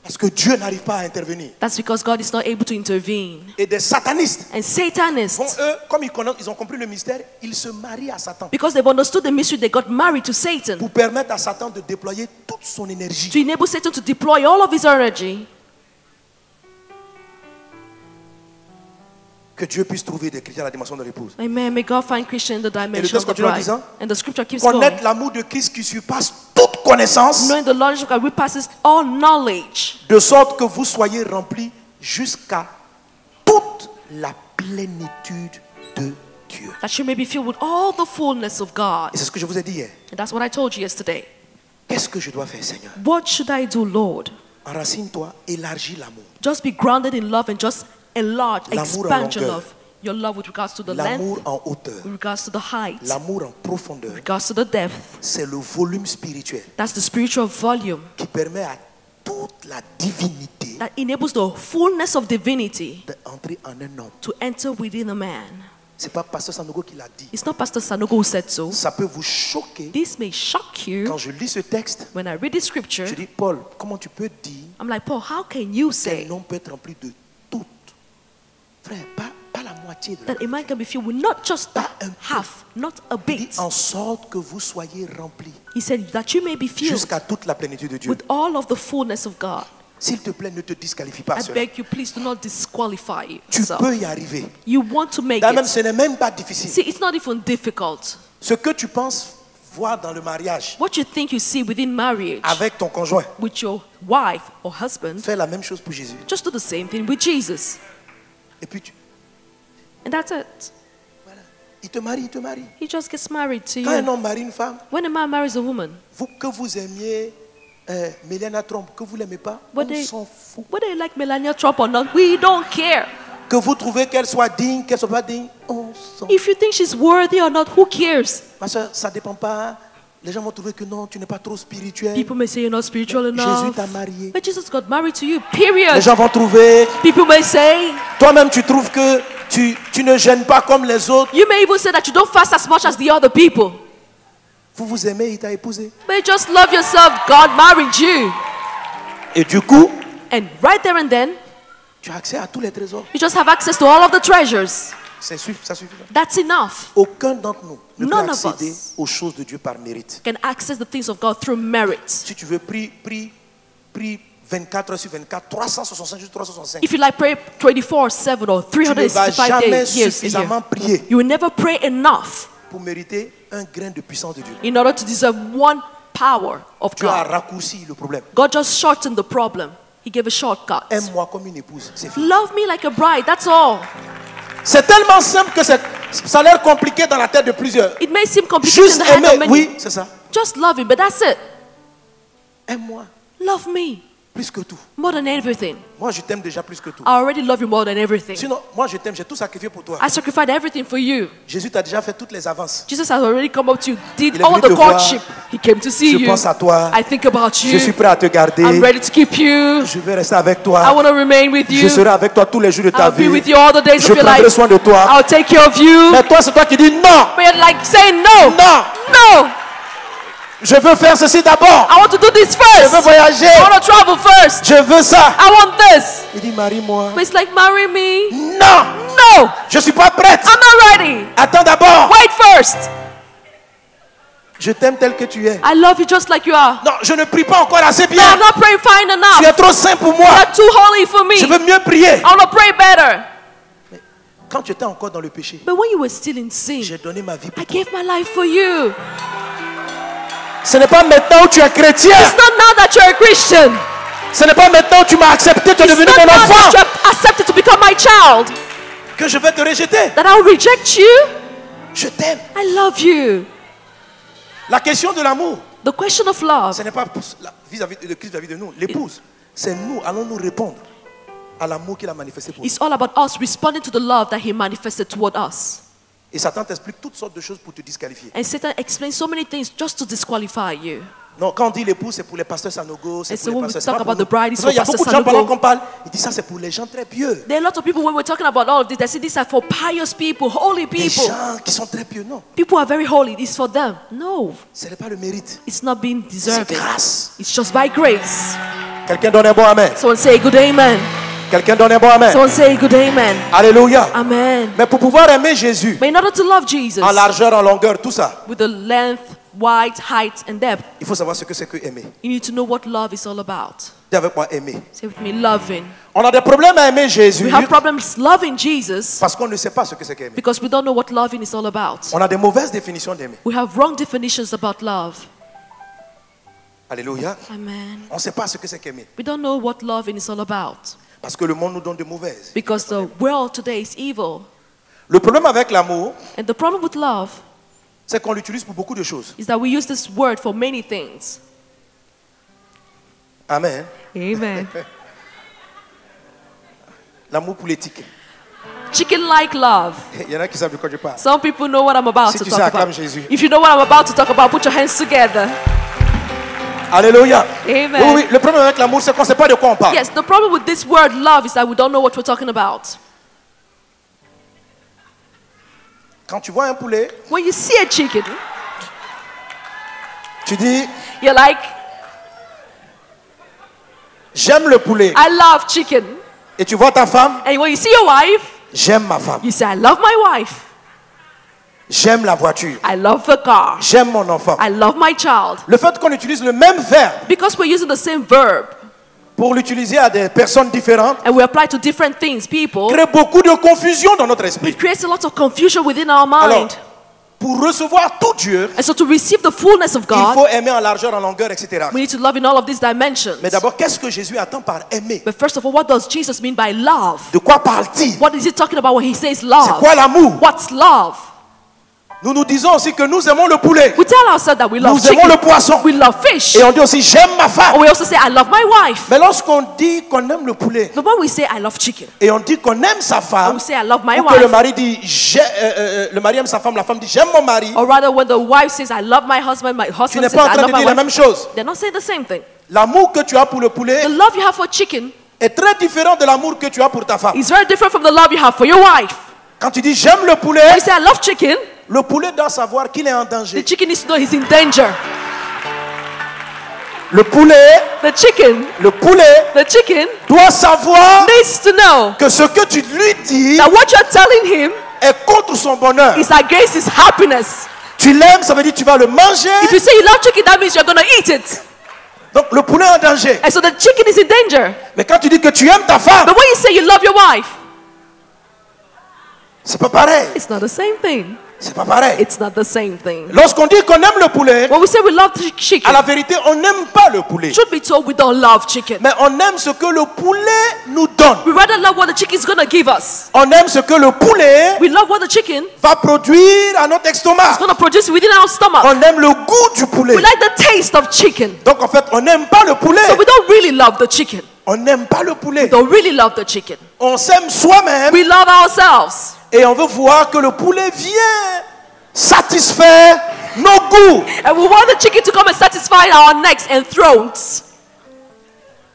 Parce que Dieu n'arrive pas à intervenir. That's because God is not able to intervene. Et des satanistes, And Satanists, eux, comme ils ont compris le mystère, ils se marient à Satan because they've understood the mystery, they got married to Satan pour permettre à Satan de déployer toute son to énergie. enable Satan to deploy all of his energy. Que Dieu puisse trouver des chrétiens à la dimension de l'épouse. Amen. May God find Christian in the dimension texte of the continue en bride. disant, And the scripture keeps going. Connaître l'amour de Christ qui surpasse toute connaissance, Knowing the knowledge of God which passes all knowledge, de sorte que vous soyez remplis jusqu'à toute la plénitude de Dieu. that you may be filled with all the fullness of God. Et c'est ce que je vous ai dit hier. And that's what I told you yesterday. Qu'est-ce que je dois faire, Seigneur? What should I do, Lord? Enracine-toi, élargis l'amour. Just be grounded in love and just enlarge, L'amour en expand your longueur. love. Your love with regards to the L'amour length, en hauteur, with regards to the height, with l'amour en profondeur, regards to the depth. c'est le volume spirituel That's the spiritual volume qui permet à toute la divinité that enables the fullness of divinity d'entrer en un homme. to enter within a man. C'est pas Pasteur Sanogo qui l'a dit. It's not Pastor Sanogo who said so. Ça peut vous choquer. This may shock you. Quand je lis ce texte, When I read this scripture, je dis, Paul, comment tu peux dire I'm like, Paul, how can you say qu'un homme peut être rempli de tout? Frère, pas la moitié de la that a man can be filled with not just the half, not a Il dit, bit? en sorte que vous soyez remplis He said that you may be filled jusqu'à toute la plénitude de Dieu. with all of the fullness of God. S'il te plaît, ne te disqualifie pas. I Cela. beg you, please do not disqualify Tu yourself. peux y arriver. You want to make D'ailleurs, même, it. ce n'est même pas difficile. See, it's not even difficult. Ce que tu penses voir dans le mariage What you think you see within marriage avec ton conjoint, with your wife or husband, fais la même chose pour Jésus. just do the same thing with Jesus. Et puis, And that's it. voilà. Il te marie, il te marie. He just gets married to Quand un you. homme marie une femme, When a man marries a woman, que vous aimiez Melania Trump, que vous l'aimez pas, What on they- s'en fout. whether you like Melania Trump or not, we don't care. Que vous trouvez qu'elle soit digne, qu'elle soit pas digne, on s'en fout. If you think she's worthy or not, who cares? Ma soeur, ça dépend pas. Les gens vont trouver que non, tu n'es pas trop spirituel. People may say you're not spiritual Jésus enough. t'a marié. But Jesus got married to you, Les period. gens vont trouver, People may say, toi-même tu trouves que tu ne gênes pas comme les autres. you may even say that you don't fast as much as the other people. Vous vous aimez, il t'a épousé. But you just love yourself, God married you. Et du coup, And right there and then, tu as accès à tous les trésors. you just have access to all of the treasures. Ça suffit. That's enough. Aucun d'entre nous ne None peut of accéder us. aux choses de Dieu par mérite. Can access the things of God through merit. Si tu veux, prie 24 heures sur 24, 365 jours, 365. If you like pray 24/7 or Tu ne vas 365 jamais days, years a suffisamment year, prier you will never pray enough pour mériter un grain de puissance de Dieu. in order to deserve one power of Tu as God. raccourci le problème. God just shortened the problem. He gave a shortcut. Aime-moi comme une épouse, c'est fini. Love me like a bride, that's all. C'est tellement simple que ça a l'air compliqué dans la tête de plusieurs. It may seem complicated Juste in the hand of aimer, many. oui, c'est ça. Just love him, but that's it. Aime-moi Love me plus que tout. more than everything. Moi, je t'aime déjà plus que tout. I already love you more than everything. Sinon, moi, je t'aime, j'ai tout sacrifié pour toi. I sacrificed everything for you. Jésus t'a déjà fait toutes les avances. Jesus has already come up to you, did Il est all venu the te voir. courtship. He came to see Je you. pense à toi. I think about Je suis you. prêt à te garder. I'm ready to keep you. Je vais rester avec I toi. want to remain with Je you. serai avec toi tous les jours de ta I'll be vie. with you all the days Je of your prendrai life. soin de toi. I'll take care of you. Mais toi, c'est toi qui dis non. But you're like saying no. Non. No. Je veux faire ceci d'abord. I want to do this Je veux first. voyager. I want to travel first. Je veux ça. I want this. Il dit, marie-moi. But it's like, marry me. Non. No. Je suis pas prête. I'm not ready. Attends d'abord. Wait first. Je t'aime tel que tu es. I love you just like you are. Non, je ne prie pas encore assez No, bien. I'm not praying fine Tu enough. es trop saint pour moi. You're too holy for me. Je veux mieux prier. I want to pray better. Quand tu étais encore dans le péché, But when you were still in sin, j'ai donné ma vie pour I toi. gave my life for you. Ce n'est pas maintenant où tu es chrétien. It's not now that you're a Christian. Ce n'est pas maintenant où tu m'as accepté, tu es It's devenu not mon now that enfant you have accepted to become my child que je vais te rejeter. that I'll reject you. Je t'aime. I love you. La question de l'amour, The question of love ce n'est pas vis-à-vis de Christ vis-à-vis de nous. L'épouse, c'est nous. Allons-nous répondre à l'amour qu'il a manifesté pour nous. is all about us responding to the love that He manifested toward us. Et Satan t'explique toutes sortes de choses pour te disqualifier. And Satan explains so many things just to disqualify you. Non, quand on dit l'époux, c'est pour les pasteurs Sanogo, c'est And so pour les when we pasteurs. c'est talk pas pour about the nous. bride, it's Vous savez, il y a for beaucoup de Pastor gens pendant Sanogo. qu'on parle, ils disent ça, c'est pour les gens très pieux. There are a lot of people, when we're talking about all of this, they say these are for pious people, holy Des people. gens qui sont très pieux. Non, People are very holy. It's for them. No, ce n'est pas le mérite. it's not being C'est deserving. grâce. It's just by grace. Quelqu'un donne un bon amen. Someone say good amen. Quelqu'un donne un bon amen. Someone say good amen. Alléluia. Amen. Mais pour pouvoir aimer Jésus, But in order to love Jesus en largeur, en longueur, tout ça, with the length, width, height, and depth, il faut savoir ce que c'est que aimer. you need to know what love is all about. Dis avec moi, aimer. Say with me, loving. On a des problèmes à aimer Jésus We have problems loving Jesus parce qu'on ne sait pas ce que c'est qu'aimer. because we don't know what loving is all about. On a des mauvaises définitions d'aimer. We have wrong definitions about love. Alléluia. Amen. On ne sait pas ce que c'est qu'aimer We don't know what loving is all about parce que le monde nous donne de mauvaises. because the world today is evil. Le problème avec l'amour, And the problem with love c'est qu'on l'utilise pour beaucoup de choses. is that we use this word for many things. Amen. Amen. L'amour pour l'éthique. Chicken-like love. Il y en a qui savent de quoi je parle. Some people know what I'm about Si to tu talk sais, about. acclame Jésus. If you know what I'm about to talk about, put your hands together. Alléluia. Amen. Oui, oui, le problème avec l'amour, c'est qu'on ne sait pas de quoi on parle. Yes, the problem with this word love is that we don't know what we're talking about. Quand tu vois un poulet, When you see a chicken, tu dis, you're like, j'aime le poulet. I love chicken. Et tu vois ta femme, And when you see your wife, j'aime ma femme. you say, I love my wife. J'aime la voiture. I love the car. J'aime mon enfant. I love my child. Le fait qu'on utilise le même verbe Because we're using the same verb pour l'utiliser à des personnes différentes and we apply to different things, people, crée beaucoup de confusion dans notre esprit. it creates a lot of confusion within our Alors, mind. pour recevoir tout Dieu, And so to receive the fullness of il God, faut aimer en largeur, en longueur, etc. we need to love in all of these dimensions. Mais d'abord, qu'est-ce que Jésus attend par aimer? But first of all, what does Jesus mean by love? De quoi parle-t-il? What is he talking about when he says C'est love? quoi l'amour? What's love? Nous nous disons aussi que nous aimons le poulet. We tell ourselves that we love Nous aimons chicken. le poisson. We love fish. Et on dit aussi, j'aime ma femme. Or we also say, I love my wife. Mais lorsqu'on dit qu'on aime le poulet But when we say, I love chicken, et on dit qu'on aime sa or femme, we say, I love my ou que le wife, mari dit, le mari aime sa femme, la femme dit, j'aime mon mari, or rather when the wife says, I love my husband tu says, n'es pas en I train love de my dire la wife, même chose. they're not saying the same thing. L'amour que tu as pour le poulet The love you have for chicken est très différent de l'amour que tu as pour ta femme. is very different from the love you have for your wife. Quand tu dis j'aime le When poulet, you say, I love chicken, le poulet doit savoir qu'il est en the danger. chicken needs to know he's in danger. Le poulet The chicken doit savoir needs to know que ce que tu lui dis that what you're telling him est contre son bonheur. is against his happiness. Tu l'aimes, ça veut dire que tu vas le manger. If you say you love chicken, that means you're going to eat it. Donc le poulet est en danger. And so the chicken is in danger. Mais quand tu dis que tu aimes ta femme, But when you say you love your wife, c'est pas pareil. it's not the same thing. C'est pas pareil. It's not the same thing. Lorsqu'on dit qu'on aime le poulet, When we say we love à chicken, la vérité, on n'aime pas le poulet. truth be told, we don't love chicken. Mais on aime ce que le poulet nous donne. We rather love what the chicken is going to give us. On aime ce que le poulet We love what the chicken va produire à notre is estomac. going to produce within our stomach. On aime le goût du poulet. We like the taste of chicken. Donc en fait, on n'aime pas le poulet. So we don't really love the chicken. On n'aime pas le We poulet. don't really love the chicken. On s'aime soi-même We love ourselves. et on veut voir que le poulet vient satisfaire nos goûts. And we want the chicken to come and satisfy our necks and throats.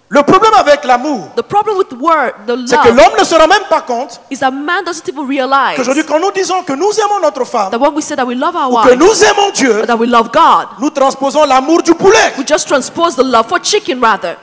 Le problème avec l'amour, The problem with the word, the c'est que love, l'homme ne se rend même pas compte is that man doesn't even realize qu'aujourd'hui, quand nous disons que nous aimons notre femme that when we say that we love our ou que wife, nous aimons Dieu, or that we love God, nous transposons l'amour du poulet. we just transpose the love for chicken rather.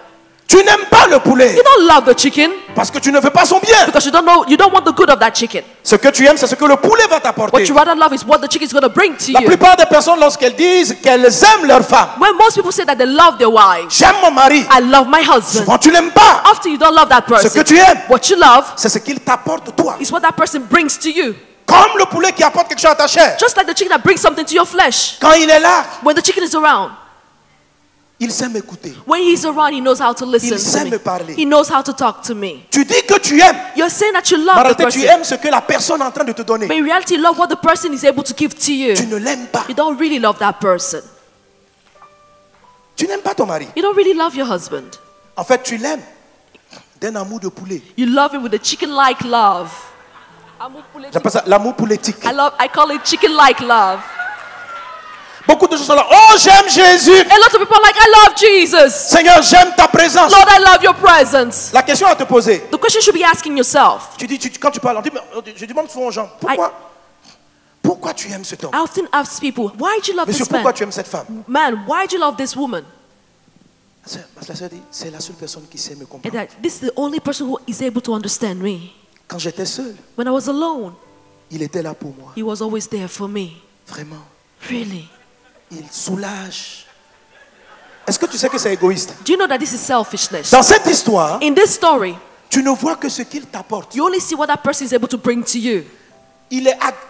Tu n'aimes pas le poulet You don't love the chicken parce que tu ne veux pas son bien. because you don't want the good of that chicken. Ce que tu aimes, c'est ce que le poulet va What t'apporter. you rather love is what the chicken is going to bring to La you. plupart des personnes, lorsqu'elles disent qu'elles aiment leur femme, When most people say that they love their wives, j'aime mon mari, I love my husband. souvent tu l'aimes pas. After you don't love that Ce que person, tu aimes, what you love c'est ce qu'il t'apporte toi. is what that person brings to you. Comme le poulet qui apporte quelque chose à ta chair. Just like the chicken that brings something to your flesh. Quand il est là, When the chicken is around, il sait m'écouter. when he's around, he knows how to listen Il sait to me me. parler. He knows how to talk to me. Tu dis que tu aimes, You're saying that you mais en love the réalité tu person, aimes ce que la personne est en train de te donner. but in reality, you love what the person is able to give to you. Tu ne l'aimes pas. You don't really love that person. Tu n'aimes pas ton mari. You don't really love your husband. En fait, tu l'aimes d'un amour de poulet. You love him with a chicken-like love. J'appelle ça l'amour pouletique. I call it chicken-like love. Beaucoup de gens sont là. Oh, j'aime Jésus. A lot of people are like, I love Jesus. Seigneur, j'aime ta présence. Lord, I love your presence. La question à te poser. The question you should be asking yourself. Quand tu parles, je demande souvent aux gens, pourquoi tu aimes cet homme? I often ask people, why do you love Monsieur, this man? pourquoi tu aimes cette femme? Man, why do you love this woman? La sœur dit, c'est la seule personne qui sait me And comprendre. that this is the only person who is able to understand me. Quand j'étais seul, When I was alone, il était là pour moi. he was always there for me. Vraiment. Really. Il soulage. Est-ce que tu sais que c'est égoïste? Do you know that this is selfishness? Dans cette histoire, In this story, tu ne vois que ce qu'il t'apporte. you only see what that person is able to bring to you.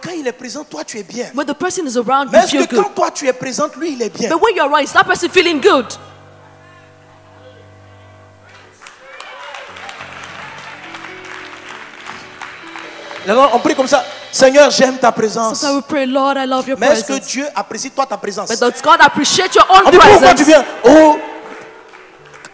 Quand il est présent, toi tu es bien. When the person is around, Mais you est-ce feel que good. quand toi tu es présente, lui il est bien? But when you're around, is that person feeling good? Alors, on prie comme ça. Seigneur, j'aime ta présence. So I will pray, Lord, I love your Mais est-ce que presence. Dieu apprécie toi ta présence? But does God appreciate your own On dit, pourquoi tu presence? viens? Oh,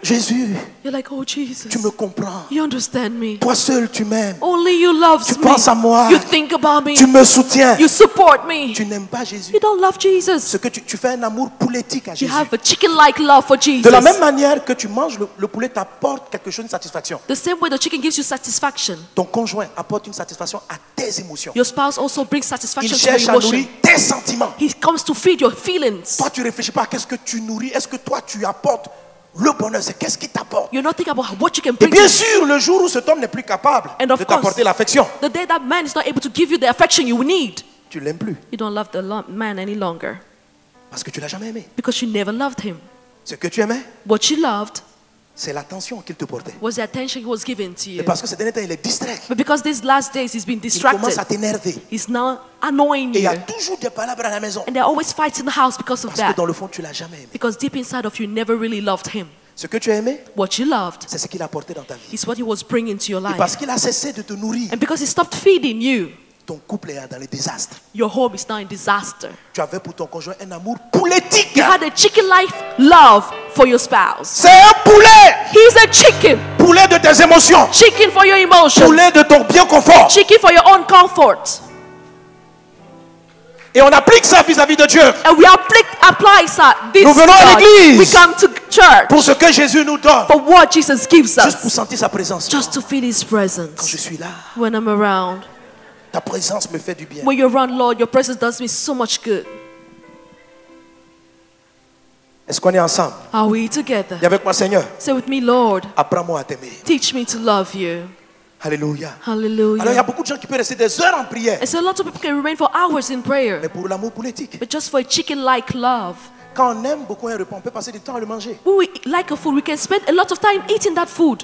Jésus, You're like, oh Jesus, tu me comprends. you understand me. Toi seul, tu m'aimes. Only you love Tu me. penses à moi. You think about me. Tu me soutiens. You support me. Tu n'aimes pas Jésus. You don't love Jesus. Ce que tu fais un amour pouletique à You Jésus. have a chicken-like love for Jesus. De la même manière que tu manges le poulet t'apporte quelque chose de satisfaction. The same way the chicken gives you satisfaction, Ton conjoint apporte une satisfaction à tes émotions. your spouse also brings Il satisfaction to cherche your à emotion. nourrir tes sentiments. He comes to feed your feelings. Toi, tu réfléchis pas à qu'est-ce que tu nourris. Est-ce que toi, tu apportes le bonheur? C'est qu'est-ce qui t'apporte. You're not thinking about what you can Et bring bien to sûr, le jour où cet homme n'est plus capable And of de t'apporter course, l'affection, the day that man is not able to give you the affection you need, tu l'aimes plus you don't love the man any longer parce que tu l'as jamais aimé. because you never loved him. Ce que tu aimais, What you loved c'est l'attention qu'il te portait. was the attention he was giving to Et you. parce que ces derniers temps, il est distrait. But because these last days he's been Il commence distracted, à t'énerver. he's now annoying Et il y you. a toujours des palabres à la maison. And they're always fighting the house because of Parce que that. dans le fond, tu l'as jamais aimé. Because deep inside of you, never really loved him. Ce que tu as aimé, What you loved c'est ce qu'il a apporté dans ta vie. is what he was bringing to your Et parce life. qu'il a cessé de te nourrir, And because he stopped feeding you, ton couple est dans les désastres. your home is now in disaster. Tu avais pour ton conjoint un amour pouletique. You had a chicken-like love for your spouse. C'est un poulet. He's a chicken. Poulet de tes émotions. Chicken for your emotions. Poulet de ton bien confort. Chicken for your own comfort. Et on applique ça vis-à-vis de Dieu. And we apply this Nous to venons à God. l'église. We come to church Pour ce que Jésus nous donne. for what Jesus gives Juste pour us. sentir sa présence. Just to feel his Quand je presence. suis là, When I'm around. ta présence me fait du bien. When you're around, Lord, your presence does me so much good. Est-ce qu'on est ensemble? Are we together? Et avec moi, Seigneur, Say with me, Lord, apprends-moi à t'aimer. teach me to love you. Alléluia. Hallelujah. Alors, il y a beaucoup de gens qui peuvent rester des heures en prière. And so a lot of people can remain for hours in prayer, Mais pour l'amour politique, but just for a chicken-like love. quand on aime beaucoup un repas, on peut passer du temps à le manger. When we like a food, we can spend a lot of time eating that food.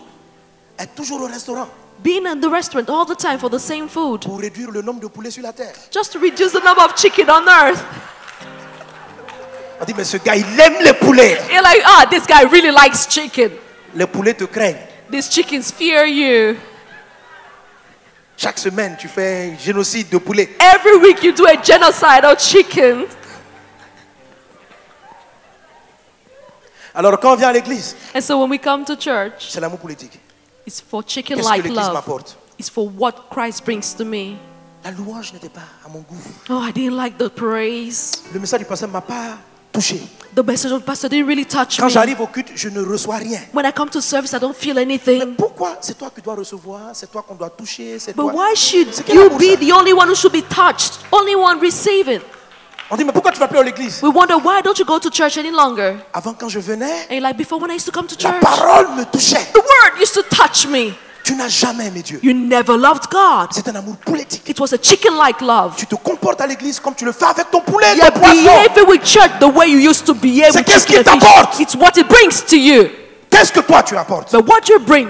Être toujours au restaurant Being in the restaurant all the time for the same food. pour réduire le nombre de poulets sur la terre. Just to reduce the number of chicken on earth. On dit, mais ce gars, il aime les poulets. You're like, ah, this guy really likes chicken. Les poulets te craignent. These chickens fear you. Chaque semaine, tu fais un génocide de poulets. Every week you do a genocide of chicken. Alors, quand on vient à l'église, And so when we come to church, c'est l'amour politique. it's for Qu'est-ce que chicken-like l'église love. m'apporte? It's for what Christ brings to me. La louange n'était pas à mon goût. Oh, I didn't like the praise. Le message du pasteur ne m'a pas touché. The message of the pastor didn't really touch Quand me. j'arrive au culte, je ne reçois rien. When I come to service, I don't feel Mais anything. pourquoi c'est toi qui dois recevoir? C'est toi qu'on doit toucher? C'est But toi. why should C'est quel you amour, be ça? the only one who should be touched? Only one receiving? On dit, mais pourquoi tu vas plus à l'église? We wonder, why don't you go to church any longer? Avant, quand je venais, And you're like, before when I used to come to la church, parole me touchait. the word used to touch me. Tu n'as jamais aimé Dieu. You never loved God. C'est un amour politique. It was a chicken-like love. Tu te comportes à l'église comme tu le fais avec ton poulet, You're ton poisson. behaving with church the way you used to behave C'est with qu'est-ce chicken qu'il and fish. t'apporte? It's what it brings to you. Qu'est-ce que toi tu apportes? But what you bring,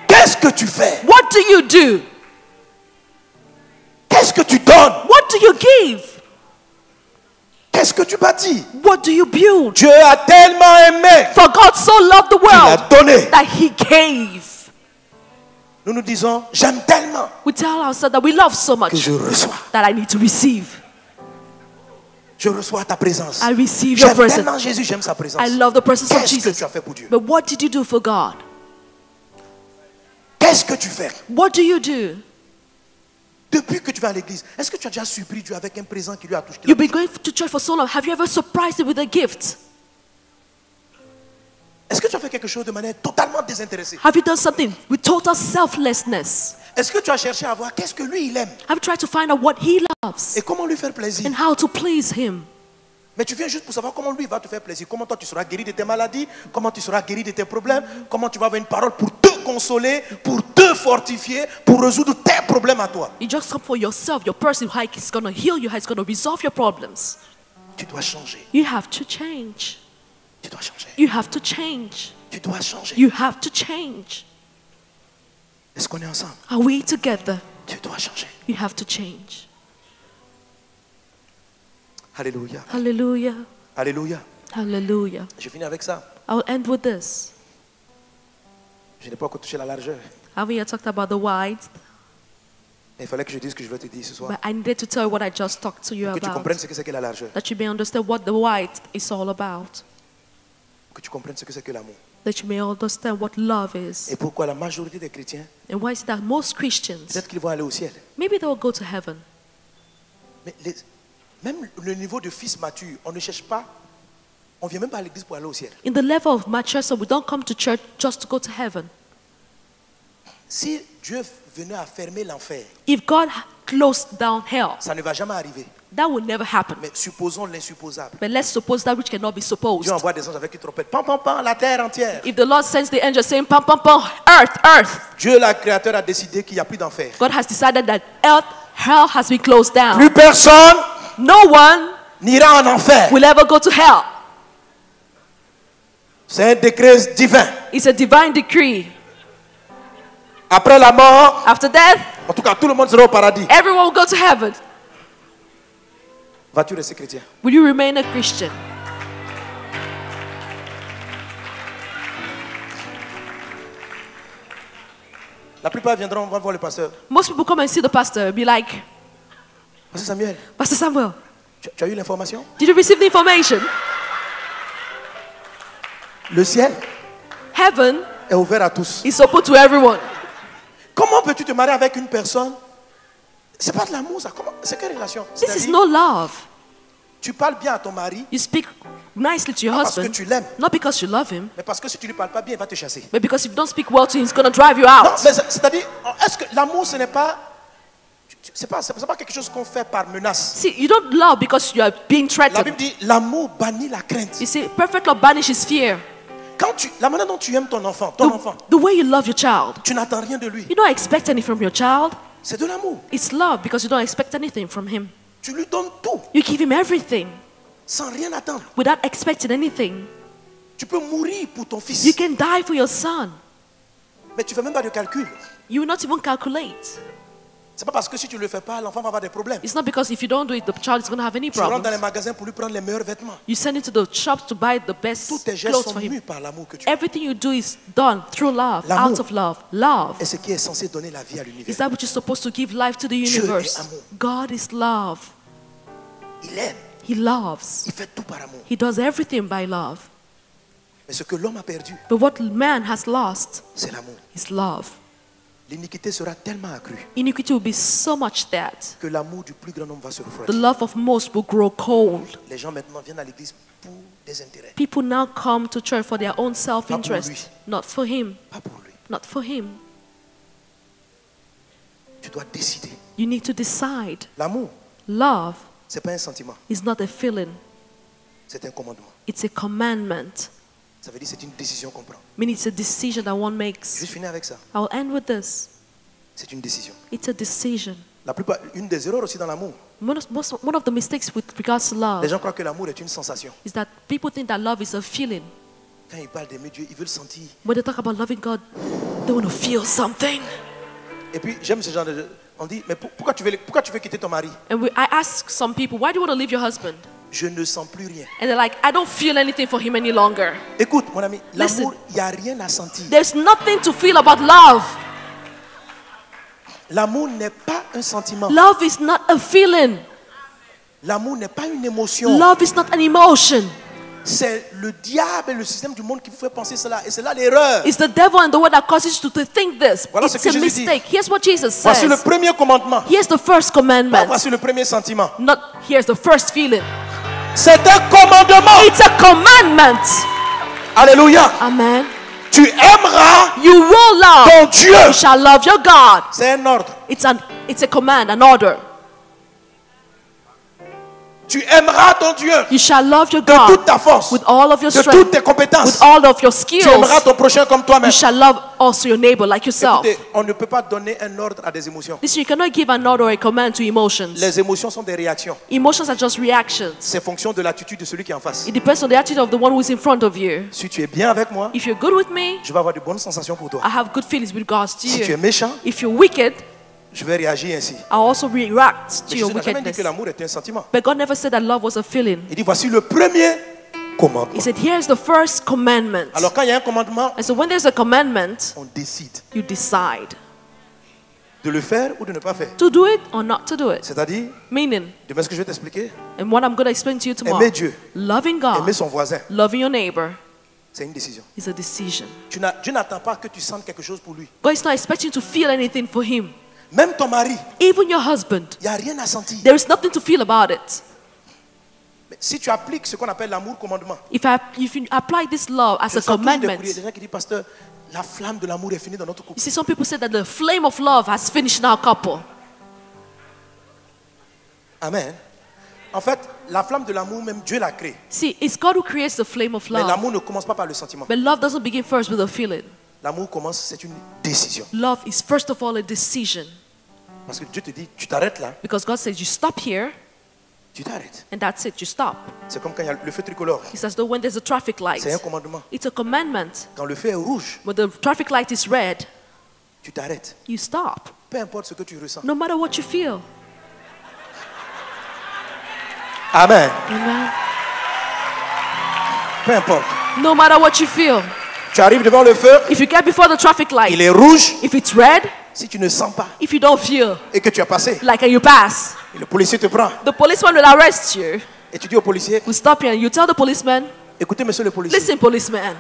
Qu'est-ce que tu fais? what do you do? Qu'est-ce que tu donnes? What do you give? Qu'est-ce que tu bâtis? What do you build? Dieu a tellement aimé For God so loved the qu'il a world donné. that He gave. Nous nous disons, j'aime tellement We tell ourselves that we love so que much je reçois. that I need to receive. Je reçois ta présence. I receive your J'aime presence. tellement Jésus, j'aime sa présence. I love the presence of Qu'est-ce que Jesus. tu as fait pour Dieu? But what did you do for God? Qu'est-ce que tu fais? What do you do? Depuis que tu vas à l'église, est-ce que tu as déjà surpris Dieu avec un présent qui lui a touché? You've been going to church for so long. Have you ever surprised him with a gift? Est-ce que tu as fait quelque chose de manière totalement désintéressée? Have you done something with total selflessness? Est-ce que tu as cherché à voir qu'est-ce que lui il aime Have you tried to find out what he loves et comment lui faire plaisir? and how to please him? Mais tu viens juste pour savoir comment lui va te faire plaisir, comment toi tu seras guéri de tes maladies, comment tu seras guéri de tes problèmes, comment tu vas avoir une parole pour te consoler, pour te fortifier, pour résoudre tes problèmes à toi. You just come for yourself, your person, how he's going to heal you, how he's going to resolve your problems. Tu dois changer. You have to change. Tu dois changer. You have to change. Tu dois changer. You have to change. Est-ce qu'on est ensemble? Are we together? Tu dois changer. You have to change. Alléluia. Hallelujah. Alléluia. Hallelujah. Je finis avec ça. I'll end with this. Je n'ai pas encore touché la largeur. Haven't yet talked about the width, Mais il fallait que je dise ce que je veux te dire ce soir. but I needed to tell you what I just talked to you Que tu about. comprennes ce que c'est que la largeur. That you may understand what the width is all about. Que tu comprennes ce que c'est que l'amour. That you may understand what love is. Et pourquoi la majorité des chrétiens, And why is it that most Christians, peut-être qu'ils vont aller au ciel. maybe they will go to heaven. Mais même le niveau de fils mature, on ne cherche pas. On ne vient même pas à l'église pour aller au ciel. In the level of maturity, we don't come to church just to go to heaven. Si Dieu venait à fermer l'enfer, If God closed down hell, ça ne va jamais arriver. that will never happen. Mais supposons l'insupposable. But let's suppose that which cannot be supposed. Dieu envoie des anges avec une trompette. Pam, pam, pam, la terre entière. If the Lord sends the angel saying, pam, pam, pam, earth, earth, Dieu, le créateur, a décidé qu'il n'y a plus d'enfer. God has decided that hell has been closed down. Plus personne No one n'ira en enfer. will ever go to hell. C'est un décret divin. It's a divine decree. Après la mort, After death, en tout cas, tout le monde sera au paradis. everyone will go to heaven. Vas-tu rester chrétien? Will you remain a Christian? La plupart viendront, on va voir le pasteur. Most people come and see the pastor and be like, Pasteur Samuel, Pastor Samuel, tu as eu l'information? did you receive the information? Le ciel Heaven est ouvert à tous. is open to everyone. Comment peux-tu te marier avec une personne? C'est pas de l'amour, ça. C'est quelle relation? This is C'est-à-dire, no love. tu parles bien à ton mari, You speak nicely to your pas parce que husband, tu l'aimes, not because you love him, mais parce que si tu lui parles pas bien, il va te chasser. but because if you don't speak well to him, he's going to drive you Non, out. mais c'est-à-dire, est-ce que l'amour, ce n'est pas, c'est pas quelque chose qu'on fait par menace. See, you don't love because you are being La Bible threatened. dit, l'amour bannit la crainte. You see, perfect love banishes fear. La manière dont tu aimes ton enfant, The way you love your child, tu n'attends rien de lui. you don't expect anything from your child. C'est de l'amour. It's love because you don't expect anything from him. Tu lui donnes tout, You give him everything sans rien attendre. without expecting anything. Tu peux mourir pour ton fils, You can die for your son. mais tu ne fais même pas de calcul. You will not even calculate. C'est pas parce que si tu ne le fais pas, l'enfant va avoir des problèmes. It's not because if you don't do it, the child is going to have any Tu rentres dans les problems. magasins pour lui prendre les meilleurs vêtements. You send him to the shops to buy the Tous best tes gestes clothes sont for him. mus par l'amour que tu as. Everything you do is done through love, L'amour. out of love. Love Et ce qui est censé donner la vie à is l'univers. that which is supposed to give life to the Dieu est universe. amour. God is love. Il aime, He loves. il fait tout par amour. He does everything by love. Mais ce que l'homme a perdu, But what man has lost c'est l'amour. is love. L'iniquité sera tellement accrue Iniquity will be so much that que l'amour du plus grand nombre va se the refroidir. love of most will grow cold. Les gens maintenant viennent à l'église pour des intérêts, People now come to church for their own lui. self-interest, not for him, pas pour lui. not for him. Tu dois décider. You need to decide. L'amour, Love c'est pas un sentiment, is not a feeling, c'est un commandement. it's a commandment. Ça veut dire c'est une décision qu'on prend. Meaning it's a decision that one Je makes. vais finir avec ça. I'll end with this. C'est une décision. It's a decision. La plupart, une des erreurs aussi dans l'amour, One of the mistakes with regards to les love gens croient que l'amour est une sensation. is that people think that love is a feeling. Quand ils parlent d'aimer Dieu, ils veulent sentir. When they talk about loving God, they want to feel something. Et puis j'aime ce genre de. On dit, mais pourquoi tu veux quitter ton mari? And I ask some people, why do you want to leave your husband? Je ne sens plus rien. And they're like, I don't feel anything for him any longer. Écoute, mon ami, Listen. l'amour, il n'y a rien à sentir. There's nothing to feel about love. L'amour n'est pas un sentiment. Love is not a feeling. L'amour n'est pas une émotion. Love is not an emotion. c'est le diable et le système du monde qui vous fait penser cela. Et c'est là l'erreur. It's the devil and the world that causes you to think this. Voilà ce It's que a Jésus dit. mistake. Here's what Jesus Voici le says. premier commandement. Here's the first Pas commandment. voici le premier sentiment. Not here's the first feeling. C'est un commandement. It's a commandment. Alléluia. Amen. Tu aimeras You will love. ton Dieu. You shall love your God. C'est un ordre. It's a command, an order. Tu aimeras ton Dieu You shall love your de toute God ta force, with all of your de toutes strength, tes compétences. with all of your Tu aimeras skills. ton prochain comme toi-même. You shall love also your neighbor like yourself. Écoutez, on ne peut pas donner un ordre à des émotions. Listen, you cannot give an order or a command to emotions. Les émotions sont des réactions. Emotions are just reactions. C'est fonction de l'attitude de celui qui est en face. It depends on the attitude of the one who is in front of you. Si tu es bien avec moi, If you're good with me, je vais avoir de bonnes sensations pour toi. I have good feelings with regards to Si tu es you. méchant, If you're wicked, je vais réagir ainsi. I'll also react to Mais your Jésus n'a jamais dit wickedness. que l'amour est un sentiment. But God never said that love was a feeling. Il dit voici le premier commandement. He said, here's the first commandment. Alors quand il y a un commandement, And so when there's a commandment, on décide you decide de le faire ou de ne pas faire. to do it or not to do it. C'est-à-dire, Meaning, demain ce que je vais t'expliquer, and what I'm going to explain to you tomorrow, aimer Dieu, loving aimer God, son voisin, loving your neighbor c'est une décision. is a decision. Dieu n'attend pas que tu sentes quelque chose pour lui. God is not expecting you to feel anything for him. Même ton mari, Even your husband, il n'y a rien à sentir. there is nothing to feel about it. Mais si tu appliques ce qu'on appelle l'amour commandement, If you apply this love as je a sens tous des commandment, courriers, des gens qui disent, pasteur, la flamme de l'amour est finie dans notre couple. you see, some people say that the flame of love has finished in our couple. Amen. En fait, la flamme de l'amour, même Dieu l'a créée. See, it's God who creates the flame of Mais love. l'amour ne commence pas par le sentiment. But love doesn't begin first with a feeling. L'amour commence, c'est une décision. Love is first of all a decision. Parce que Dieu te dit, tu t'arrêtes là, Because God says you stop here, tu t'arrêtes. and that's it, you stop. C'est comme quand il y a le feu tricolore. It's as though when there's a traffic light, C'est un commandement. it's a commandment. Quand le feu est rouge, When the traffic light is red, tu t'arrêtes. you stop. Peu importe ce que tu ressens. No matter what you feel. Amen. Amen. Peu importe. No matter what you feel. Tu arrives devant le feu, If you get before the traffic light, il est rouge. if it's red, Si tu ne sens pas if you don't feel et que tu as passé, like you pass, et le policier te prend, the policeman will arrest you. et tu dis au policier, We stop here and you tell the policeman, écoutez monsieur le policier, listen policeman,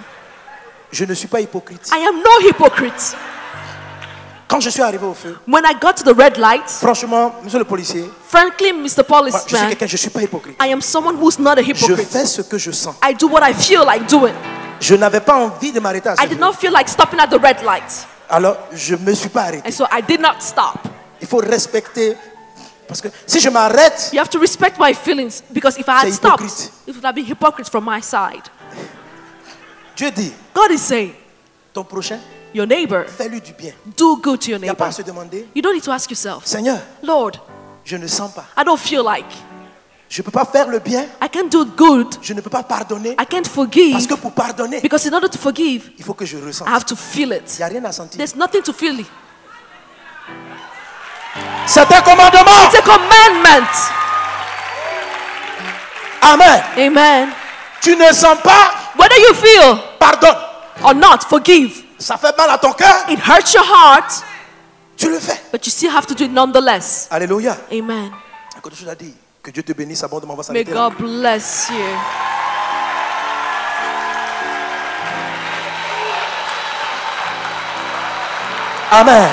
je ne suis pas hypocrite. I am no hypocrite. Quand je suis arrivé au feu, When I got to the red light, franchement, monsieur le policier, frankly, Mr. moi, je suis Policeman, quelqu'un, je ne suis pas hypocrite. I am someone who's not a Je hypocrite. fais ce que je sens. I do what I feel like doing. Je n'avais pas envie de m'arrêter à ce I did feu. not feel like stopping at the red light. Alors, je ne me suis pas arrêté. And so I did not stop. Il faut respecter. Parce que si je m'arrête, You have to respect my feelings because if I had C'est stopped, hypocrite. it would have been hypocrite from my side. Dieu dit, God is saying, ton prochain, your neighbor, fais-lui du bien. do good to your Il n'y a pas neighbor. à se demander, You don't need to ask yourself, Seigneur, Lord, je ne sens pas. I don't feel like. Je ne peux pas faire le bien. I can't do good. Je ne peux pas pardonner. I can't forgive. Parce que pour pardonner, Because in order to forgive, il faut que je ressente. I have to feel Il it. n'y a rien à sentir. There's nothing to feel. C'est un commandement. It's a commandment. Amen. Amen. Tu ne sens pas, Whether you feel pardonne. or not, forgive. Ça fait mal à ton cœur, It hurts your heart, tu le fais. but you still have to do it nonetheless. Alléluia. Amen. Encore une chose à dire. Que Dieu te bénisse abondamment. On va May s'arrêter là. God bless you. Amen.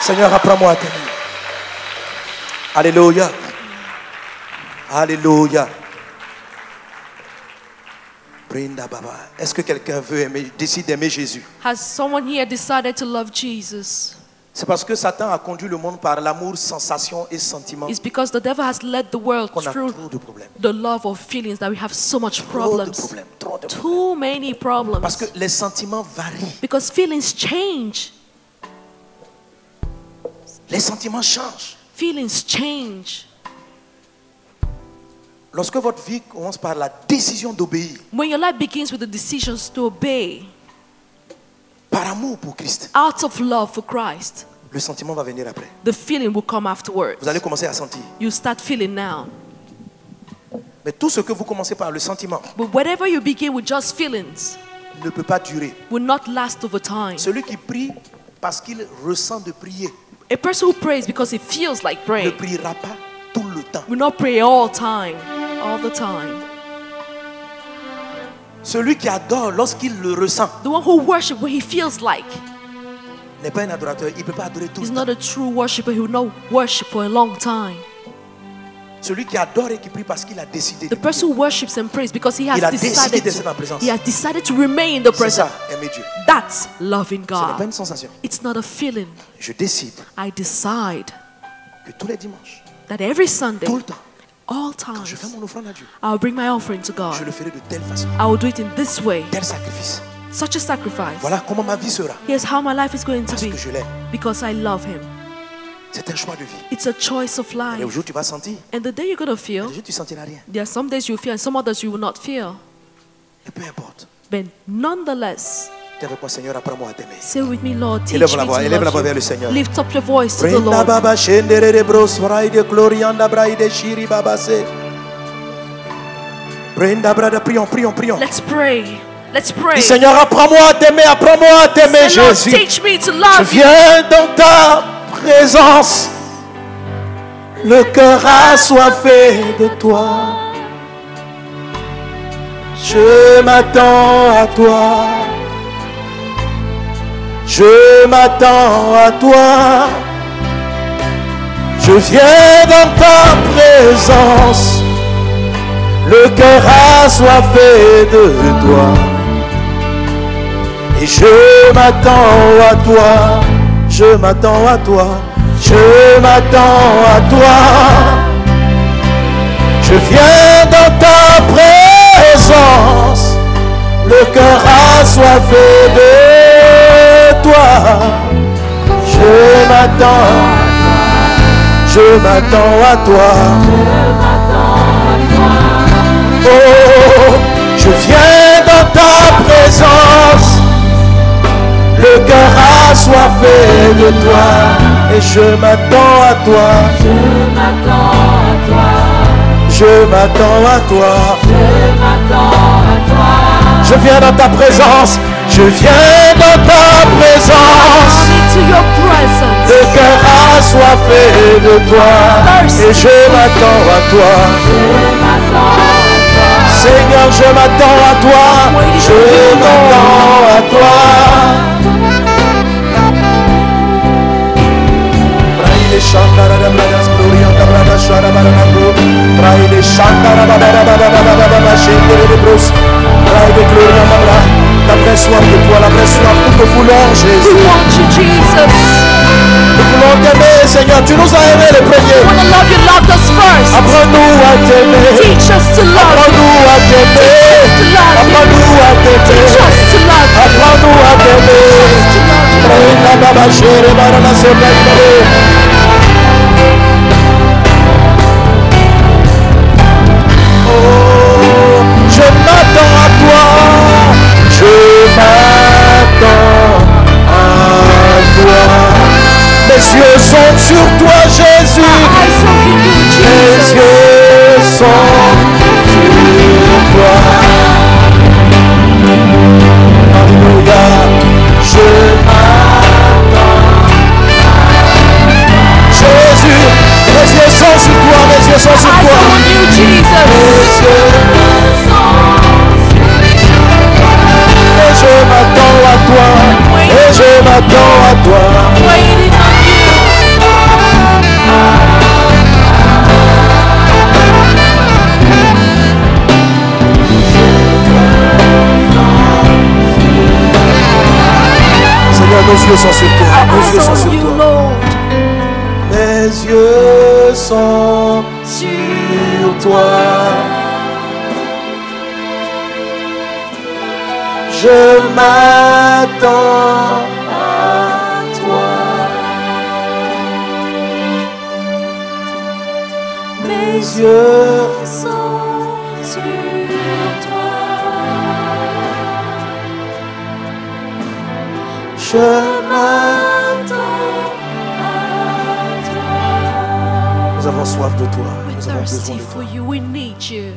Seigneur, apprends-moi à t'aimer. Alléluia. Alléluia. Brinda Baba. Est-ce que quelqu'un veut aimer, décide d'aimer Jésus? Has someone here decided to love Jesus? C'est parce que Satan a conduit le monde par l'amour, sensation et sentiment It's because the devil has led the world qu'on a through trop de problèmes. the love of feelings that we have so much Trop de problems. problèmes. Trop de problèmes. Too many problems. Parce que les sentiments varient. Because feelings change. Les sentiments changent. Feelings change. Lorsque votre vie commence par la décision d'obéir, When your life begins with the decisions to obey par amour pour Christ, out of love for Christ, le sentiment va venir après. the feeling will come afterwards. Vous allez commencer à sentir. You start feeling now. Mais tout ce que vous commencez par le sentiment But whatever you begin with just feelings ne peut pas durer. will not last over time. Celui qui prie parce qu'il ressent de prier A person who prays because he feels like ne praying priera pas tout le temps. will not pray all time. all the time. Celui qui adore lorsqu'il le ressent The one who worships when he feels like. n'est pas un adorateur. Il ne peut pas adorer tout He's le not temps. a true worshiper. He will not worship for a long time. Celui qui adore et qui prie parce qu'il a décidé. The person who worships and prays because he has Il a décidé decided d'être dans la présence. he has decided to remain in the C'est ça, presence. aimer Dieu. That's loving Ce n'est pas God. une sensation. It's not a feeling. Je décide I decide que tous les dimanches, that every Sunday, tout le temps, all quand je fais times, mon offrande à Dieu, I'll bring my offering to je God. le ferai de telle façon, I will do it in this way, tel sacrifice. such a sacrifice. Voilà comment ma vie sera. Here's how my life is going to Parce be que je l'aime. because I love Him. C'est un choix de vie. It's a choice of Et au life. jour où tu vas sentir, And the day you're going to le feel, jour où tu ne sentiras rien. there are some days you'll feel and some others you will not feel. Et peu importe. But nonetheless, Dis avec moi, Seigneur, apprends-moi à t'aimer. say with me, Lord, teach Élève me la voix, to élève la voix love vers le you. Seigneur. Lift up your voice to the Brenda Lord. baba shendere de bros braide glorianda braide shiri baba se. Brenda brada, prions, prions, prions. Let's pray. Let's pray. Dis, Seigneur, apprends-moi à t'aimer, Say, Lord, Jésus. teach me to Je love you. viens dans ta présence. Le cœur assoiffé de toi. Je m'attends à toi. Je m'attends à toi. Je viens dans ta présence. Le cœur assoiffé de toi. Et je m'attends à toi. Je m'attends à toi. Je m'attends à toi. Je viens dans ta présence. Le cœur assoiffé de toi. Je m'attends. Je m'attends à toi. Oh, je viens dans ta présence. Le cœur assoiffé de toi. Et je m'attends à toi. Je m'attends à toi. Je m'attends à toi. Je m'attends à toi. Je viens dans ta présence. Je viens dans ta présence. Come into your presence. Le cœur assoiffé de toi. Et je m'attends à toi. Je m'attends à toi. Seigneur, je m'attends à toi. Je m'attends à toi. Braille Shandara da Bradas Gloria da Brada Shara Baranando. Braille Shandara Baba Baba Shendere de Bros. Braille Gloria Mabra. La vraie soif de toi, la vraie soif, nous te voulons, We Jésus. want you, Jesus. Nous voulons t'aimer, Seigneur. Tu nous as aimés les We premiers. want to love you. Loved us first. Apprends-nous à t'aimer. Teach us to love you. Apprends-nous à t'aimer. To love you. Apprends-nous à Teach t'aimer. us to love you. Apprends-nous à t'aimer. To love you. Reina Baba Shere Barana Sobrandere. Oh, je m'attends à toi. Je m'attends à toi. Mes yeux sont sur toi, Jésus. Eyes on you, Mes Jesus. yeux sont sur toi. Alléluia. Je m'attends. Jésus, mes yeux sont sur toi, mes yeux sont sur Eyes toi. on you, Jesus. Mes yeux. Et je m'attends à toi. Et je m'attends à toi. Waiting on you. Seigneur, nos yeux sont sur toi. Nos yeux Eyes sont on sur you, toi. Lord. Mes yeux sont sur toi. Je m'attends à toi. Mes yeux Sont sur toi. je m'attends. À toi. Nous avons soif de toi. We're Nous avons besoin thirsty de for toi. you. We need you.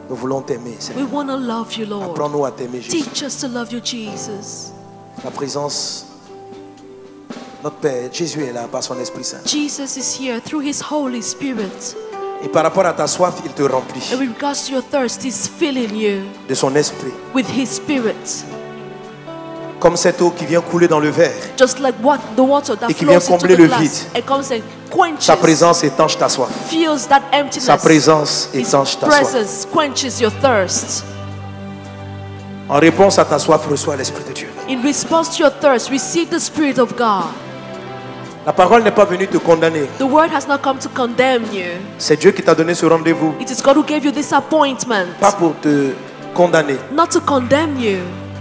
Nous voulons t'aimer, We Seigneur. want to love you, Lord. Apprends-nous à t'aimer, Jésus. Teach us to love you, Jesus. La présence, notre Père, Jésus est là par son Esprit Saint. Jesus is here through His Holy Spirit. Et par rapport à ta soif, il te remplit And with regards to your thirst, He's filling you de son esprit. with His Spirit. Comme cette eau qui vient couler dans le verre. Just like the water that Et qui vient flows into combler the le glass. vide. And comes and quenches, Sa présence étanche ta soif. fills that emptiness. Sa présence His étanche ta soif. presence quenches your thirst. En réponse à ta soif, reçois l'Esprit de Dieu. In response to your thirst, receive the Spirit of God. La parole n'est pas venue te condamner. The word has not come to condemn you. C'est Dieu qui t'a donné ce rendez-vous. It is God who gave you this appointment. Pas pour te condamner, Not to condemn you,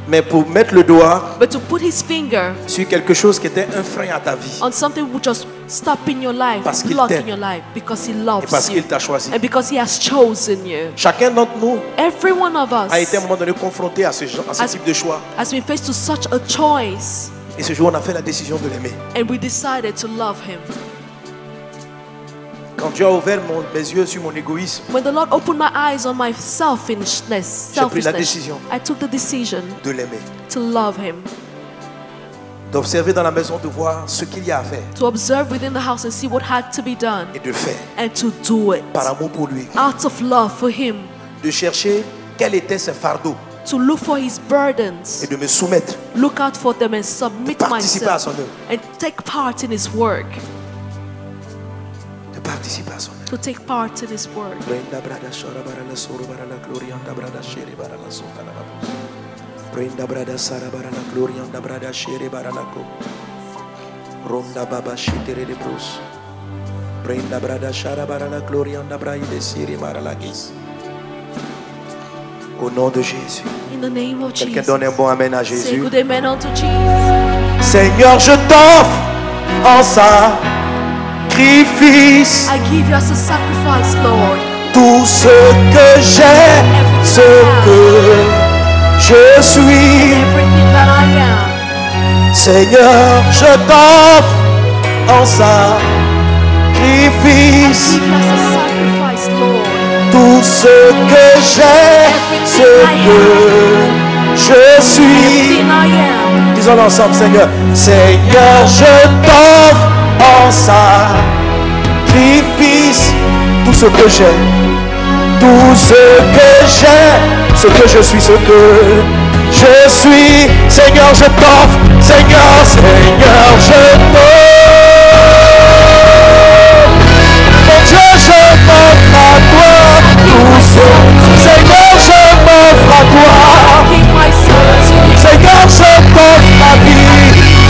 mais pour mettre le doigt but to put His finger sur quelque chose qui était un frein à ta vie. on something which was stopping your life, Parce qu'il blocking t'aime. your life, because He Et loves parce you qu'il t'a choisi. and because He has chosen you. Chacun d'entre nous Every one of a été à un us moment donné confronté à ce As- type de choix. has been faced to such a choice, Et ce jour, on a fait la décision de l'aimer. and we decided to love Him. Quand Dieu a ouvert mes yeux sur mon égoïsme, When the Lord opened my eyes on my selfishness, J'ai pris la décision. I took the decision de l'aimer, to love Him, d'observer dans la maison, de voir ce qu'il y a à faire to observe within the house and see what had to be done, et de faire and to do it par amour pour lui, out of love for Him, de chercher quels étaient ses fardeaux to look for His burdens, et de me soumettre, look out for them and submit participer à myself son œuvre, and take part in His work, de participer à son œuvre. to take part in His work. Brenda brada shara barala soro barala glorianda brada shere barala sota la babus. Brenda brada sara barala glorianda brada shere barala ko. Ronda baba shitere de brus. Brenda brada shara barala glorianda braide sire barala gis. Au nom de Jésus. In the name of Quelqu'un Jesus. donne un bon amen à Say Jésus. good amen unto Jesus. Seigneur, je t'offre en sacrifice I give you as a sacrifice, Lord, tout ce que j'ai, ce que je suis. everything that I am. Seigneur, je t'offre en I sacrifice give you as a sacrifice, Lord, tout ce que j'ai, ce que je suis. everything I am. Disons ensemble, Seigneur. Seigneur, je t'offre en sacrifice tout ce que j'ai, tout ce que j'ai, ce que je suis, ce que je suis. Seigneur, je t'offre, Seigneur, Seigneur, je t'offre. Mon Dieu, je m'offre à toi, tout ce. Seigneur, je m'offre à toi. Give myself to you. Seigneur, je t'offre ma vie.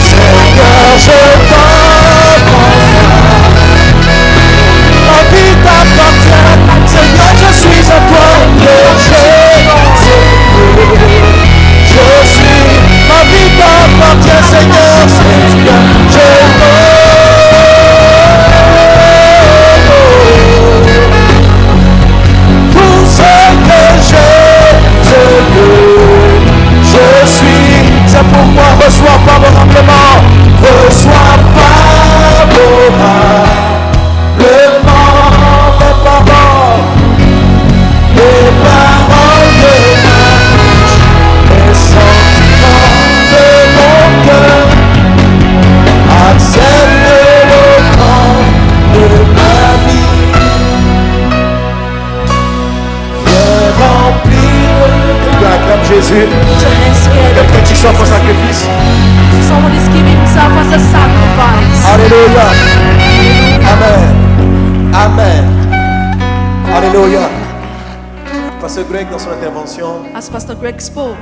Seigneur, je t'offre ma vie t'appartient. Seigneur, je suis à toi. Je suis. Ma vie t'appartient, Seigneur. Seigneur, je t'offre tout ce que j'ai, ce que je suis. C'est pourquoi reçois favorablement, reçois favorablement les paroles de ma bouche, les sentiments de mon cœur. Accepte l'offrande de ma vie. Viens remplir. Quelqu'un acclame Jésus. Put your hands together. Quelqu'un qui soit pour sacrifice. Someone is giving himself as a sacrifice. Alléluia. Amen. Amen. Alléluia. Pasteur Greg, dans son intervention, As Pastor Greg spoke,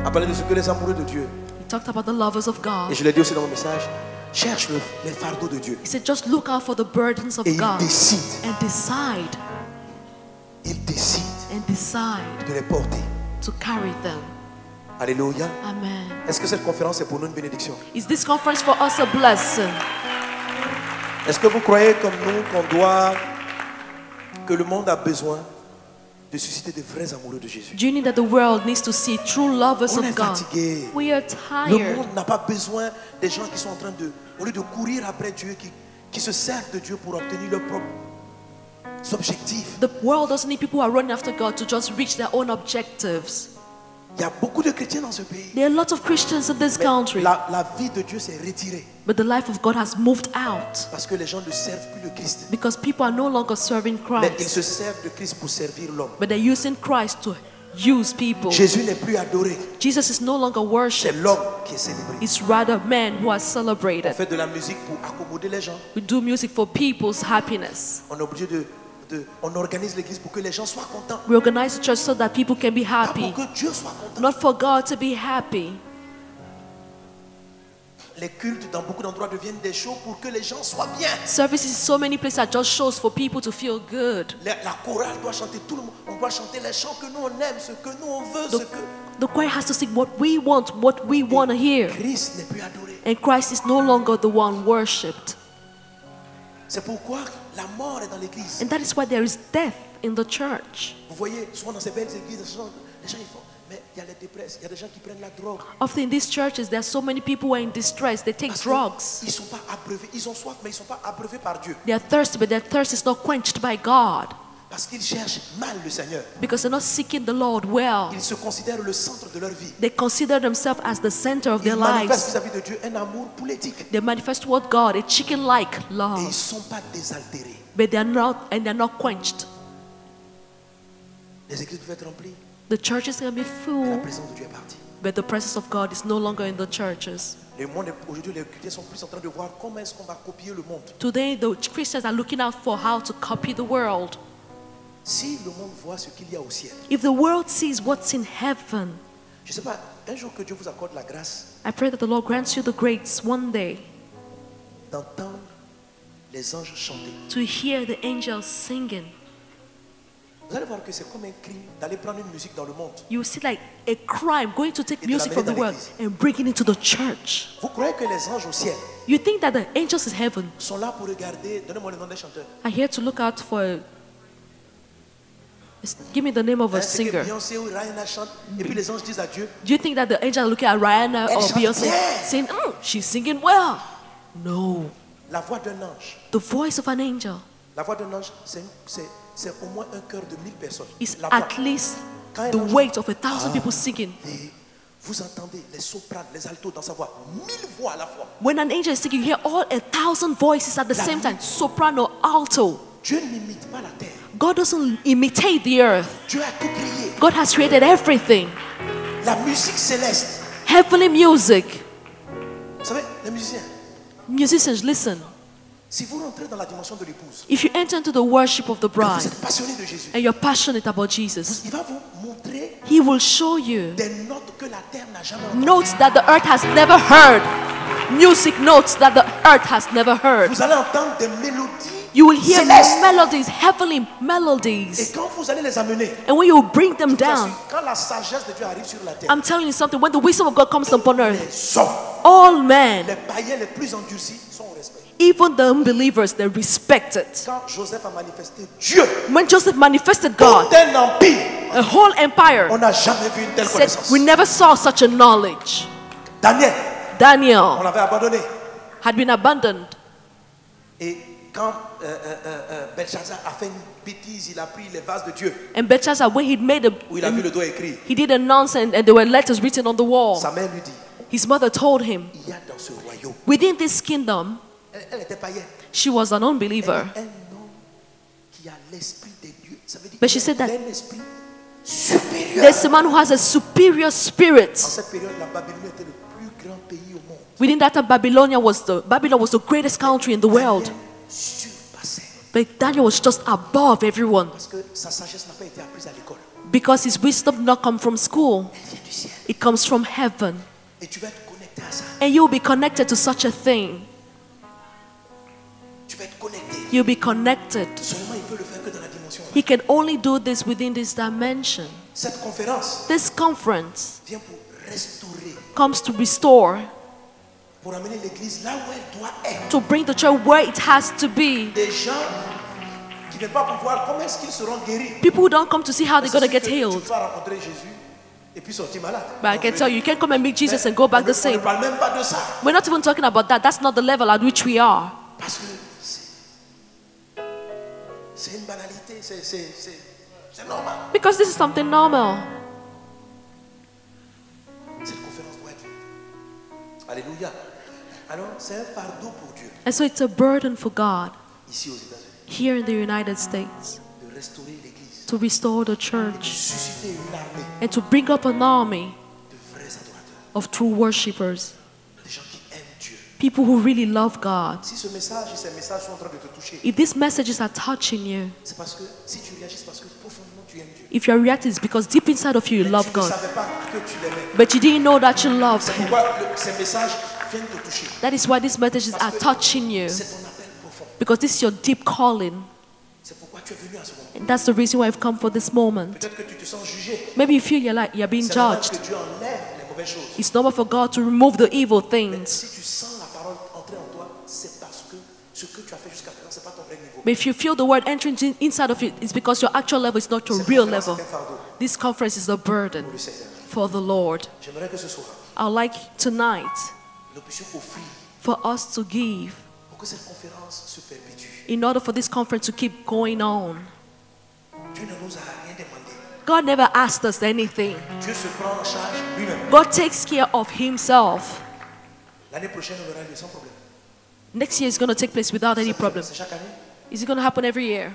a parlé de ce que les amoureux de Dieu. he talked about the lovers of Et God. je l'ai dit aussi dans mon message. Cherche les fardeaux de Dieu. He said, just look out for the burdens of Et il God décide. and decide De les porter. to carry them. Alléluia. Amen. Est-ce que cette conférence est pour nous une bénédiction? Is this conference for us a blessing? Est-ce que vous croyez comme nous qu'on doit, que le monde a besoin de susciter de vrais amoureux de Jésus? Do you need that the world needs to see true lovers On of est God? fatigué. We are Le tired. monde n'a pas besoin des gens qui sont en train de, au lieu de courir après Dieu, qui se servent de Dieu pour obtenir leurs propres objectifs. The world doesn't need people who are running after God to just reach their own objectives. Il y a beaucoup de chrétiens dans ce pays. There are lots of Christians in this Mais country, la vie de Dieu s'est retirée but the life of God has moved out parce que les gens ne servent plus le Christ. because people are no longer serving Mais ils Christ, se servent de Christ pour servir l'homme. but they're using Christ to use people. Jésus n'est plus adoré. Jesus is no longer C'est worshipped. l'homme qui est célébré. It's rather men who are On celebrated. fait de la musique pour accommoder les gens. We do music for people's happiness. On est obligé on organise l'église pour que les gens soient contents. We organize the church so that people can be Pas happy, pour que Dieu soit content. not for God to be happy. Les cultes dans beaucoup d'endroits deviennent des shows pour que les gens soient bien. Services in so many places are just shows for people to feel good. La chorale doit chanter tout le monde. On doit chanter les chants que nous on aime, ce que nous on veut, ce que The choir has to sing what we want to hear. Christ n'est plus adoré. And Christ is no longer the one worshipped. C'est pourquoi la mort est dans l'église. And that is why there is death in the church. Vous voyez, souvent dans ces belles églises, les gens ils font, mais il y a les dépresses, il y a des gens qui prennent la drogue. Often in these churches, there are so many people who are in distress. They take Parce drugs. qu'ils ne sont pas abreuvés, ils ont soif, mais ils ne sont pas abreuvés par Dieu. They are thirsty, but their thirst is not quenched by God Parce qu'ils cherchent mal le Seigneur. because they're not seeking the Lord well. Ils se considèrent le centre de leur vie. They consider themselves as the center of Ils their manifestent lives. vis-à-vis de Dieu un amour pour l'éthique. They manifest toward God a chicken-like Et ils ne love, sont pas désaltérés. but they're not quenched. Les églises doivent être remplies. The churches can be La full, présence de Dieu est partie. but the presence of God is no longer in the churches. Le monde, aujourd'hui, les chrétiens sont plus en train de voir comment est-ce qu'on va copier le monde. Today, the Christians are looking out for how to copy the world. Si le monde voit ce qu'il y a au ciel, If the world sees what's in heaven, je ne sais pas, un jour que Dieu vous accorde la grâce I pray that the Lord grants you the grace one day d'entendre les anges chanter. to hear the angels singing. Vous allez voir que c'est comme un crime d'aller prendre une musique dans le monde. You will see like a crime going to take Et de music from the l'amener dans world and bring it into the church. Vous croyez que les anges au ciel You think that the angels in heaven sont là pour regarder, donnez-moi le nom des chanteurs. are here to look out for. Give me the name of a C'est que singer. Beyoncé ou Rihanna chante, et puis les anges disent à Dieu, Do you think that the angels are looking at Rihanna Elle or chante Beyonce bien. saying, she's singing well? No. la voix d'un ange. The voice of an angel La voix d'un ange, c'est au moins un cœur de 1000 personnes. is La voix. at least Quand the un ange- weight of 1,000 people singing. Et vous entendez les sopranes, les altos dans sa voix, 1000 voix à la fois. When an angel is singing, you hear all 1,000 voices at the same time, soprano, alto. Dieu n'imite pas la terre. God doesn't imitate the earth. Dieu a tout créé. God has created everything. La musique céleste. Heavenly music. Vous savez, les musiciens, Musicians, listen. si vous rentrez dans la dimension de l'épouse, If you enter into the worship of the que vous bride êtes passionné de Jésus, and you're passionate about Jesus, il va vous montrer He will show you des notes que la terre n'a jamais entendues. notes that the earth has never heard. Music notes that the earth has never heard. Vous allez entendre des mélodies You will hear célestes. melodies, heavenly Et melodies. quand vous allez les amener, And when you bring them je vous down, assure, quand la sagesse de Dieu arrive sur la terre, I'm telling you something, when the wisdom of God comes upon earth, les hommes, all men, les païens les plus endurcis sont au respect. even the unbelievers, they respect it. Quand Joseph a manifesté Dieu, When Joseph manifested tout God, un empire, a whole empire on n'a jamais vu une telle said, connaissance. we never saw such a knowledge. Daniel, on Daniel l'avait abandonné. had been abandoned. Et quand Belshazzar a fait une bêtise, il a pris les vases de Dieu, And Belshazzar, when he'd made où il a vu le doigt écrit, he did a nonsense and there were letters written on the wall. sa mère lui dit, His mother told him, il y a dans ce royaume, within this kingdom, elle était païenne, she was an unbeliever. un homme qui a l'esprit de Dieu. Ça veut dire But qu'il she said that- a un esprit supérieur. There's a man who has a superior En spirit. cette période, la Babylonie était le plus grand pays au monde. Within that time, Babylon was the greatest country in the world. Daniel surpassait. But Daniel was just above everyone Parce que sa sagesse n'a pas été apprise à l'école. because his wisdom did not come from school. Elle vient du ciel. It comes from heaven. Et tu vas être connecté à ça. And you'll be connected to such a thing. Tu vas être connecté. You'll be connected. Seulement, il peut le faire que dans la dimension. He can only do this within this dimension. Cette conférence This conference vient pour restaurer, comes to restore, pour amener l'église là où elle doit être. to bring the church where it has to be. Des gens qui ne viennent pas pour voir comment est-ce qu'ils seront guéris. People who don't come to see how they're C'est going to sûr get que healed. Tu peux pas rencontrer Jésus et puis sortir malade. But I can tell you, you can't come and meet Jesus and go back the On ne same. parle même pas de ça. We're not even talking about that. That's not the level at which we are. Parce que c'est une banalité, c'est normal. Because this is something normal. Alléluia. Alors, c'est un fardeau pour Dieu, And so it's a burden for God ici aux États-Unis, here in the United States de restaurer l'Église, to restore the de church susciter une armée and to bring up an army de vrais adorateurs, of true worshippers, des gens qui aiment Dieu. people who really love God. Si ce message et ces messages sont en train de te toucher, If these messages are touching you, c'est parce que si tu réagis, c'est parce que profondément tu aimes Dieu. if you're reacting, it's because deep inside of you, you Mais love tu ne God. savais pas que tu l'aimais. But you didn't know that you loved C'est Him. pourquoi ces messages viennent te toucher. That is why these messages are touching you, C'est ton appel profond. because this is your deep calling. C'est pourquoi tu es venu à ce moment. And that's the reason why I've come for this moment. Peut-être que tu te sens jugé. Maybe you feel you're being C'est normal judged. que Dieu enlève les mauvaises choses. It's normal for God to remove the evil things. Si tu sens la parole entrer en toi, c'est parce que ce que tu as fait jusqu'à présent, c'est pas ton vrai niveau. But if you feel the word entering inside of you, it's because your actual level is not your Cette real conférence level. est un fardeau This conference is a burden pour le Seigneur. for the Lord. J'aimerais que ce soir, I'd like tonight nous puissions offrir for us to give pour que cette conférence se perpétue. in order for this conference to keep going on. Dieu ne nous a rien demandé. God never asked us anything. Dieu se prend en charge lui-même. God takes care of Himself. L'année prochaine, on aura lieu sans problème. Next year is going to take place without any problem. C'est chaque année. Is it going to happen every year?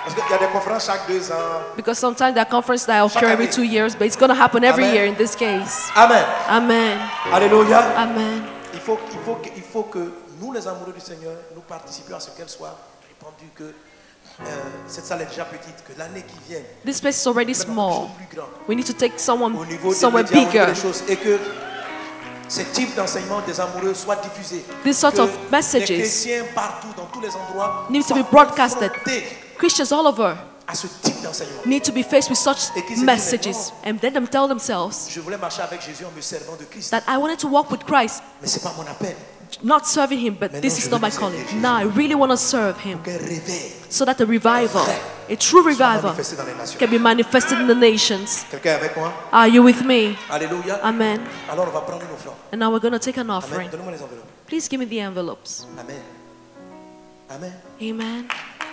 Parce qu'il y a des conférences chaque 2 ans. Because sometimes there are conferences that occur every 2 years, but it's going to happen every Amen. year in this case. Amen. Amen. Alléluia. Amen. Il faut que nous, les amoureux du Seigneur, nous participions à ce qu'elle soit répandue, que cette salle est déjà petite, que l'année qui vient, This place is already vraiment small. quelque chose de plus grand, We need to take someone au niveau des somewhere médias, au niveau bigger. des choses, et que ce type d'enseignement des amoureux soit diffusé. This sort Que of les messages chrétiens partout, dans tous les endroits, need to soient be broadcasted. confrontés Christians all over à ce type d'enseignement. need to be faced with such Et qu'ils se disent, messages and let them tell themselves Je voulais marcher avec Jésus en me servant de Christ, that I wanted to walk with Christ, mais ce n'est pas mon appel. not serving Him, but this is not my calling. Now I really want to serve Him Qu'un réveil so that a revival, a true soit revival, manifesté dans les nations. can be manifested in the nations. Quelqu'un est avec moi? Are you with me? Alléluia. Amen. Alors on va prendre une offrande. And now we're going to take an Amen. offering. Donne-moi les enveloppes. Please give me the envelopes. Amen. Amen. Amen.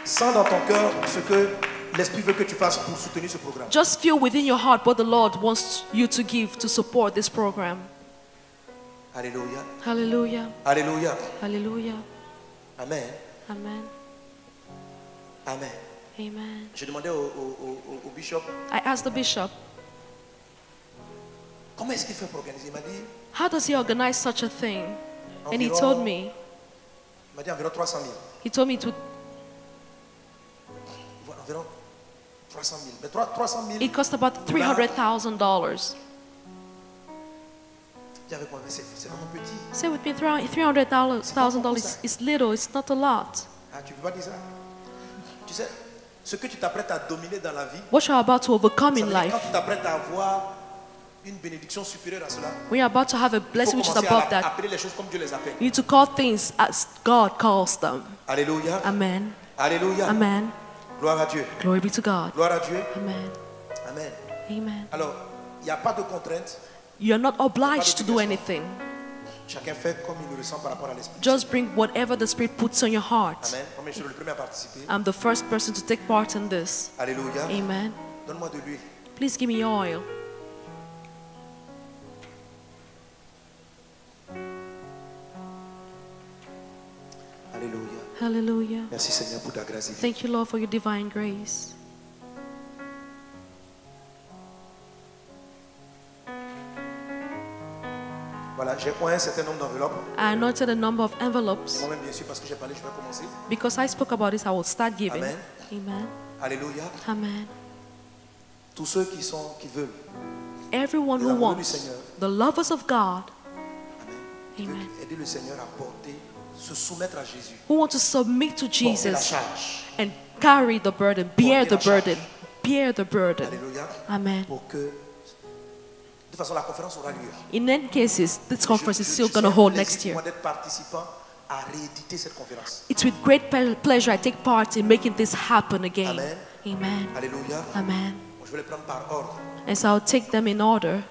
Sens dans ton cœur ce que l'Esprit veut que tu fasses pour soutenir ce programme. Just feel within your heart what the Lord wants you to give to support this program. Alléluia. Hallelujah. Alléluia. Hallelujah. Amen. Amen. Amen. Amen. J'ai demandé au bishop I asked the bishop, comment est-ce qu'il fait pour organiser. Il m'a dit, how does he organize such a thing? And he told me, environ 300 000. he told me it would, Environ 300 000. Mais 300 000. it cost about $300,000. Dis avec moi, mais c'est vraiment petit. Say with me, $300,000 is little, it's not a lot. Ah, tu ne peux pas dire ça. Tu sais, ce que tu t'apprêtes à dominer dans la vie, What you're about to overcome ça in veut dire life, quand tu t'apprêtes à avoir une bénédiction supérieure à cela, when you're about to have a il faut blessing which is commencer above à that, appeler les choses comme Dieu les appelle. you need to call things as God calls them. Alléluia. Amen. Alléluia. Amen. Gloire à Dieu. Glory be to God. Gloire à Dieu. Amen. Amen. Amen. Alors, il n'y a pas de contrainte. You're not obliged to do anything. Chacun fait comme il le ressent par rapport à l'Esprit. Just bring whatever the Spirit puts on your heart. Amen. Comme je suis le premier à participer. I'm the first person to take part in this. Alléluia. Amen. Donne-moi de l'huile. Please give me oil. Alléluia. Hallelujah. Merci Seigneur pour ta grâce divine. Thank you, Lord, for your divine grace. Voilà, j'ai un certain nombre d'enveloppes. I anointed a number of envelopes. Moi-même, bien sûr, parce que j'ai parlé, je vais commencer. Because I spoke about this, I will start giving. Amen. Amen. Alléluia. Amen. Tous ceux qui veulent. Everyone Les who amoureux du wants, Seigneur. the lovers of God, Amen. Qui veulent Amen. aider le Seigneur à porter, se soumettre à Jésus. who want to submit to Porter la Jesus charge. and carry the burden, bear Porter the la burden, bear the burden. Alléluia. Amen. Pour que, de toute façon, la conférence aura lieu. In any cases, this conference is still Je going to suis hold un next plaisir year. pour moi d'être participant à rééditer cette conférence. It's with great pleasure I take part in making this happen again. Amen. Amen. Alléluia. Amen. Je vais les prendre par ordre. And so I'll take them in order.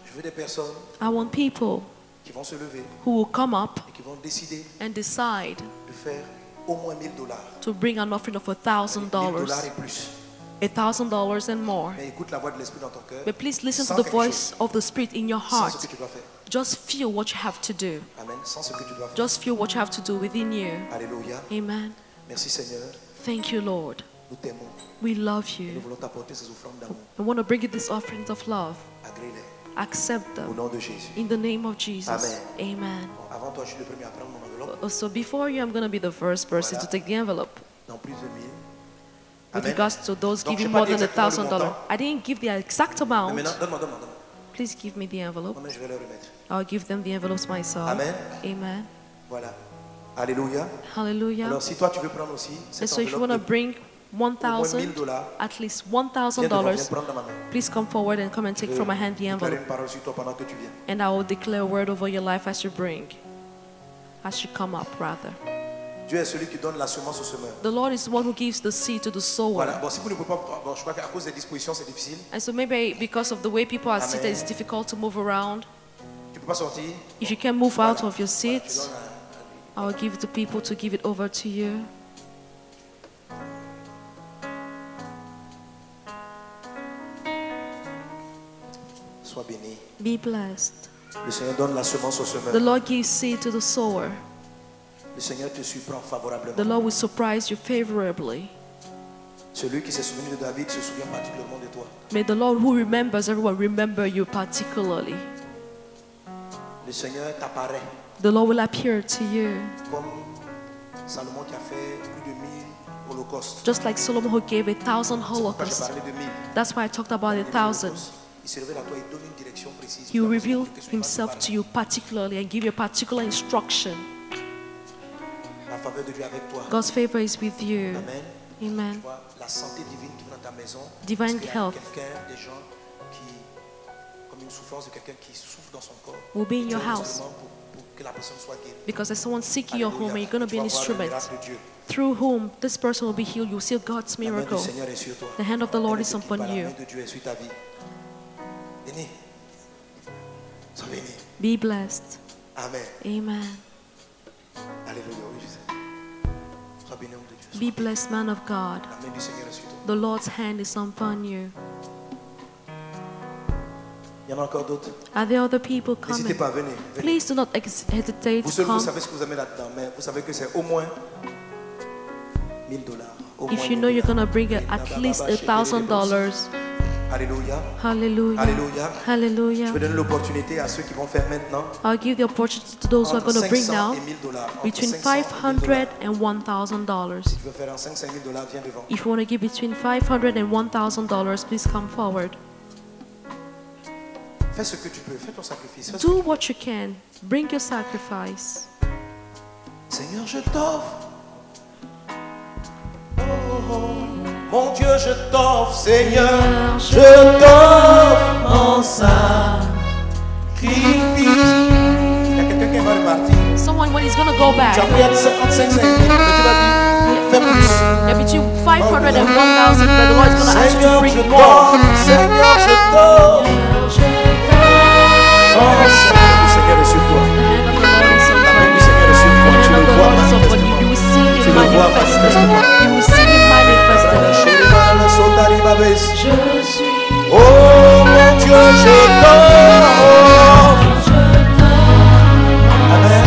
Je veux des personnes I want people qui vont se lever who will come up et qui vont décider and decide de faire au moins $1,000. to bring an offering of $1,000 $1,000, et plus. $1,000 and more. Mais écoute la voix de l'Esprit dans ton cœur. But please listen to Sens the quelque voice chose. of the Spirit in your Sens ce heart que tu dois faire. Just feel what you have to do. Amen. Sans ce que tu dois faire. Just feel what you have to do within you. Alléluia. Amen. Merci Seigneur. Thank you, Lord. Nous t'aimons. We love Nous you. voulons t'apporter ces offrandes d'amour. I want to bring you these offerings of love. Agrée-les. Accept Au them nom de Jésus. in the name of Jesus. Amen. Amen. Bon, avant toi, je suis le premier à prendre mon enveloppe. So before you, I'm going to be the first person to take the envelope. Dans plus de 1000. With Amen. regards to those Donc, giving j'ai more pas dit than exactement le $1,000, montant. I didn't give the exact Mais amount. maintenant, donne-moi. Please give me the envelope. Moi-même, je vais le remettre. I'll give them the envelopes myself. Amen. Amen. Voilà. Alléluia. Hallelujah. Alors, si toi, tu veux prendre aussi And cette so if you want enveloppe to bring $1,000, $1,000, at least viens devant, viens $1,000, prendre dans ma main. please come forward and come and take from my hand the Déclarer envelope. une parole sur toi pendant que tu viens. And I will declare a word over your life as you come up, rather. Dieu est celui qui donne la semence au semeur. The Lord is the one who gives the seed to the sower. Voilà. Bon, si vous ne pouvez pas, bon, je crois qu'à cause des dispositions, c'est difficile. And so maybe because of the way people are Amen. seated, it's difficult to move around. Tu peux pas sortir. If you can move out of your Tu seats, donnes I will give it to people to give it over to you. Sois béni. Be blessed. Le Seigneur donne la semence au The semeur. Lord gives seed to the sower. Le Seigneur te surprend favorablement. The Lord will surprise you favorably. Celui qui s'est souvenu de David se souvient particulièrement de toi. May the Lord who remembers everyone remember you particularly. Le Seigneur t'apparaît The Lord will appear to you. comme Salomon qui a fait plus de 1000 holocaustes. Just like Solomon who gave 1,000 Pourquoi j'ai holocausts. parlé de 1000. That's why I talked about 1,000. Il se révèle à toi et donne une direction précise. He will reveal himself to you particularly and give you a particular instruction. La faveur de Dieu avec toi. God's favor is with you. Amen. Amen. Tu vois, la santé divine qui vient dans ta maison. Divine Parce qu'il y a health. quelqu'un, des gens qui, comme une souffrance de quelqu'un qui souffre dans son corps. Will be in your Tu es house. instrument pour que la personne soit guérie. Because there's someone sick in your home and you're going to Tu be an vas voir le instrument miracle de Dieu. through whom this person will be healed. You'll see God's La main du miracle. Seigneur est sur toi. The hand of the Lord is La main upon you. de Dieu est sur ta vie. Béni. Sois béni. Be blessed. Amen. Amen. Alléluia. Oui, je sais. Sois béni, homme de Dieu. Be blessed, man of God. La main du Seigneur est sur toi. The Lord's hand is upon you. Il y en a encore d'autres. Are there other people N'hésitez coming? pas, venez. Venez. Please do not hesitate Vous to seuls, vous come. savez ce que vous avez là-dedans, mais vous savez que c'est au moins $1000. Au moins If you know you're going to bring $1000. at least $1,000. Alléluia. Hallelujah. Alléluia. Hallelujah. Je vais donner l'opportunité à ceux qui vont faire maintenant. I'll give the opportunity to those who are Entre going to bring 500 now et $1000. Entre between 500 et $1000. $500 and $1,000. Si tu veux faire en 500 000 $, viens devant. If you want to give between $500 and $1,000, please come forward. Fais ce que tu peux. Fais ton sacrifice. Fais ce Do what you can. Bring your sacrifice. Seigneur, je t'offre. Oh, oh, oh. Mon Dieu, je t'offre, Seigneur, je t'offre mon sacrifice. Il y a quelqu'un qui va repartir. Someone, when he's going to go Tu as back, pris 55 000, mais tu vas dire, fais plus. yeah, between $500 and $1,000, but the Lord is going to ask you to Seigneur, je bring more. t'offre, Seigneur, je t'offre mon sacrifice. Le Seigneur est sur toi. The hand of the Lord is La main upon du you. Seigneur est sur The toi. Tu hand le of the vois Lord is manifester. upon you. You will see Tu him le vois manifested. manifester. You will see him manifested. Je suis Oh mon Dieu, je t'offre. Amen.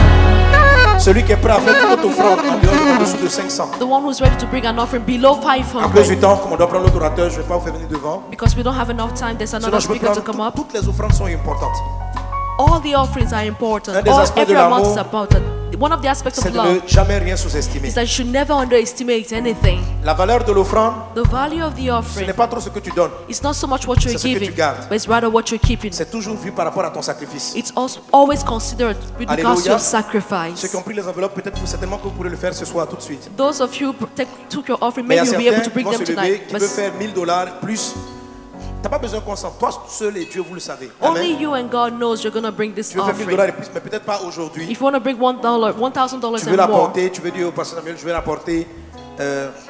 Celui qui est prêt à faire toute autre offrande en dessous de 500. The one who's ready to bring an offering below À cause du 500. temps, comme on doit prendre l'autre orateur, je ne vais pas vous faire venir devant. Because we don't have enough time, there's Sinon, another je peux speaker to prendre come up. toutes les offrandes sont importantes. All the offerings are important. Un des aspects de Every amount l'amour, is important. One of the aspects C'est of de love ne jamais rien sous-estimer. is that you should never underestimate anything. La valeur de l'offrande, The value of the ce offering n'est pas trop ce que tu donnes. is not so much what you're C'est ce que tu giving, gardes. but it's rather what you're keeping. C'est toujours vu par rapport à ton sacrifice. It's also always considered with regards to Alléluia. your Ceux sacrifice. qui ont pris les enveloppes, peut-être certainement que vous pourrez le faire ce soir tout de suite. Those of you who took your offering, Mais il y maybe a you'll be able certains to qui bring vont them se lever, tonight. qui But veulent faire $1000 plus. Tu n'as pas besoin qu'on s'en. Toi seul et Dieu, vous le savez. only Amen. you and God knows you're going to bring this Tu veux faire $1000 offering. et plus, mais peut-être pas aujourd'hui. If you want to bring $1,000 Tu veux and more, l'apporter, tu veux dire au pasteur Samuel, je vais l'apporter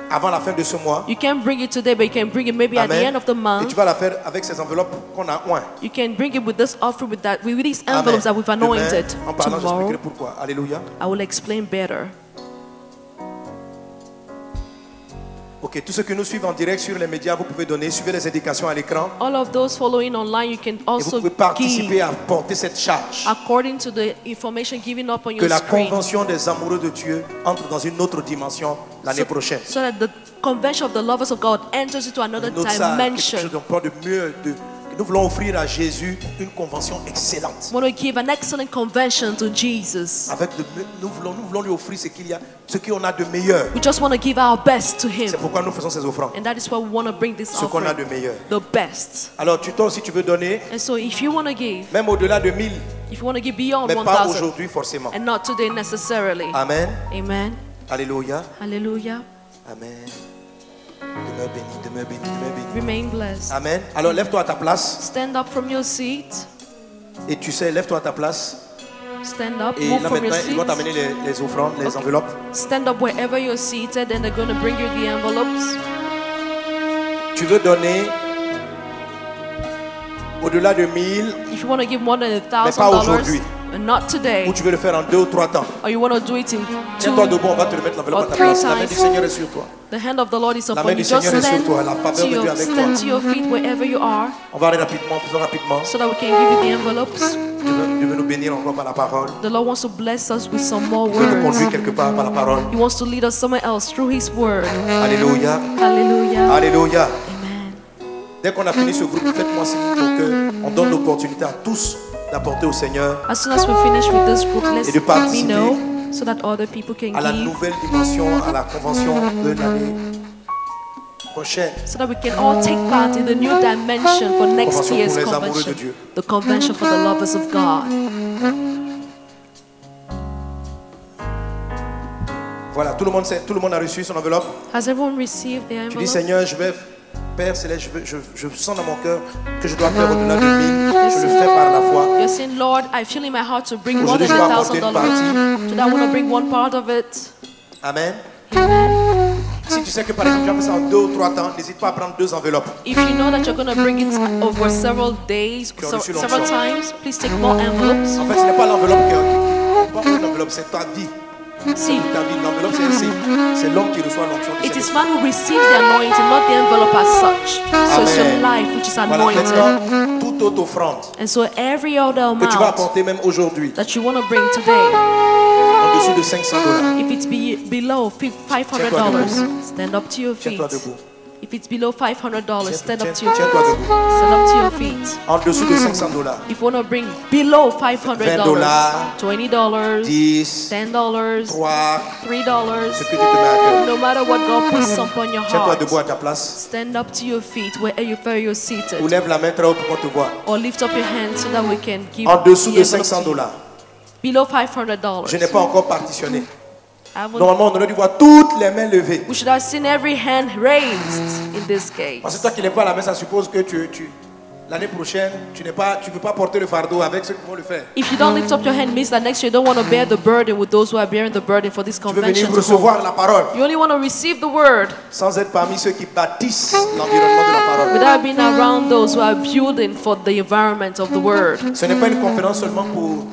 avant la fin de ce mois. you can bring it today, but you can bring it maybe at the Amen. end of the Et month. tu vas la faire avec ces enveloppes qu'on a oint. You can bring it with this offering, with these Amen. envelopes that we've anointed. Demain, en parlant, Tomorrow, j'expliquerai pourquoi. Alléluia. I will explain better. Ok. Ok, tous ceux qui nous suivent en direct sur les médias, vous pouvez donner, suivez les indications à l'écran. All of those following online, you can Et vous also pouvez participer give à porter cette charge. according to the information given up on Que your la screen. convention des amoureux de Dieu entre dans une autre dimension l'année prochaine. So that the convention of the lovers of God enters into another Une autre salle, quelque dimension. chose de mieux, nous voulons offrir à Jésus une convention excellente. We want to give an excellent convention to Jesus. Nous voulons lui offrir ce qu'on a de meilleur. We just want to give our best to Him. C'est pourquoi nous faisons ces offrandes. And that is why we want to bring this Ce qu'on a de offering, meilleur. the best. Alors, toi aussi, tu veux donner, And so if you want to give, même au-delà de 1000, if you want to give beyond mais pas 1,000, aujourd'hui forcément. and not today necessarily. Amen. Amen. Alléluia. Hallelujah. Amen. Demeure béni, demeure béni, demeure béni. Remain blessed. Amen. Alors, lève-toi à ta place. Stand up from your seat. Et tu sais, lève-toi à ta place. Stand up. Et Move là from your maintenant, ils vont seat. t'amener les offrandes, les enveloppes. Stand up wherever you're seated, and they're going to bring you the envelopes. Tu veux donner au-delà de 1000, If you want to give more than mais pas $1,000, aujourd'hui. and not today, Ou tu veux le faire en 2 ou 3 temps. or you want to do it in Tiens-toi 2, debout, on va te remettre l'enveloppe or à ta 3 place. La main du times. Seigneur est sur toi. The hand of the Lord is La upon main you. du Just Seigneur est sur stand toi. La faveur de Dieu avec toi. stand to your feet wherever you are, On va aller rapidement, faisons rapidement. so that we can give you the envelopes. Dieu veut nous bénir encore par la parole. The Lord wants to bless us with some more Dieu veut nous words. conduire quelque part par la parole. He wants to lead us somewhere else through His word. Alléluia. Hallelujah. Alléluia. Amen. Dès qu'on a fini ce groupe, faites-moi signe pour qu'on donne l'opportunité à tous d'apporter au Seigneur As soon as we finish with this group, let's Et de let me participer know so that other people can à la give, nouvelle dimension, à la convention de l'année prochaine. so that we can all take part in the new dimension for next Convention year's pour les amoureux de convention, Dieu. the convention for the lovers of God. Voilà, tout le monde a reçu son enveloppe. Has everyone received the Tu dis, envelope? Seigneur, Père Céleste, je sens dans mon cœur que je dois faire au-delà de 1000. Je le fais par la foi. You're saying, Lord, I feel in my heart to bring more Aujourd'hui, than je vais apporter une $1,000. Today, I want to bring one part of it. Amen. Amen. Si tu sais que par exemple, tu as fait ça en 2 ou 3 temps, n'hésite pas à prendre 2 enveloppes. If you know that you're going to bring it over several days, Qui ont reçu several l'onction. times, please take more envelopes. En fait, ce n'est pas l'enveloppe pas une enveloppe, c'est ta vie. See, Ta vie, l'enveloppe, c'est l'homme qui reçoit l'onction du it is Seigneur. man who receives the anointing, not the envelope as such. So it's your Amen. life which is Voilà, anointed. maintenant, toute autre offrande And so every other que tu vas amount apporter même aujourd'hui, that you want to bring today, en dessous de $500, if it's below $500, stand up to your feet. tiens-toi debout. If it's below $500, stand up to your Tiens-toi feet. debout. Stand up to your feet. En dessous de $500, If you want to bring below $500, $20, $20, 10, $10, 3, $3, ce que Dieu te met à cœur. no matter what God puts upon your Tiens-toi debout à heart, ta place. stand up to your feet wherever you're Ou seated, lève la main très haut pour qu'on te voit. or lift up your hand so that we can give En dessous the de envelope to you. $500, Below $500. je n'ai pas encore partitionné. I haven't- Normalement, on aurait dû voir toutes les mains levées. We should have seen every hand raised in this case. Parce que toi qui n'es pas à la main, ça suppose que l'année prochaine, tu ne peux pas porter le fardeau avec ceux qui vont le faire. If you don't lift up your hand, it means that next year you don't want to bear the burden with those who are bearing the burden for this Tu veux venir convention. recevoir la parole You only want to receive the word sans être parmi ceux qui bâtissent l'environnement de la parole. without being around those who are building for the environment of the word. Ce n'est pas une conférence seulement pour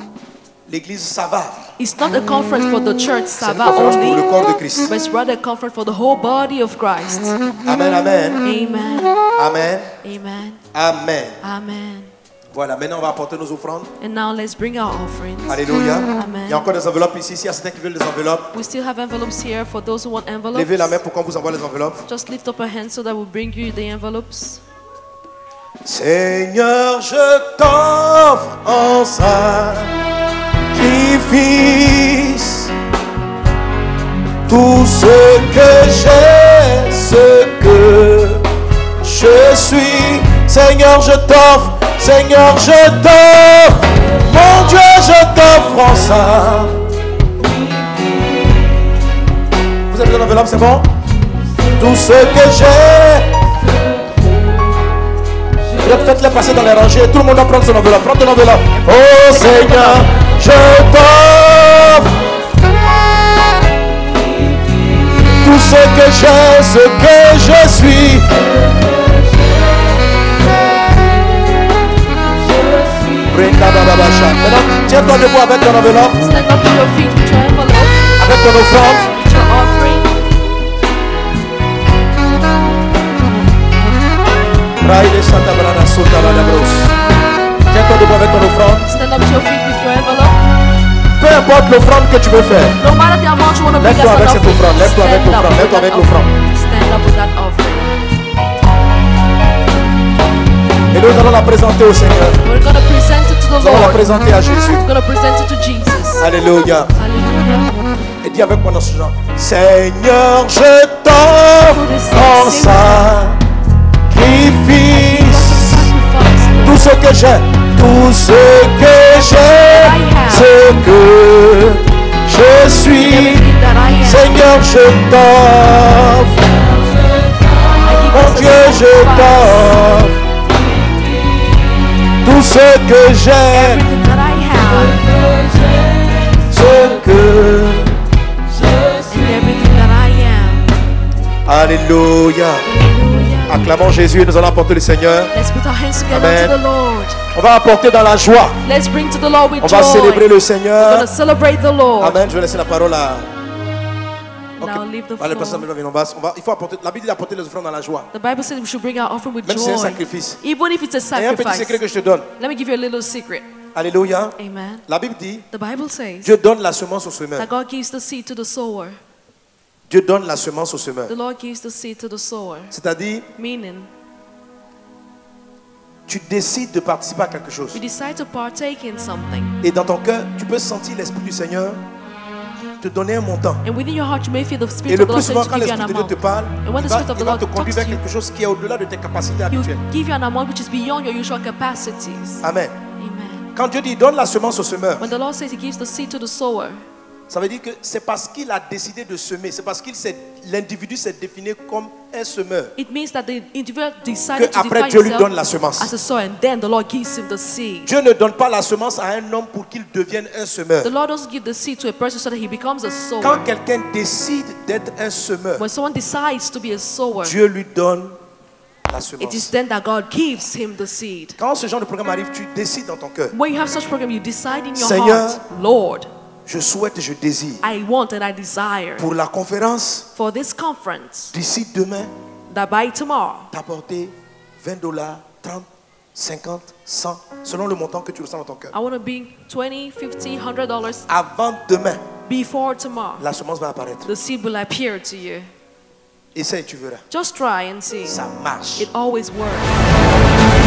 l'église Sava. It's not a conference for the church, C'est une Sava conférence pour le only, corps de Christ. but it's rather a conference for the whole body of Christ. Amen, amen. Amen. Amen, Amen. amen. Amen. Voilà, maintenant on va apporter nos offrandes. And now let's bring our offerings. Alléluia. Amen. Il y a encore des enveloppes ici. S'il y a certains qui veulent des enveloppes, We still have envelopes here for those who want envelopes. levez la main pour qu'on vous envoie les enveloppes. Just lift up a hand so that we'll bring you the envelopes. Seigneur, je t'offre en sacrifice tout ce que j'ai, ce que je suis. Seigneur, je t'offre, Seigneur, je t'offre. Mon Dieu, je t'offre en ça. Vous avez l'enveloppe, c'est bon? Tout ce que j'ai. Faites-les passer dans les rangées. Tout le monde doit prendre son enveloppe. Prends ton enveloppe. Oh Seigneur, je t'offre tout ce que j'ai, ce que je suis. Maintenant, tiens-toi debout avec ton enveloppe, Stand up to your feet with your envelope, avec ton offrande. with your offering. Tiens-toi debout avec ton offrande. Stand up to your feet with your envelope. Peu importe l'offrande que tu veux faire. No matter the amount you want to bring as Lève-toi an avec cette offering, offrande. Lève-toi avec stand up l'offrande. with Lève-toi that avec l'offrande. offering. Stand up with that offering. Et nous allons la présenter au Seigneur. We're going to present it to the Nous allons la Lord. présenter à Jésus. We're going to present it to Jesus. Alléluia. Hallelujah. Et dis avec moi dans ce genre. Seigneur, je t'offre en sacrifice Sacrifice, tout Lord. ce que j'ai, tout ce que j'ai, ce que je suis. Everything that I am. Seigneur, je t'offre, I give mon us a Dieu, je sacrifice. t'offre tout ce que j'ai, Everything that I have. ce que. And everything that I am. Alléluia. Hallelujah. Acclamons Jésus et nous allons apporter le Seigneur. Let's put our hands together Amen. to the Lord. On va apporter dans la joie. Let's bring to the Lord with On joy. va célébrer le We're Seigneur. going to celebrate the Lord. Amen. Je vais laisser la parole à. Ok. Now leave the Allez, pasteur, floor. il faut apporter. La Bible dit apporter les offrandes dans la joie. The Bible says we should bring our offering with Même si c'est un joy. sacrifice. Even if it's a Et un petit sacrifice. secret que je te donne. Let me give you a little secret. Alléluia. Amen. La Bible dit The Bible says Dieu donne la semence au semeur. that God gives the seed to the sower. Dieu donne la semence au semeur. The Lord gives the seed to the sower. C'est-à-dire, Meaning, tu décides de participer à quelque chose. you decide to partake in something. Et dans ton cœur, tu peux sentir l'Esprit du Seigneur te donner un montant. And within your heart, you may feel the Et Spirit le of the plus Lord souvent, saying to quand give you an l'Esprit de Dieu amount. te parle, And when the Spirit of the il va Lord te talks conduire to vers you, quelque chose qui est au-delà de tes capacités He will habituelles. give you an amount which is beyond your usual capacities. Amen. Amen. Quand Dieu dit donne la semence au semeur, When the Lord says He gives the seed to the sower, ça veut dire que c'est parce qu'il a décidé de semer, c'est parce qu'il l'individu s'est défini comme un semeur it means that the individual decided que to après define Dieu lui donne himself la semence. as a sower, and then the Lord gives him the seed. Dieu ne donne pas la semence à un homme pour qu'il devienne un semeur. The Lord doesn't give the seed to a person so that he becomes a sower. Quand quelqu'un décide d'être un semeur, When someone decides to be a sower, Dieu lui donne la it is semence. then that God gives him the seed. Quand ce genre de programme arrive, tu décides dans ton cœur. When you have such program, you decide in your Seigneur, heart, Lord, Je souhaite et je désire I want and I desire pour la conférence for this conference d'ici demain that by tomorrow t'apporter $20, 30, 50, 100 selon le montant que tu ressens dans ton cœur. I want to bring $20, $50, $100 Avant demain, before tomorrow. la semence va apparaître. The seed will appear to you. Essaye, tu verras. Just try and see. Ça marche. It always works.